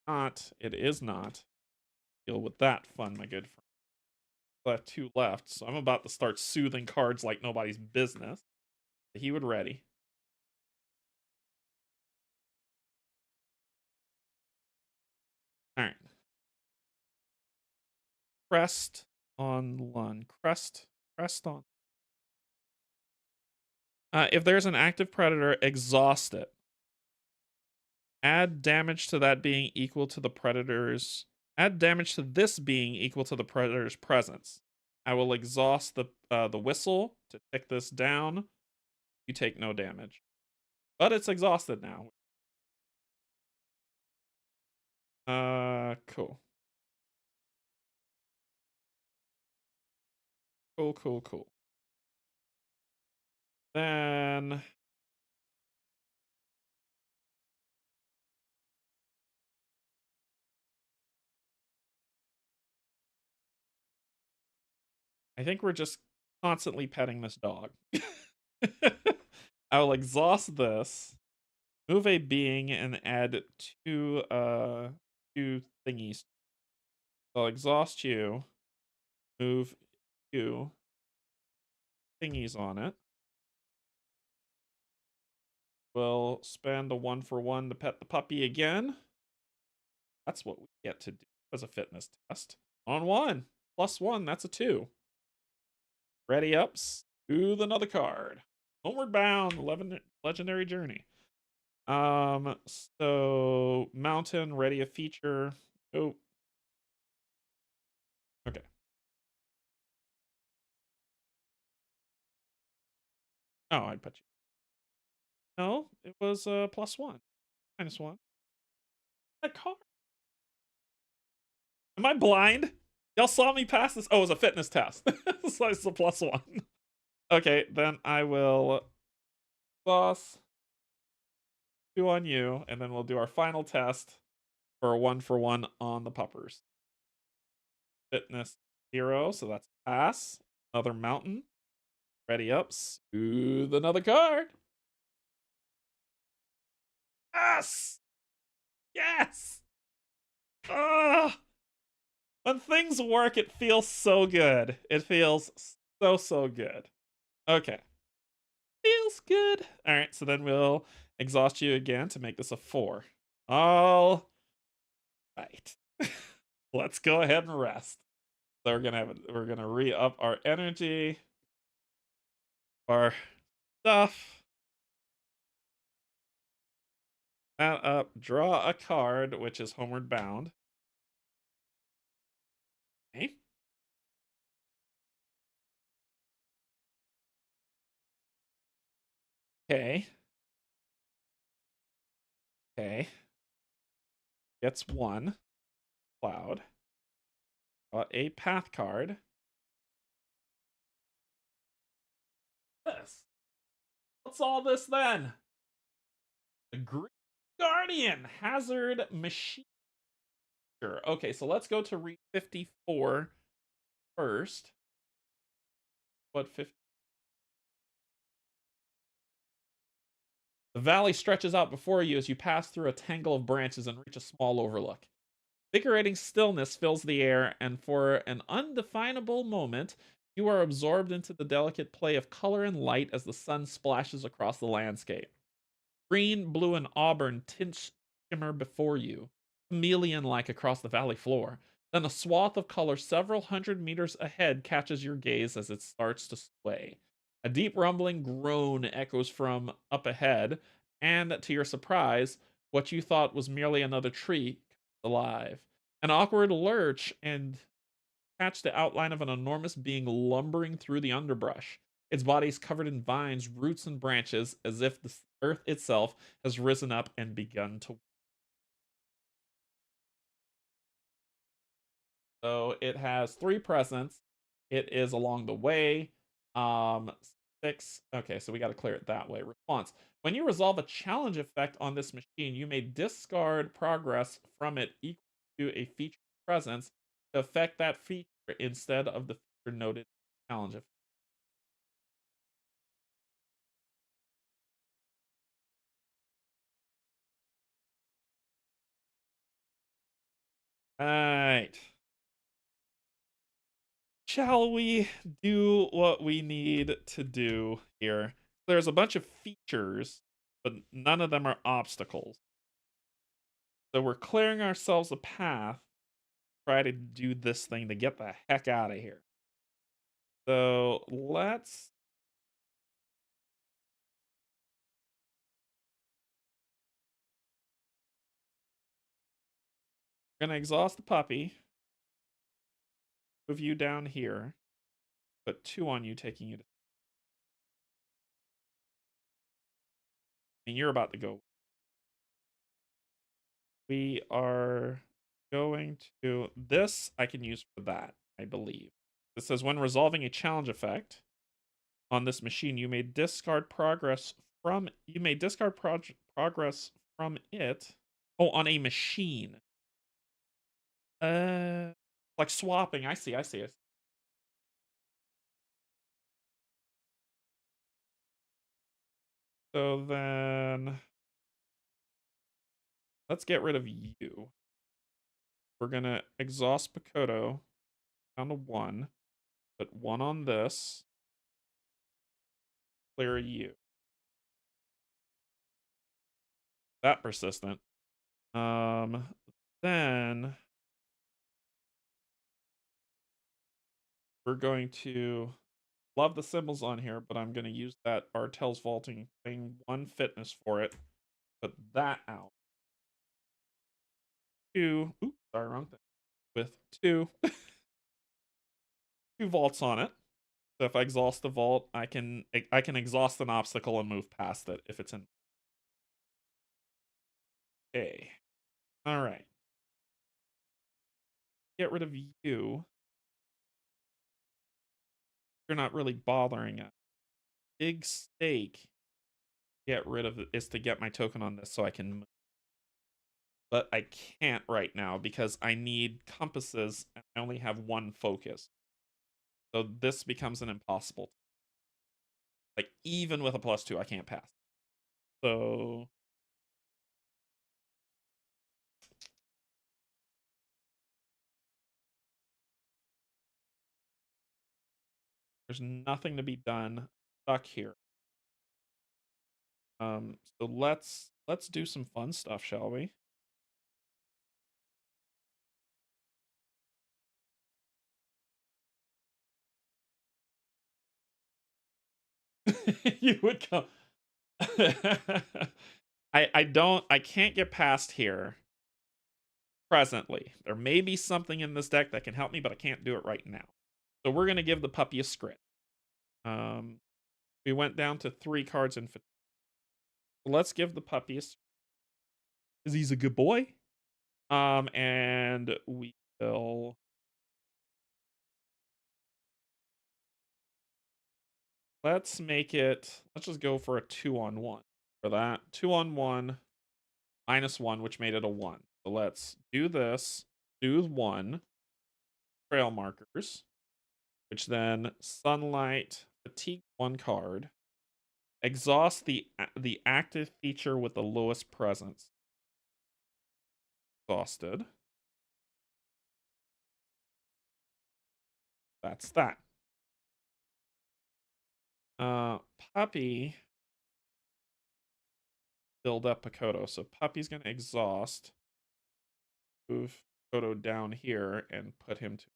Not, it is not. Deal with that fun, my good friend. I have 2 left, so I'm about to start soothing cards like nobody's business. He would ready. All right. Crest on Lun. Crest on. If there's an active predator, exhaust it. Add damage to that being equal to the predator's. Add damage to this being equal to the predator's presence. I will exhaust the whistle to tick this down. You take no damage, but it's exhausted now. Cool. Cool. Then I think we're just constantly petting this dog. I will exhaust this, move a being, and add 2 thingies. I'll exhaust you, move you, thingies on it. We'll spend the 1-for-1 to pet the puppy again. That's what we get to do as a fitness test. On 1, +1, that's a 2. Ready ups, to another card. Homeward Bound, 11 Legendary Journey. So mountain, ready a feature. Oh. Okay. Oh, I'd put you. No, it was +1. -1. That card. Am I blind? Y'all saw me pass this. Oh, it was a fitness test. So it's a +1. Okay, then I will boss 2 on you, and then we'll do our final test for a 1-for-1 on the puppers. Fitness 0, so that's pass. Another mountain. Ready ups. Ooh, another card. Yes! Yes! Ah! When things work, it feels so good. It feels so good. Okay. Feels good. All right, so then we'll exhaust you again to make this a 4. All right. Let's go ahead and rest. So we're gonna re-up our energy. our stuff. That up, draw a card, which is homeward bound. Okay. Okay. Okay. Gets one. Cloud. Got a path card. This. What's all this then? The Green Guardian Hazard Machine. Okay, so let's go to read 54 first. What 50? The valley stretches out before you as you pass through a tangle of branches and reach a small overlook. Invigorating stillness fills the air, and for an undefinable moment, you are absorbed into the delicate play of color and light as the sun splashes across the landscape. Green, blue, and auburn tints shimmer before you, chameleon like across the valley floor. Then a swath of color several hundred meters ahead catches your gaze as it starts to sway. A deep rumbling groan echoes from up ahead, and to your surprise, what you thought was merely another tree comes alive. An awkward lurch and catch the outline of an enormous being lumbering through the underbrush. Its body is covered in vines, roots, and branches, as if the earth itself has risen up and begun to. So it has three presents. It is along the way. Um, six. Okay, so we got to clear it that way. Response: when you resolve a challenge effect on this machine, you may discard progress from it equal to a feature presence to affect that feature instead of the feature noted challenge effect. All right. Shall we do what we need to do here? There's a bunch of features, but none of them are obstacles. So we're clearing ourselves a path, try to do this thing to get the heck out of here. So let's gonna exhaust the puppy, move you down here, put two on you, taking you to. I mean, you're about to go. We are going to this. I can use for that, I believe. It says when resolving a challenge effect on this machine, you may discard progress from it. Oh, on a machine. Like swapping. I see. So then let's get rid of you. We're gonna exhaust Pakoto down to one. Put one on this. Clear you. That persistent. Then we're going to love the symbols on here, but I'm gonna use that Artel's vaulting thing, one fitness for it. Put that out. Two. Oops, sorry, wrong thing. With two vaults on it. So if I exhaust the vault, I can exhaust an obstacle and move past it if it's in. Okay. All right. Get rid of you. You're not really bothering us. Big stake. Get rid of it is to get my token on this so I can move. But I can't right now because I need compasses and I only have one focus. So this becomes an impossible. Like even with a +2, I can't pass. So there's nothing to be done. Stuck here. So let's do some fun stuff, shall we? You would come. I can't get past here presently. There may be something in this deck that can help me, but I can't do it right now. So we're gonna give the puppy a script. We went down to 3 cards in fatigue. Let's give the puppy a script. 'Cause he's a good boy. And we will let's make it let's just go for a 2-on-1 for that. 2-on-1 -1, which made it a 1. So let's do this. Do 1 trail markers, which then sunlight fatigue 1 card. Exhaust the active feature with the lowest presence. Exhausted. That's that. Puppy build up Pakoto. So Puppy's gonna exhaust. Move Pakoto down here and put him to.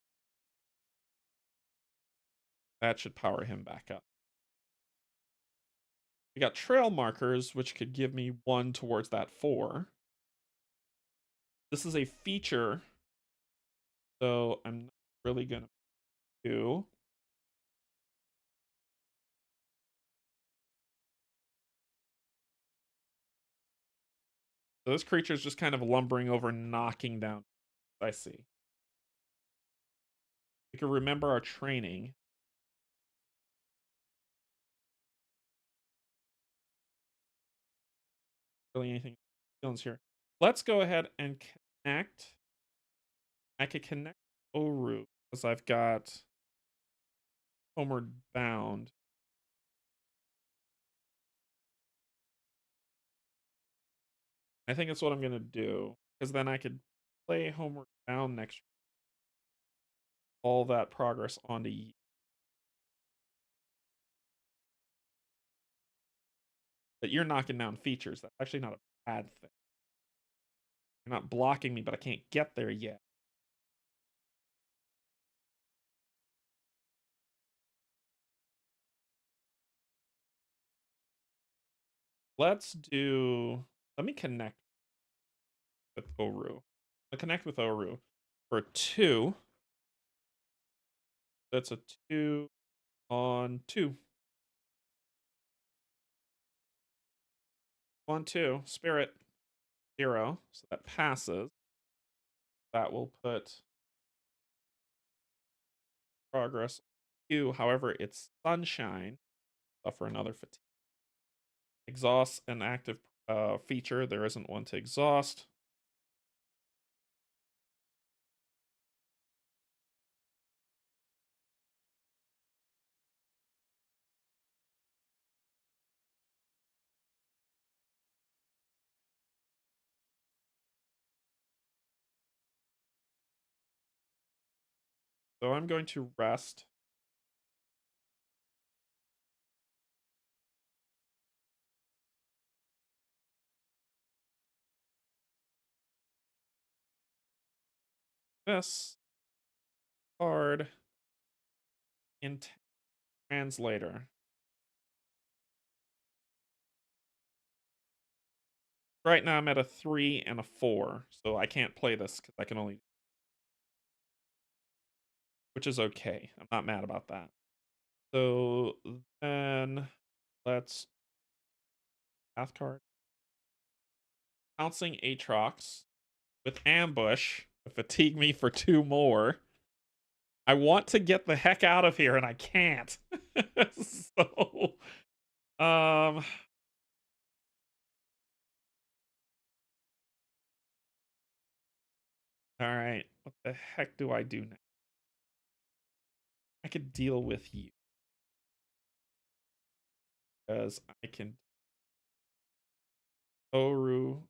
That should power him back up. We got trail markers, which could give me 1 towards that 4. This is a feature, so I'm not really gonna do. So this creature is just kind of lumbering over, knocking down. I see. We can remember our training. Really anything feelings here. Let's go ahead and connect. I could connect Oru because I've got Homeward Bound. I think that's what I'm gonna do because then I could play Homeward Bound next. All that progress onto you. But you're knocking down features. That's actually not a bad thing. You're not blocking me, but I can't get there yet. Let me connect with Oru. I'll connect with Oru for 2. That's a 2 on 2. On 2. Spirit 0. So that passes. That will put progress on 2. However, it's Sunshine. Suffer another fatigue. Exhaust an active feature. There isn't one to exhaust. So I'm going to rest. This card in translator. Right now I'm at a 3 and a 4, so I can't play this because I can only, which is okay. I'm not mad about that. So then let's path card. Pouncing Aatrox with ambush. Fatigue me for 2 more. I want to get the heck out of here and I can't. So all right. What the heck do I do now? I could deal with you. Because I can Oru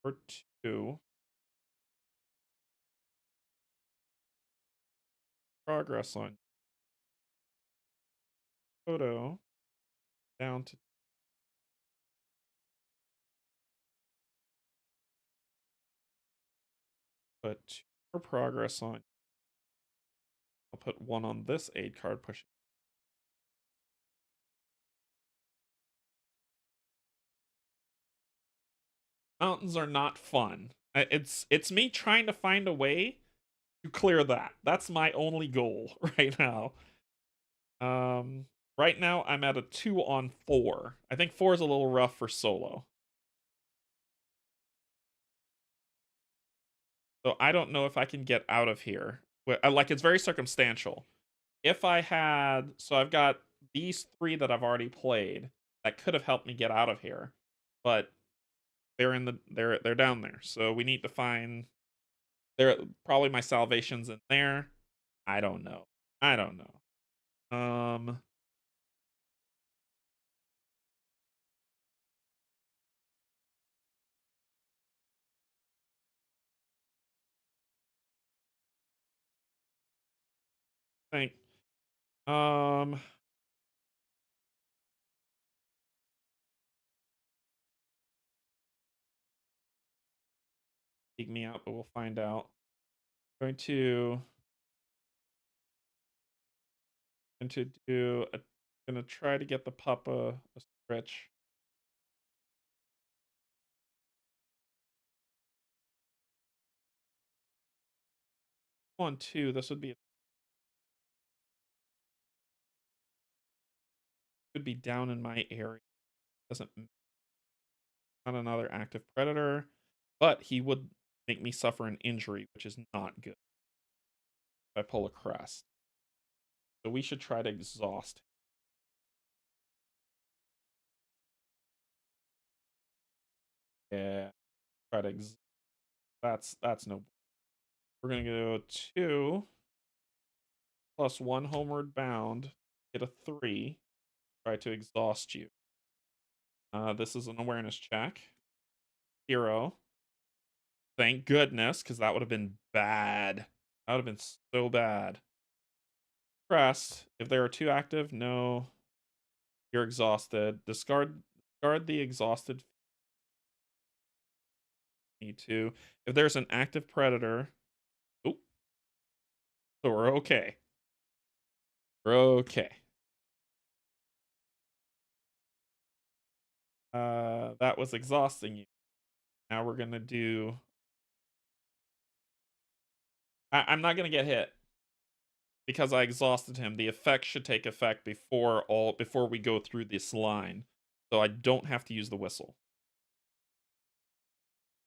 for 2. Progress on photo down to put 2 more progress on. I'll put 1 on this aid card pushing. Mountains are not fun. It's me trying to find a way to clear that. That's my only goal right now. Right now I'm at a 2 on 4. I think 4 is a little rough for solo. So I don't know if I can get out of here. Like, it's very circumstantial. If I had, so I've got these 3 that I've already played that could have helped me get out of here, but they're down there. So we need to find, there probably my salvation's in there. I don't know. I don't know. Think. Um, Peek me out, but we'll find out. Going to do a, gonna try to get the pup a stretch. 1-2. This would be down in my area. Doesn't, not another active predator, but he would make me suffer an injury, which is not good if I pull a crest. So we should try to exhaust. Yeah, try to. That's no. We're gonna go 2 plus 1 homeward bound. Get a 3. Try to exhaust you. This is an awareness check. 0. Thank goodness, because that would have been bad. That would have been so bad. Crest. If there are 2 active, no. You're exhausted. Discard the exhausted. Need to. If there's an active predator. Oh. So we're okay. We're okay. That was exhausting you. Now we're gonna do. I'm not gonna get hit because I exhausted him. The effect should take effect before we go through this line, so I don't have to use the whistle.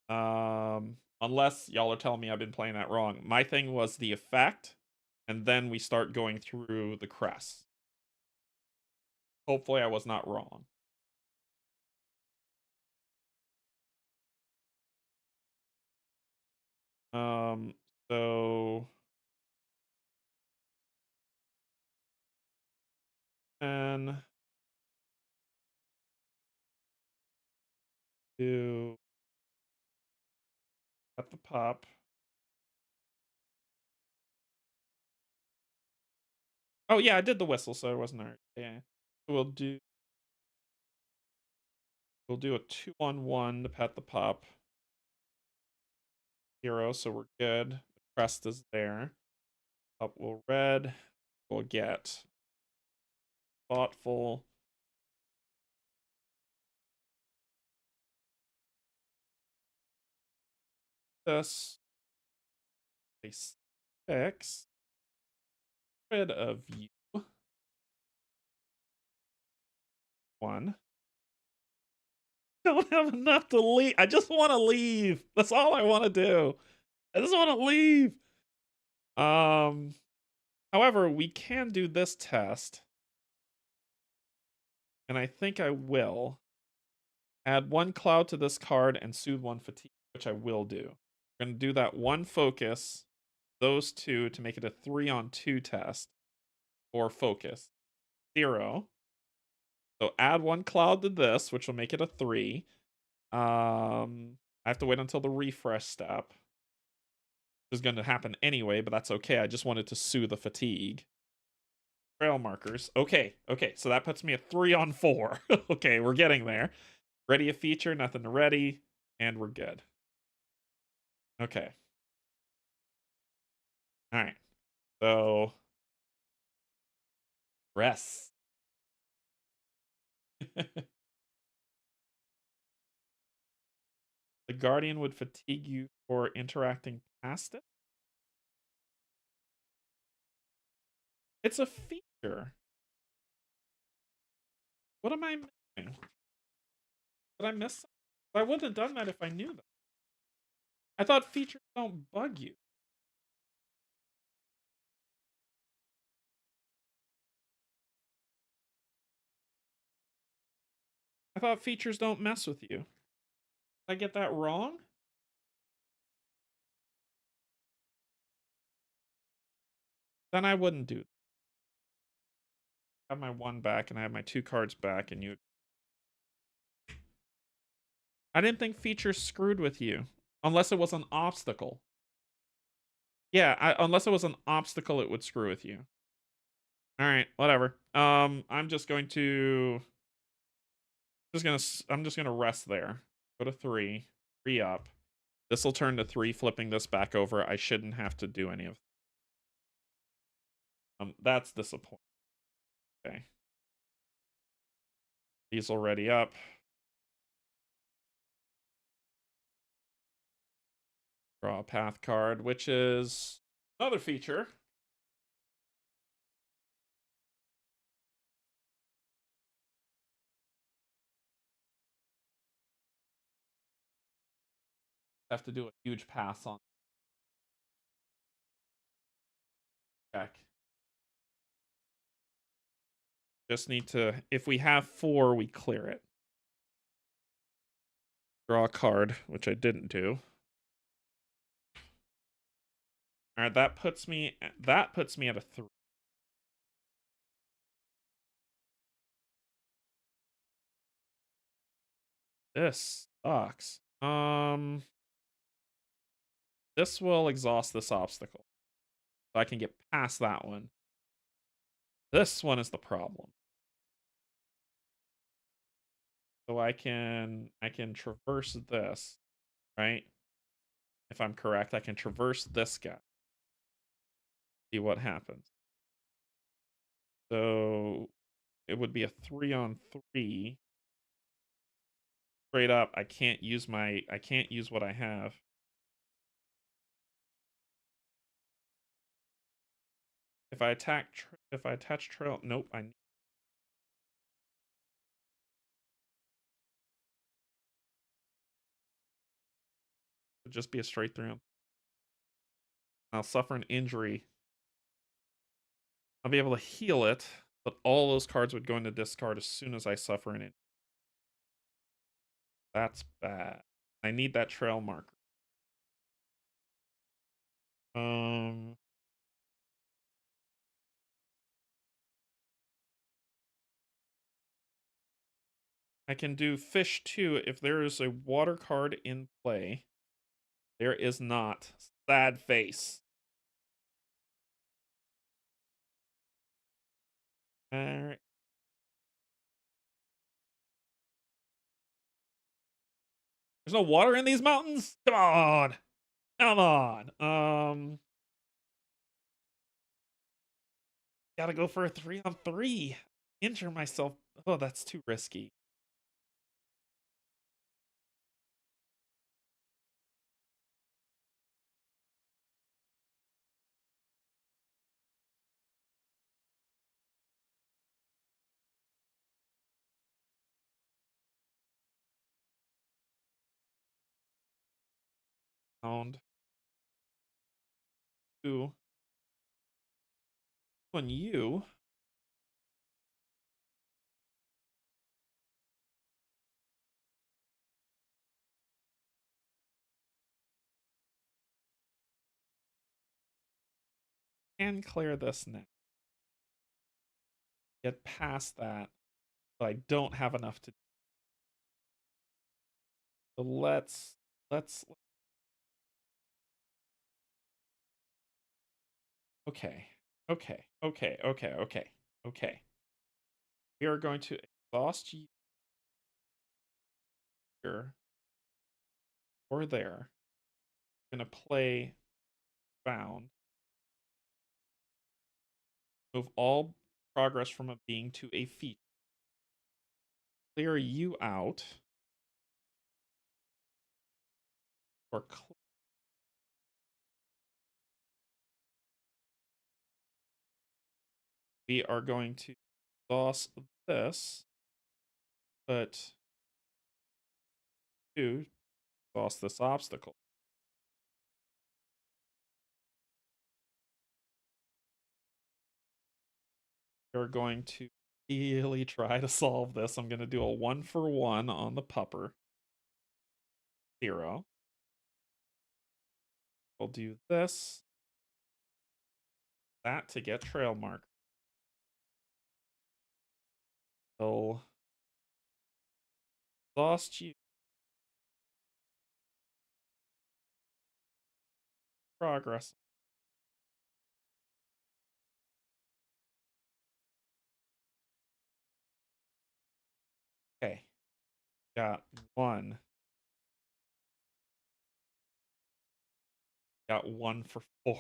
Unless y'all are telling me I've been playing that wrong. My thing was the effect, and then we start going through the crest. Hopefully I was not wrong. So and do at the pop. Oh yeah, I did the whistle, so it wasn't there. Yeah. We'll do a 2 on 1 to pet the pup. 0, so we're good. The crest is there. Pup will red. We'll get thoughtful. This a 6. Rid of you. 1. Don't have enough to leave. I just want to leave. That's all I want to do. I just want to leave. However, we can do this test. And I think I will. Add 1 cloud to this card and soothe 1 fatigue, which I will do. We're going to do that 1 focus, those 2 to make it a 3 on 2 test. Or focus. 0. So add 1 cloud to this, which will make it a 3. I have to wait until the refresh step. This is going to happen anyway, but that's okay. I just wanted to soothe the fatigue. Trail markers. Okay, so that puts me at 3 on 4. Okay, we're getting there. Ready a feature, nothing to ready, and we're good. Okay. Alright. So rest. The Guardian would fatigue you for interacting past it. It's a feature. What am I missing? Did I miss something? I wouldn't have done that if I knew that. I thought features don't bug you. I thought features don't mess with you. Did I get that wrong? Then I wouldn't do that. I have my 1 back and I have my 2 cards back, and you. I didn't think features screwed with you. Unless it was an obstacle. Yeah, unless it was an obstacle, it would screw with you. Alright, whatever. I'm just going to. I'm just gonna rest there. Go to 3. 3 up. This will turn to 3, flipping this back over. I shouldn't have to do any of. That's disappointing. Okay. These already up. Draw a path card, which is another feature. Have to do a huge pass on check. Just need to, if we have 4, we clear it. Draw a card, which I didn't do. All right, that puts me at a 3. This sucks. This will exhaust this obstacle. So I can get past that one. This one is the problem. So I can traverse this, right? If I'm correct, I can traverse this guy. See what happens. So it would be a 3-on-3. Straight up, I can't use what I have. If I attach trail, nope, I need. It'd just be a straight 3. I'll suffer an injury. I'll be able to heal it, but all those cards would go into discard as soon as I suffer an injury. That's bad. I need that trail marker. I can do fish too if there is a water card in play. There is not. Sad face. Alright. There's no water in these mountains? Come on. Come on. Gotta go for a 3-on-3. Injure myself. Oh, that's too risky. Pound. 2. On you. And clear this now. Get past that. But I don't have enough to. So let's. Okay. Okay. We are going to exhaust you here or there. We're going to play bound. Move all progress from a being to a feat. Clear you out. or we are going to exhaust this, but to exhaust this obstacle. We're going to really try to solve this. I'm going to do a 1-for-1 on the pupper. 0. We'll do this. That to get trail mark. So exhaust you. Progress. Okay. Got 1. Got 1 for 4.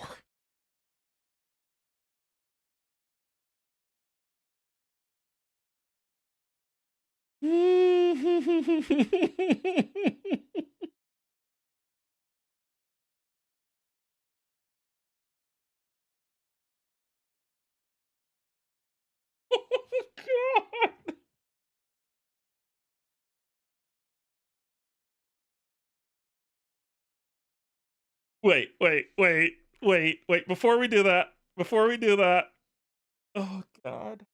Oh, God. Wait. Before we do that, oh, God.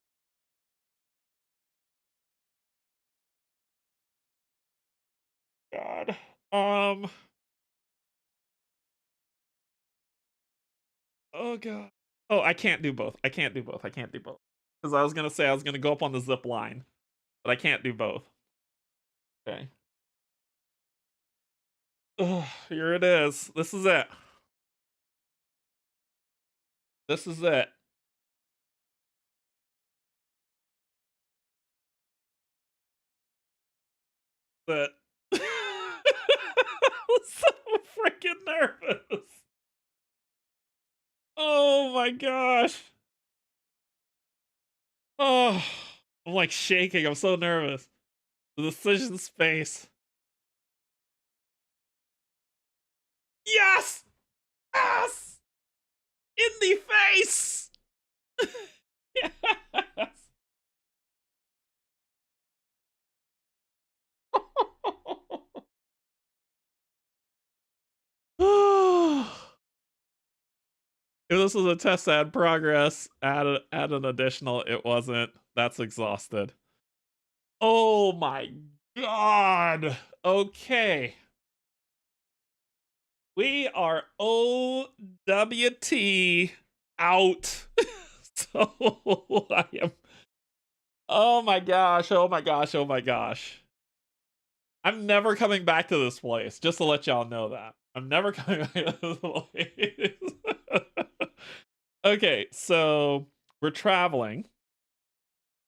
God. Oh, God. Oh, I can't do both. I can't do both. Because I was going to say I was going to go up on the zip line, but I can't do both. Okay. Oh, here it is. This is it. This is it. But I'm so freaking nervous. Oh my gosh. Oh, I'm like shaking. I'm so nervous. The decision space. Yes! Yes! In the face! Yes! If this was a test add progress, add an additional, it wasn't. That's exhausted. Oh my god. Okay. We are OWT out. So I am. Oh my gosh. I'm never coming back to this place, just to let y'all know that. I'm never coming back to this place. Okay, so we're traveling.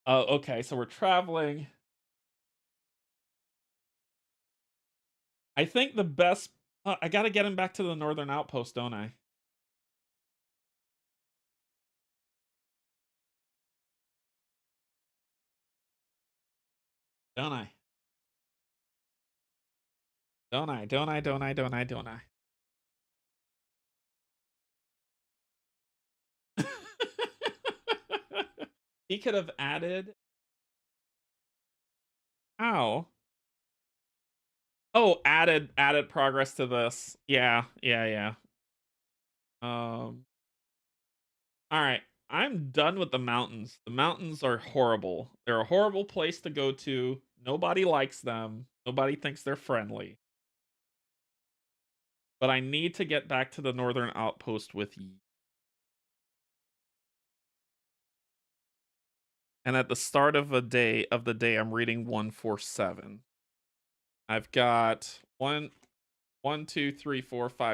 Okay, so we're traveling. I think the best. I gotta get him back to the northern outpost, don't I? Don't I? Don't I? He could have added. How? Oh, added progress to this. Yeah. All right. I'm done with the mountains. The mountains are horrible. They're a horrible place to go to. Nobody likes them. Nobody thinks they're friendly. But I need to get back to the northern outpost with you. And at the start of the day, I'm reading 147. I've got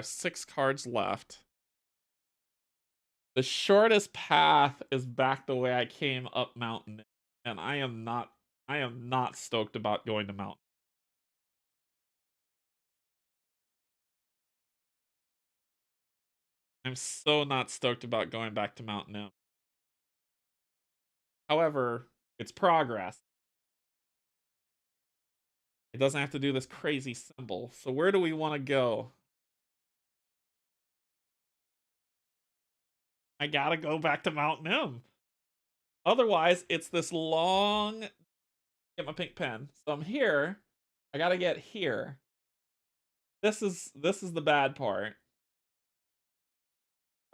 6 cards left. The shortest path is back the way I came up Mount Nim, and I am not stoked about going to Mount. I'm so not stoked about going back to Mount Nim. However, it's progress. It doesn't have to do this crazy symbol. So where do we want to go? I gotta go back to Mount Nim. Otherwise, it's this long. Get my pink pen. So I'm here. I gotta get here. This is the bad part.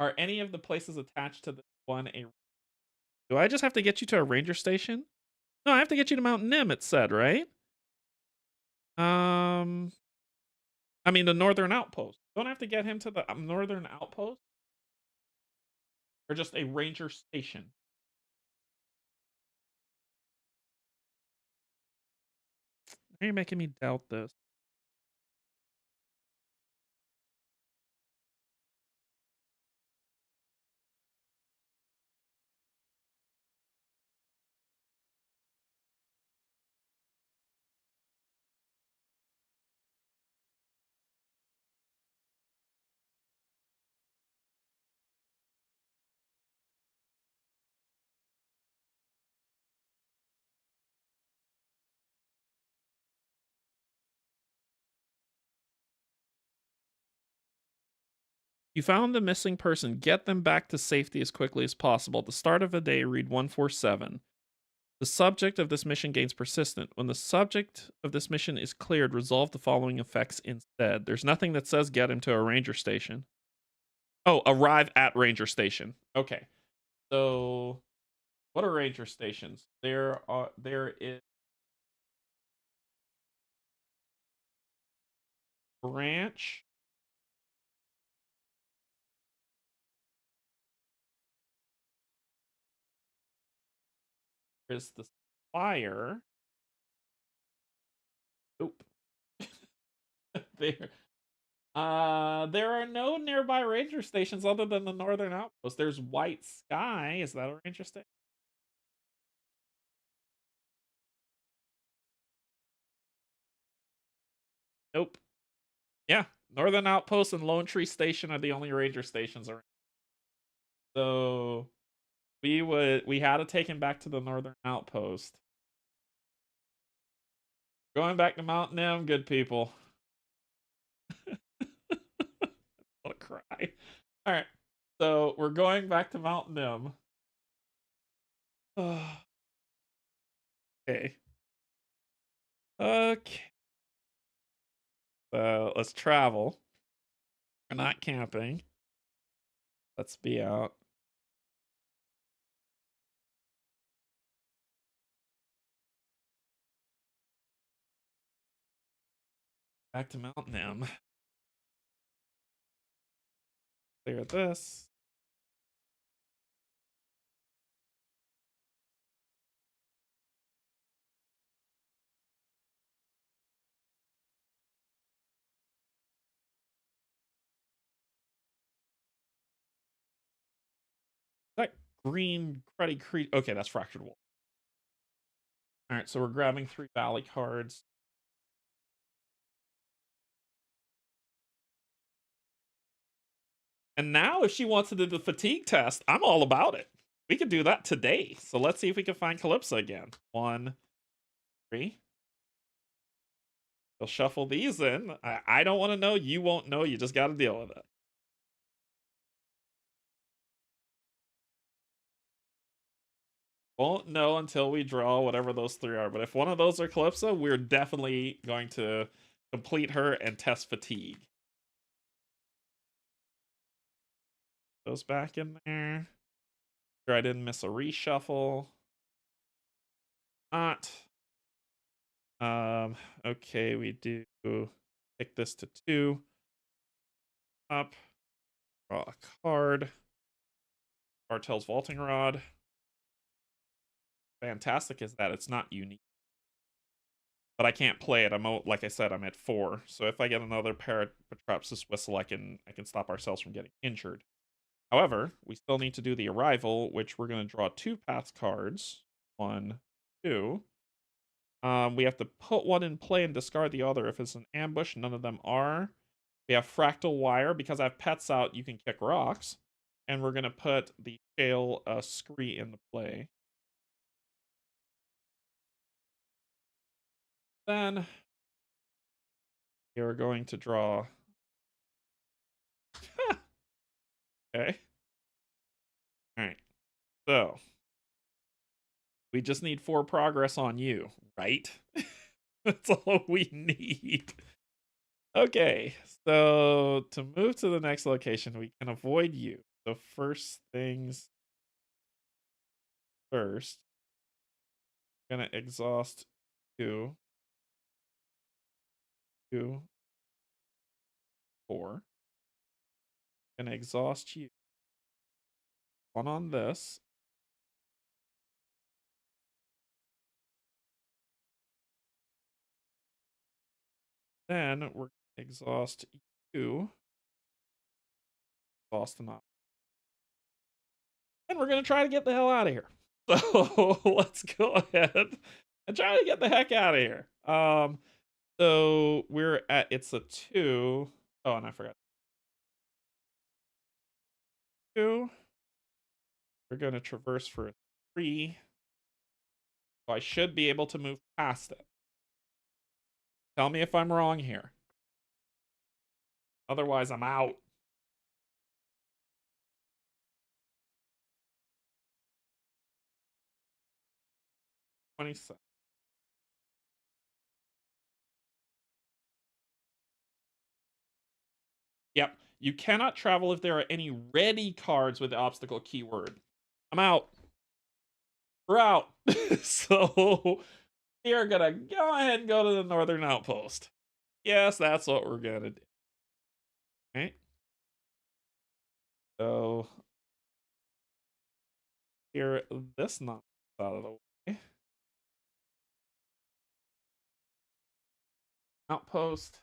Are any of the places attached to this one a? Do I just have to get you to a ranger station? No, I have to get you to Mount Nim. It said, right? Um, I mean the northern outpost. Don't I have to get him to the northern outpost, or just a ranger station? Are you making me doubt this? You found the missing person. Get them back to safety as quickly as possible. At the start of a day, read 147. The subject of this mission gains persistent. When the subject of this mission is cleared, resolve the following effects instead. There's nothing that says get him to a ranger station. Oh, arrive at ranger station. Okay. So what are ranger stations? There is branch. There's the fire. Nope. there. There are no nearby ranger stations other than the northern outpost. There's White Sky. Is that a ranger station? Nope. Yeah, northern outpost and Lone Tree Station are the only ranger stations around. So we had to take him back to the northern outpost. Going back to Mount Nim, good people. I'll cry. All right, so we're going back to Mount Nim. Okay. Okay. So let's travel. We're not camping. Let's be out. Back to Mount Nim. Clear this. That green cruddy creek. Okay, that's fractured wall. All right, so we're grabbing 3 valley cards. And now, if she wants to do the fatigue test, I'm all about it. We could do that today. So let's see if we can find Calypso again. 1, 3. We'll shuffle these in. I don't want to know. You won't know. You just got to deal with it. Won't know until we draw whatever those 3 are. But if one of those are Calypso, we're definitely going to complete her and test fatigue. Goes back in there. Sure I didn't miss a reshuffle. Not. Okay, we do pick this to 2. Up. Draw a card. Bartel's Vaulting Rod. Fantastic is that it's not unique. But I can't play it. Like I said, I'm at 4. So if I get another Paratrapsis Whistle, I can stop ourselves from getting injured. However, we still need to do the arrival, which we're going to draw 2 path cards. 1, 2. We have to put one in play and discard the other. If it's an ambush, none of them are. We have Fractal Wire. Because I have pets out, you can kick rocks. And we're going to put the Shale Scree into play. Then you're going to draw. Okay. All right. So we just need 4 progress on you, right? That's all we need. Okay, so to move to the next location, we can avoid you. So first things first, gonna exhaust you, 2, 4. Gonna exhaust you. One on this. Then we're gonna exhaust you. Exhaust enough. And we're gonna try to get the hell out of here. So let's go ahead and try to get the heck out of here. So we're at it's a 2. Oh, and I forgot 2. We're gonna traverse for a 3. So I should be able to move past it. Tell me if I'm wrong here. Otherwise, I'm out. 27. Yep. You cannot travel if there are any ready cards with the obstacle keyword. I'm out. We're out. So we are gonna go ahead and go to the northern outpost. Yes, that's what we're gonna do. Okay. So clear this nonsense out of the way. Outpost.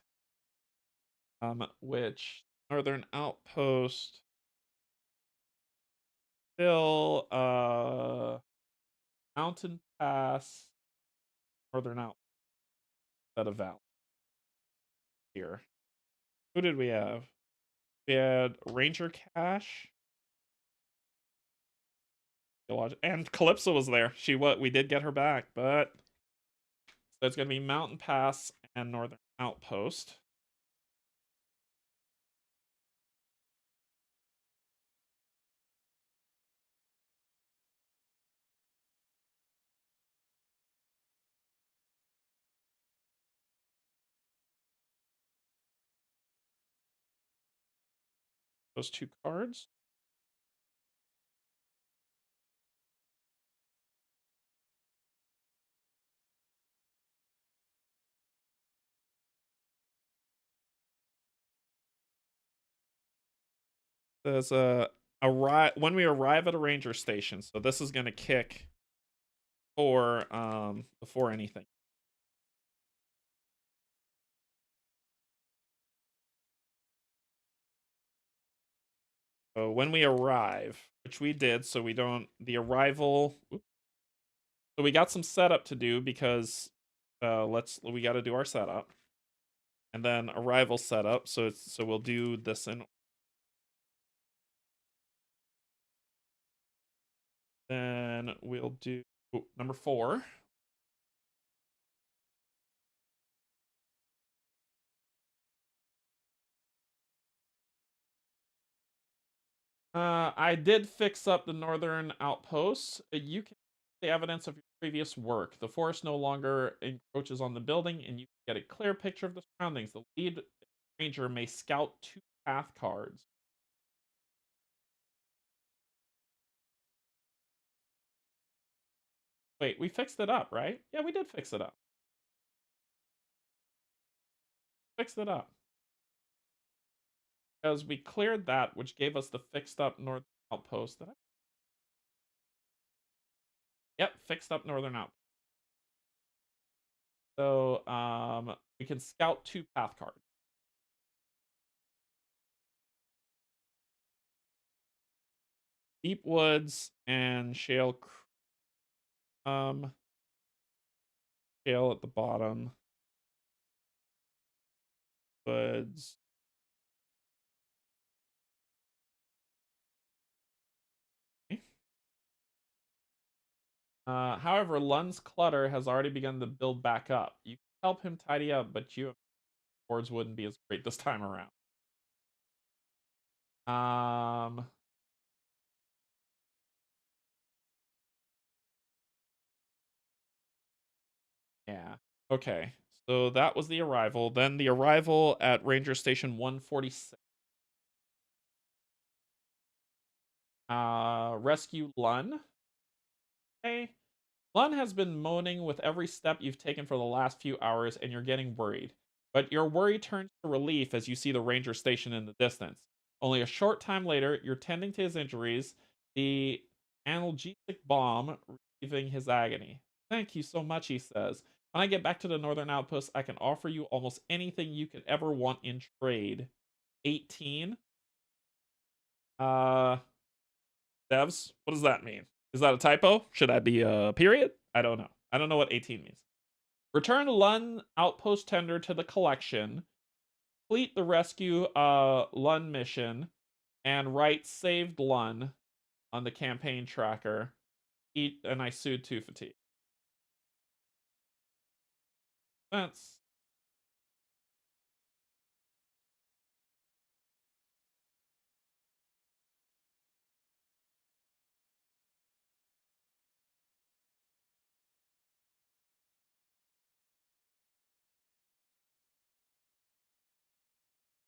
Which northern outpost still mountain pass northern out instead of valley here. Who did we have? We had Ranger Cash. And Calypso was there. We did get her back, but so it's gonna be Mountain Pass and Northern Outpost. Those 2 cards. There's a arrive when we arrive at a ranger station. So this is gonna kick for before anything. So when we arrive, which we did, so we don't the arrival. So we got some setup to do because we got to do our setup, and then arrival setup. So we'll do this in. Then we'll do number 4. I did fix up the northern outposts. You can see the evidence of your previous work. The forest no longer encroaches on the building, and you can get a clear picture of the surroundings. The lead ranger may scout 2 path cards. Wait, we fixed it up, right? Yeah, we did fix it up. Fixed it up. Because we cleared that, which gave us the fixed up northern outpost. Yep, fixed up northern outpost. So we can scout 2 path cards. Deep woods and shale. Shale at the bottom. Woods. Okay. However, Lund's clutter has already begun to build back up. You can help him tidy up, but you boards wouldn't be as great this time around. Yeah. Okay. So that was the arrival. Then the arrival at Ranger Station 146. Rescue Lun. Hey. Lun has been moaning with every step you've taken for the last few hours, and you're getting worried. But your worry turns to relief as you see the ranger station in the distance. Only a short time later, you're tending to his injuries, the analgesic bomb relieving his agony. Thank you so much, he says. When I get back to the northern outpost, I can offer you almost anything you could ever want in trade. 18? Uh, Devs, what does that mean? Is that a typo? Should that be a period? I don't know. I don't know what 18 means. Return Lun outpost tender to the collection. Complete the rescue Lun mission and write saved Lun on the campaign tracker. Eat and I sued to fatigue. That's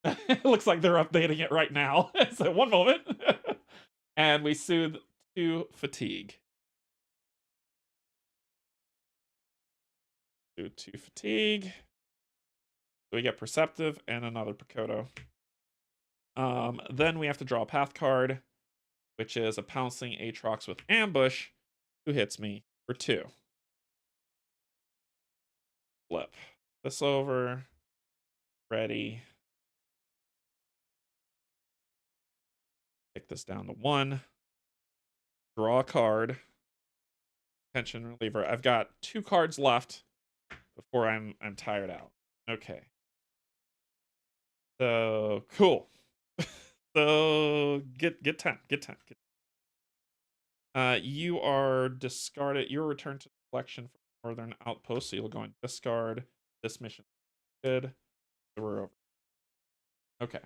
it looks like they're updating it right now. So one moment. And we soothe to fatigue. Soothe to fatigue. So we get perceptive and another Pakoto. Then we have to draw a path card, which is a pouncing Aatrox with ambush, who hits me for 2. Flip this over. Ready. Take this down to 1. Draw a card. Tension reliever. I've got 2 cards left before I'm tired out. Okay. So cool. So get 10. Get 10. You are discarded. You're returned to the collection from Northern Outpost, so you'll go and discard. This mission. Good. So we're over. Okay.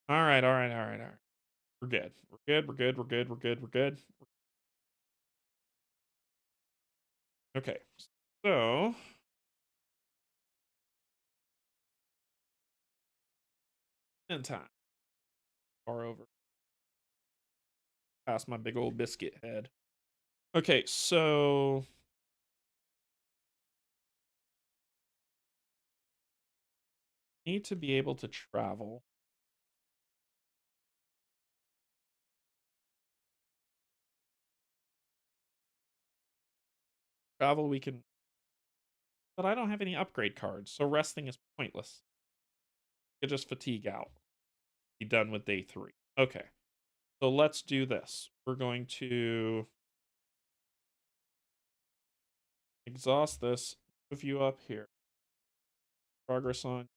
All right. We're good. We're good. We're good. We're good. We're good. We're good. Okay. So in time. Far over. Past my big old biscuit head. Okay, so need to be able to travel. Travel we can, but I don't have any upgrade cards, so resting is pointless. You just fatigue out. Be done with day 3. Okay, so let's do this. We're going to exhaust this, move you up here. Progress on.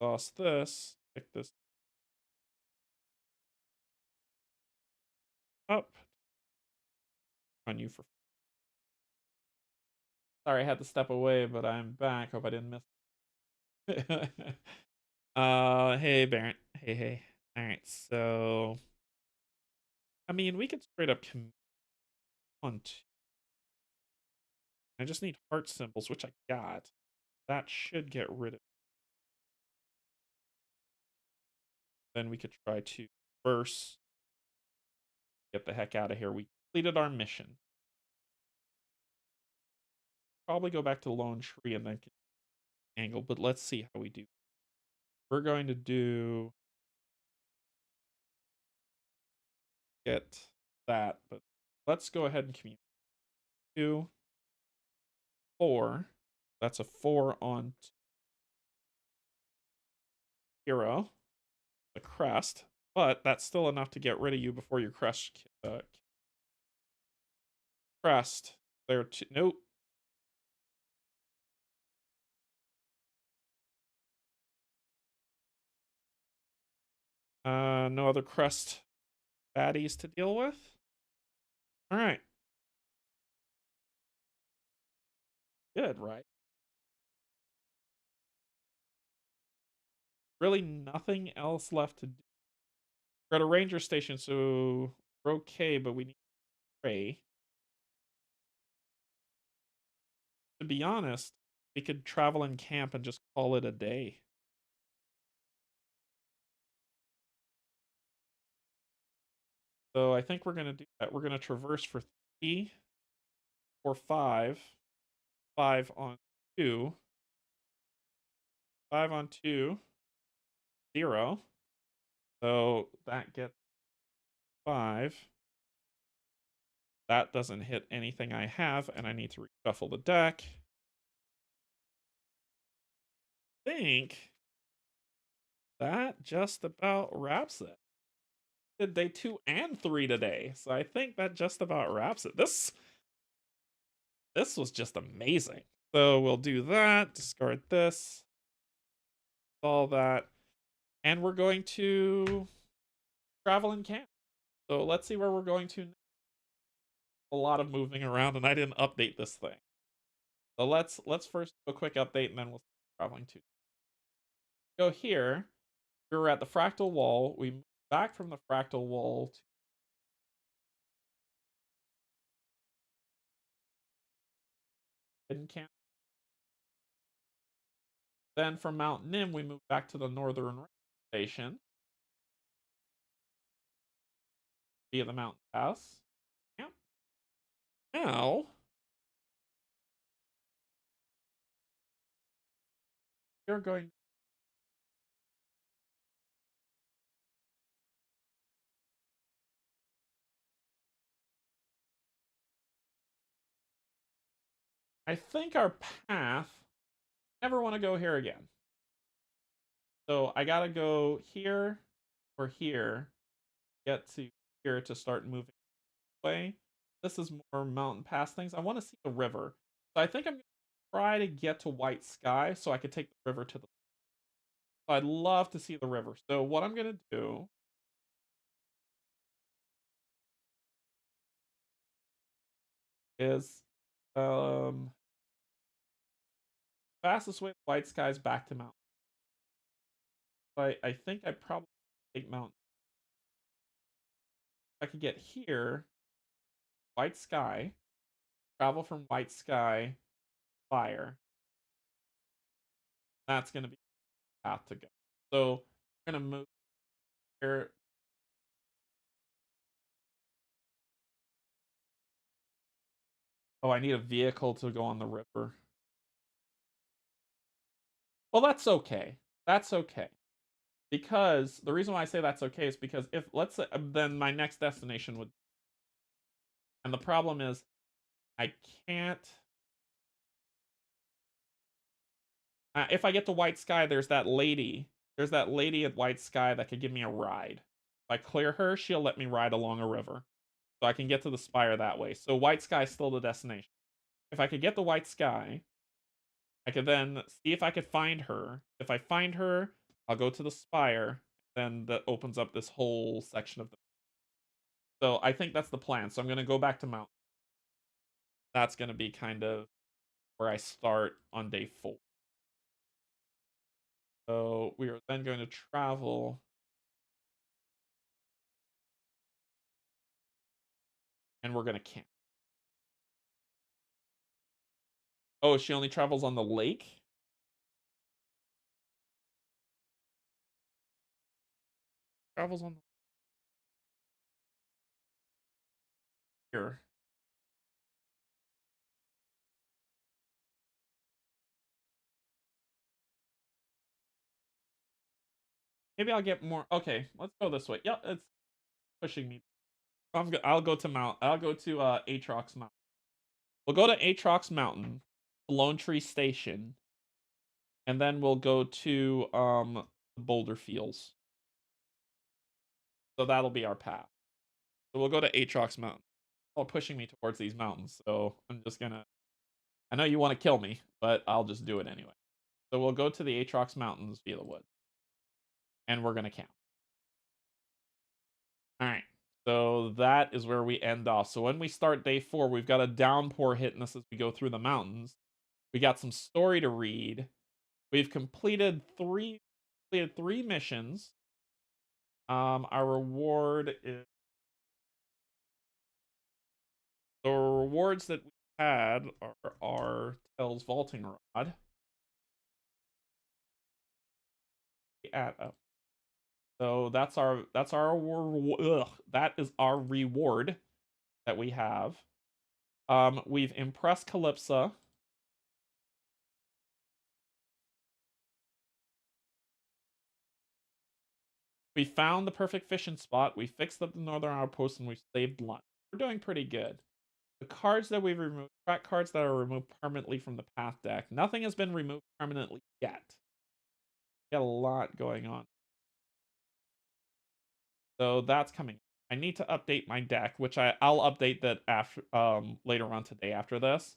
Exhaust this. Pick this up. On you for. Sorry, I had to step away, but I'm back. Hope I didn't miss. Hey, Barrett. Hey. All right, so I mean, we could straight up on. I just need heart symbols, which I got. That should get rid of. Then we could try to first get the heck out of here. We completed our mission. Probably go back to Lone Tree and then angle, but let's see how we do. We're going to do get that, but let's go ahead and communicate. 2, 4. That's a 4 on hero, the crest, but that's still enough to get rid of you before your crest. Crest. There. Nope. No other crest baddies to deal with. All right. Good, right? Really nothing else left to do. We're at a ranger station, so we're okay, but we need to pray. to be honest, we could travel and camp and just call it a day. So I think we're going to do that. We're going to traverse for 3 or 5. 5 on 2. 5 on 2. 0. So that gets 5. That doesn't hit anything I have, and I need to reshuffle the deck. I think that just about wraps it. Did day 2 and 3 today, so I think that just about wraps it. This was just amazing. So we'll do that, discard this, all that, and we're going to travel and camp. So let's see where we're going to. A lot of moving around, and I didn't update this thing. So let's first do a quick update, and then we'll start traveling to. Go here. We were at the fractal wall. We moved back from the fractal wall to hidden camp. Then from Mount Nim, we moved back to the northern station via the mountain pass. Yep. Now we're going. I think our path. Never want to go here again. So I gotta go here or here, get to here to start moving away. This is more mountain pass things. I want to see the river. So I think I'm gonna try to get to White Sky so I could take the river to the. So I'd love to see the river. So what I'm gonna do is fastest way to White Sky is back to mountain. So I think I probably take mountain. If I could get here, White Sky, travel from White Sky, fire. That's gonna be the path to go. So I'm gonna move here. Oh, I need a vehicle to go on the river. Well, that's okay. That's okay. Because the reason why I say that's okay is because if let's say then my next destination would, and the problem is I can't. If I get to White Sky, there's that lady. There's that lady at White Sky that could give me a ride. If I clear her, she'll let me ride along a river. So I can get to the spire that way. So White Sky is still the destination. If I could get the White Sky, I could then see if I could find her. If I find her, I'll go to the spire. Then that opens up this whole section of the. So I think that's the plan. So I'm going to go back to Mount. That's going to be kind of where I start on day 4. So we are then going to travel. And we're going to camp. Oh, she only travels on the lake? Travels on the here. Maybe I'll get more. Okay, let's go this way. Yep, it's pushing me. I'll go to Aatrox Mountain. We'll go to Aatrox Mountain, Lone Tree Station, and then we'll go to Boulder Fields. So that'll be our path. So we'll go to Aatrox Mountain. Oh, pushing me towards these mountains. So I'm just gonna. I know you want to kill me, but I'll just do it anyway. So we'll go to the Aatrox Mountains via the wood, and we're gonna camp. All right. So that is where we end off. So when we start day 4, we've got a downpour hitting us as we go through the mountains. We got some story to read. We've completed three missions. Our reward is the rewards that we had are our Tails vaulting rod. At up. So that is our reward that we have. We've impressed Calypsa. We found the perfect fishing spot. We fixed up the northern outpost and we saved lunch. We're doing pretty good. The cards that we've removed, track cards that are removed permanently from the path deck. Nothing has been removed permanently yet. Got a lot going on. So that's coming. I need to update my deck, which I'll update that after later on today after this.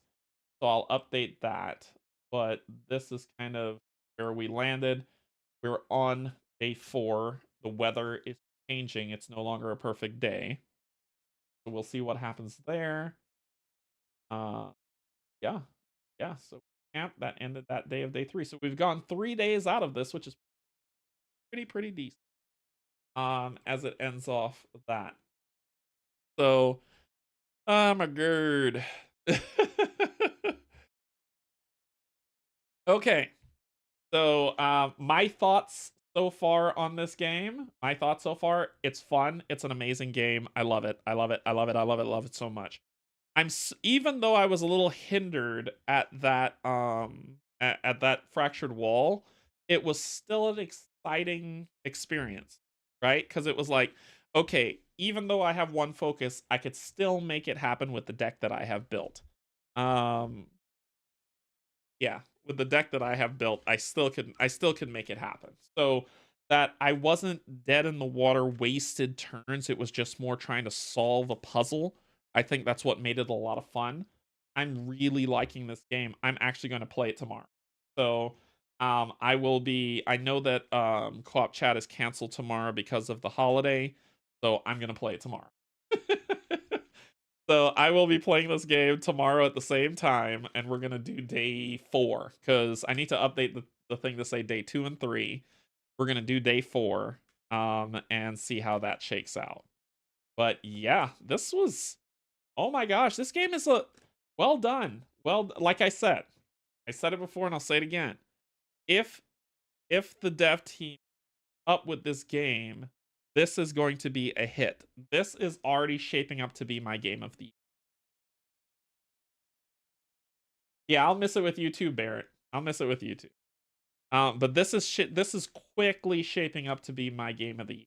So I'll update that. But this is kind of where we landed. We're on day 4. The weather is changing. It's no longer a perfect day. So we'll see what happens there. Yeah. Yeah, so camp that ended that day of day 3. So we've gone 3 days out of this, which is pretty decent. As it ends off that. So, I'm a gird. Okay. So, my thoughts so far on this game. My thoughts so far, it's fun. It's an amazing game. I love it. I love it. I love it. I love it. I love it so much. Even though I was a little hindered at that at that fractured wall, it was still an exciting experience, right? Because it was like, okay, even though I have one focus, I could still make it happen with the deck that I have built. Um, yeah, with the deck that I have built, I still could make it happen. So that I wasn't dead in the water, wasted turns. It was just more trying to solve a puzzle. I think that's what made it a lot of fun. I'm really liking this game. I'm actually going to play it tomorrow. So I will be. I know that co-op chat is canceled tomorrow because of the holiday. So I'm going to play it tomorrow. So I will be playing this game tomorrow at the same time, and we're gonna do day 4 because I need to update the thing to say day 2 and 3. We're gonna do day 4, and see how that shakes out. But yeah, this was, oh my gosh, this game is well done. Well, like I said it before and I'll say it again. If the dev team up with this game, this is going to be a hit. This is already shaping up to be my game of the year. Yeah, I'll miss it with you too, Barrett. I'll miss it with you too. But this is quickly shaping up to be my game of the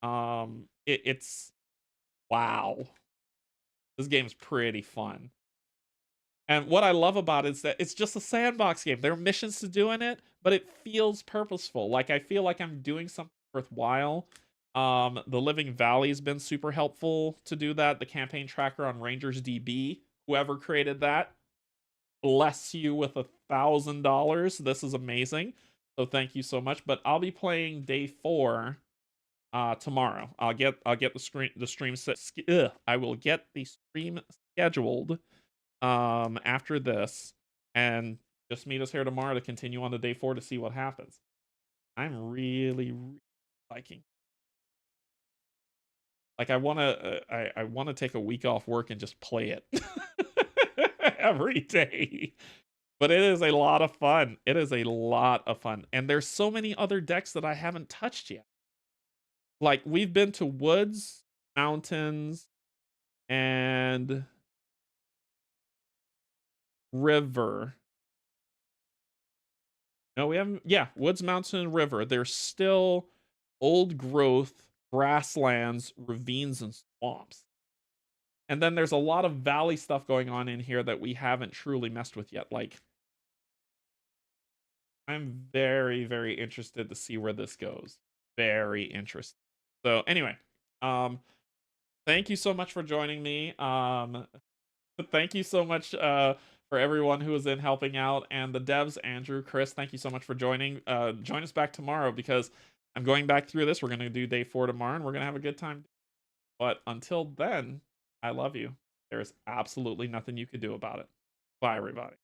year. It's wow. This game is pretty fun. And what I love about it is that it's just a sandbox game. There are missions to do in it, but it feels purposeful. Like I feel like I'm doing something worthwhile. The Living Valley's been super helpful to do that. The campaign tracker on Rangers DB, whoever created that, bless you with $1,000. This is amazing. So thank you so much. But I'll be playing day 4 tomorrow. I'll get the stream set. I will get the stream scheduled after this, and just meet us here tomorrow to continue on to day 4 to see what happens. I'm really liking. Like I wanna take a week off work and just play it every day. But it is a lot of fun. It is a lot of fun. And there's so many other decks that I haven't touched yet. Like we've been to woods, mountains, and river. No, we haven't. Yeah, woods, mountain, and river. There's still old growth, grasslands, ravines, and swamps. And then there's a lot of valley stuff going on in here that we haven't truly messed with yet. Like, I'm very interested to see where this goes. Very interested. So anyway, thank you so much for joining me. Thank you so much for everyone who was in helping out, and the devs, Andrew, Chris, thank you so much for joining. Join us back tomorrow because I'm going back through this. We're gonna do day 4 tomorrow, and we're gonna have a good time. But until then, I love you. There's absolutely nothing you could do about it. Bye, everybody.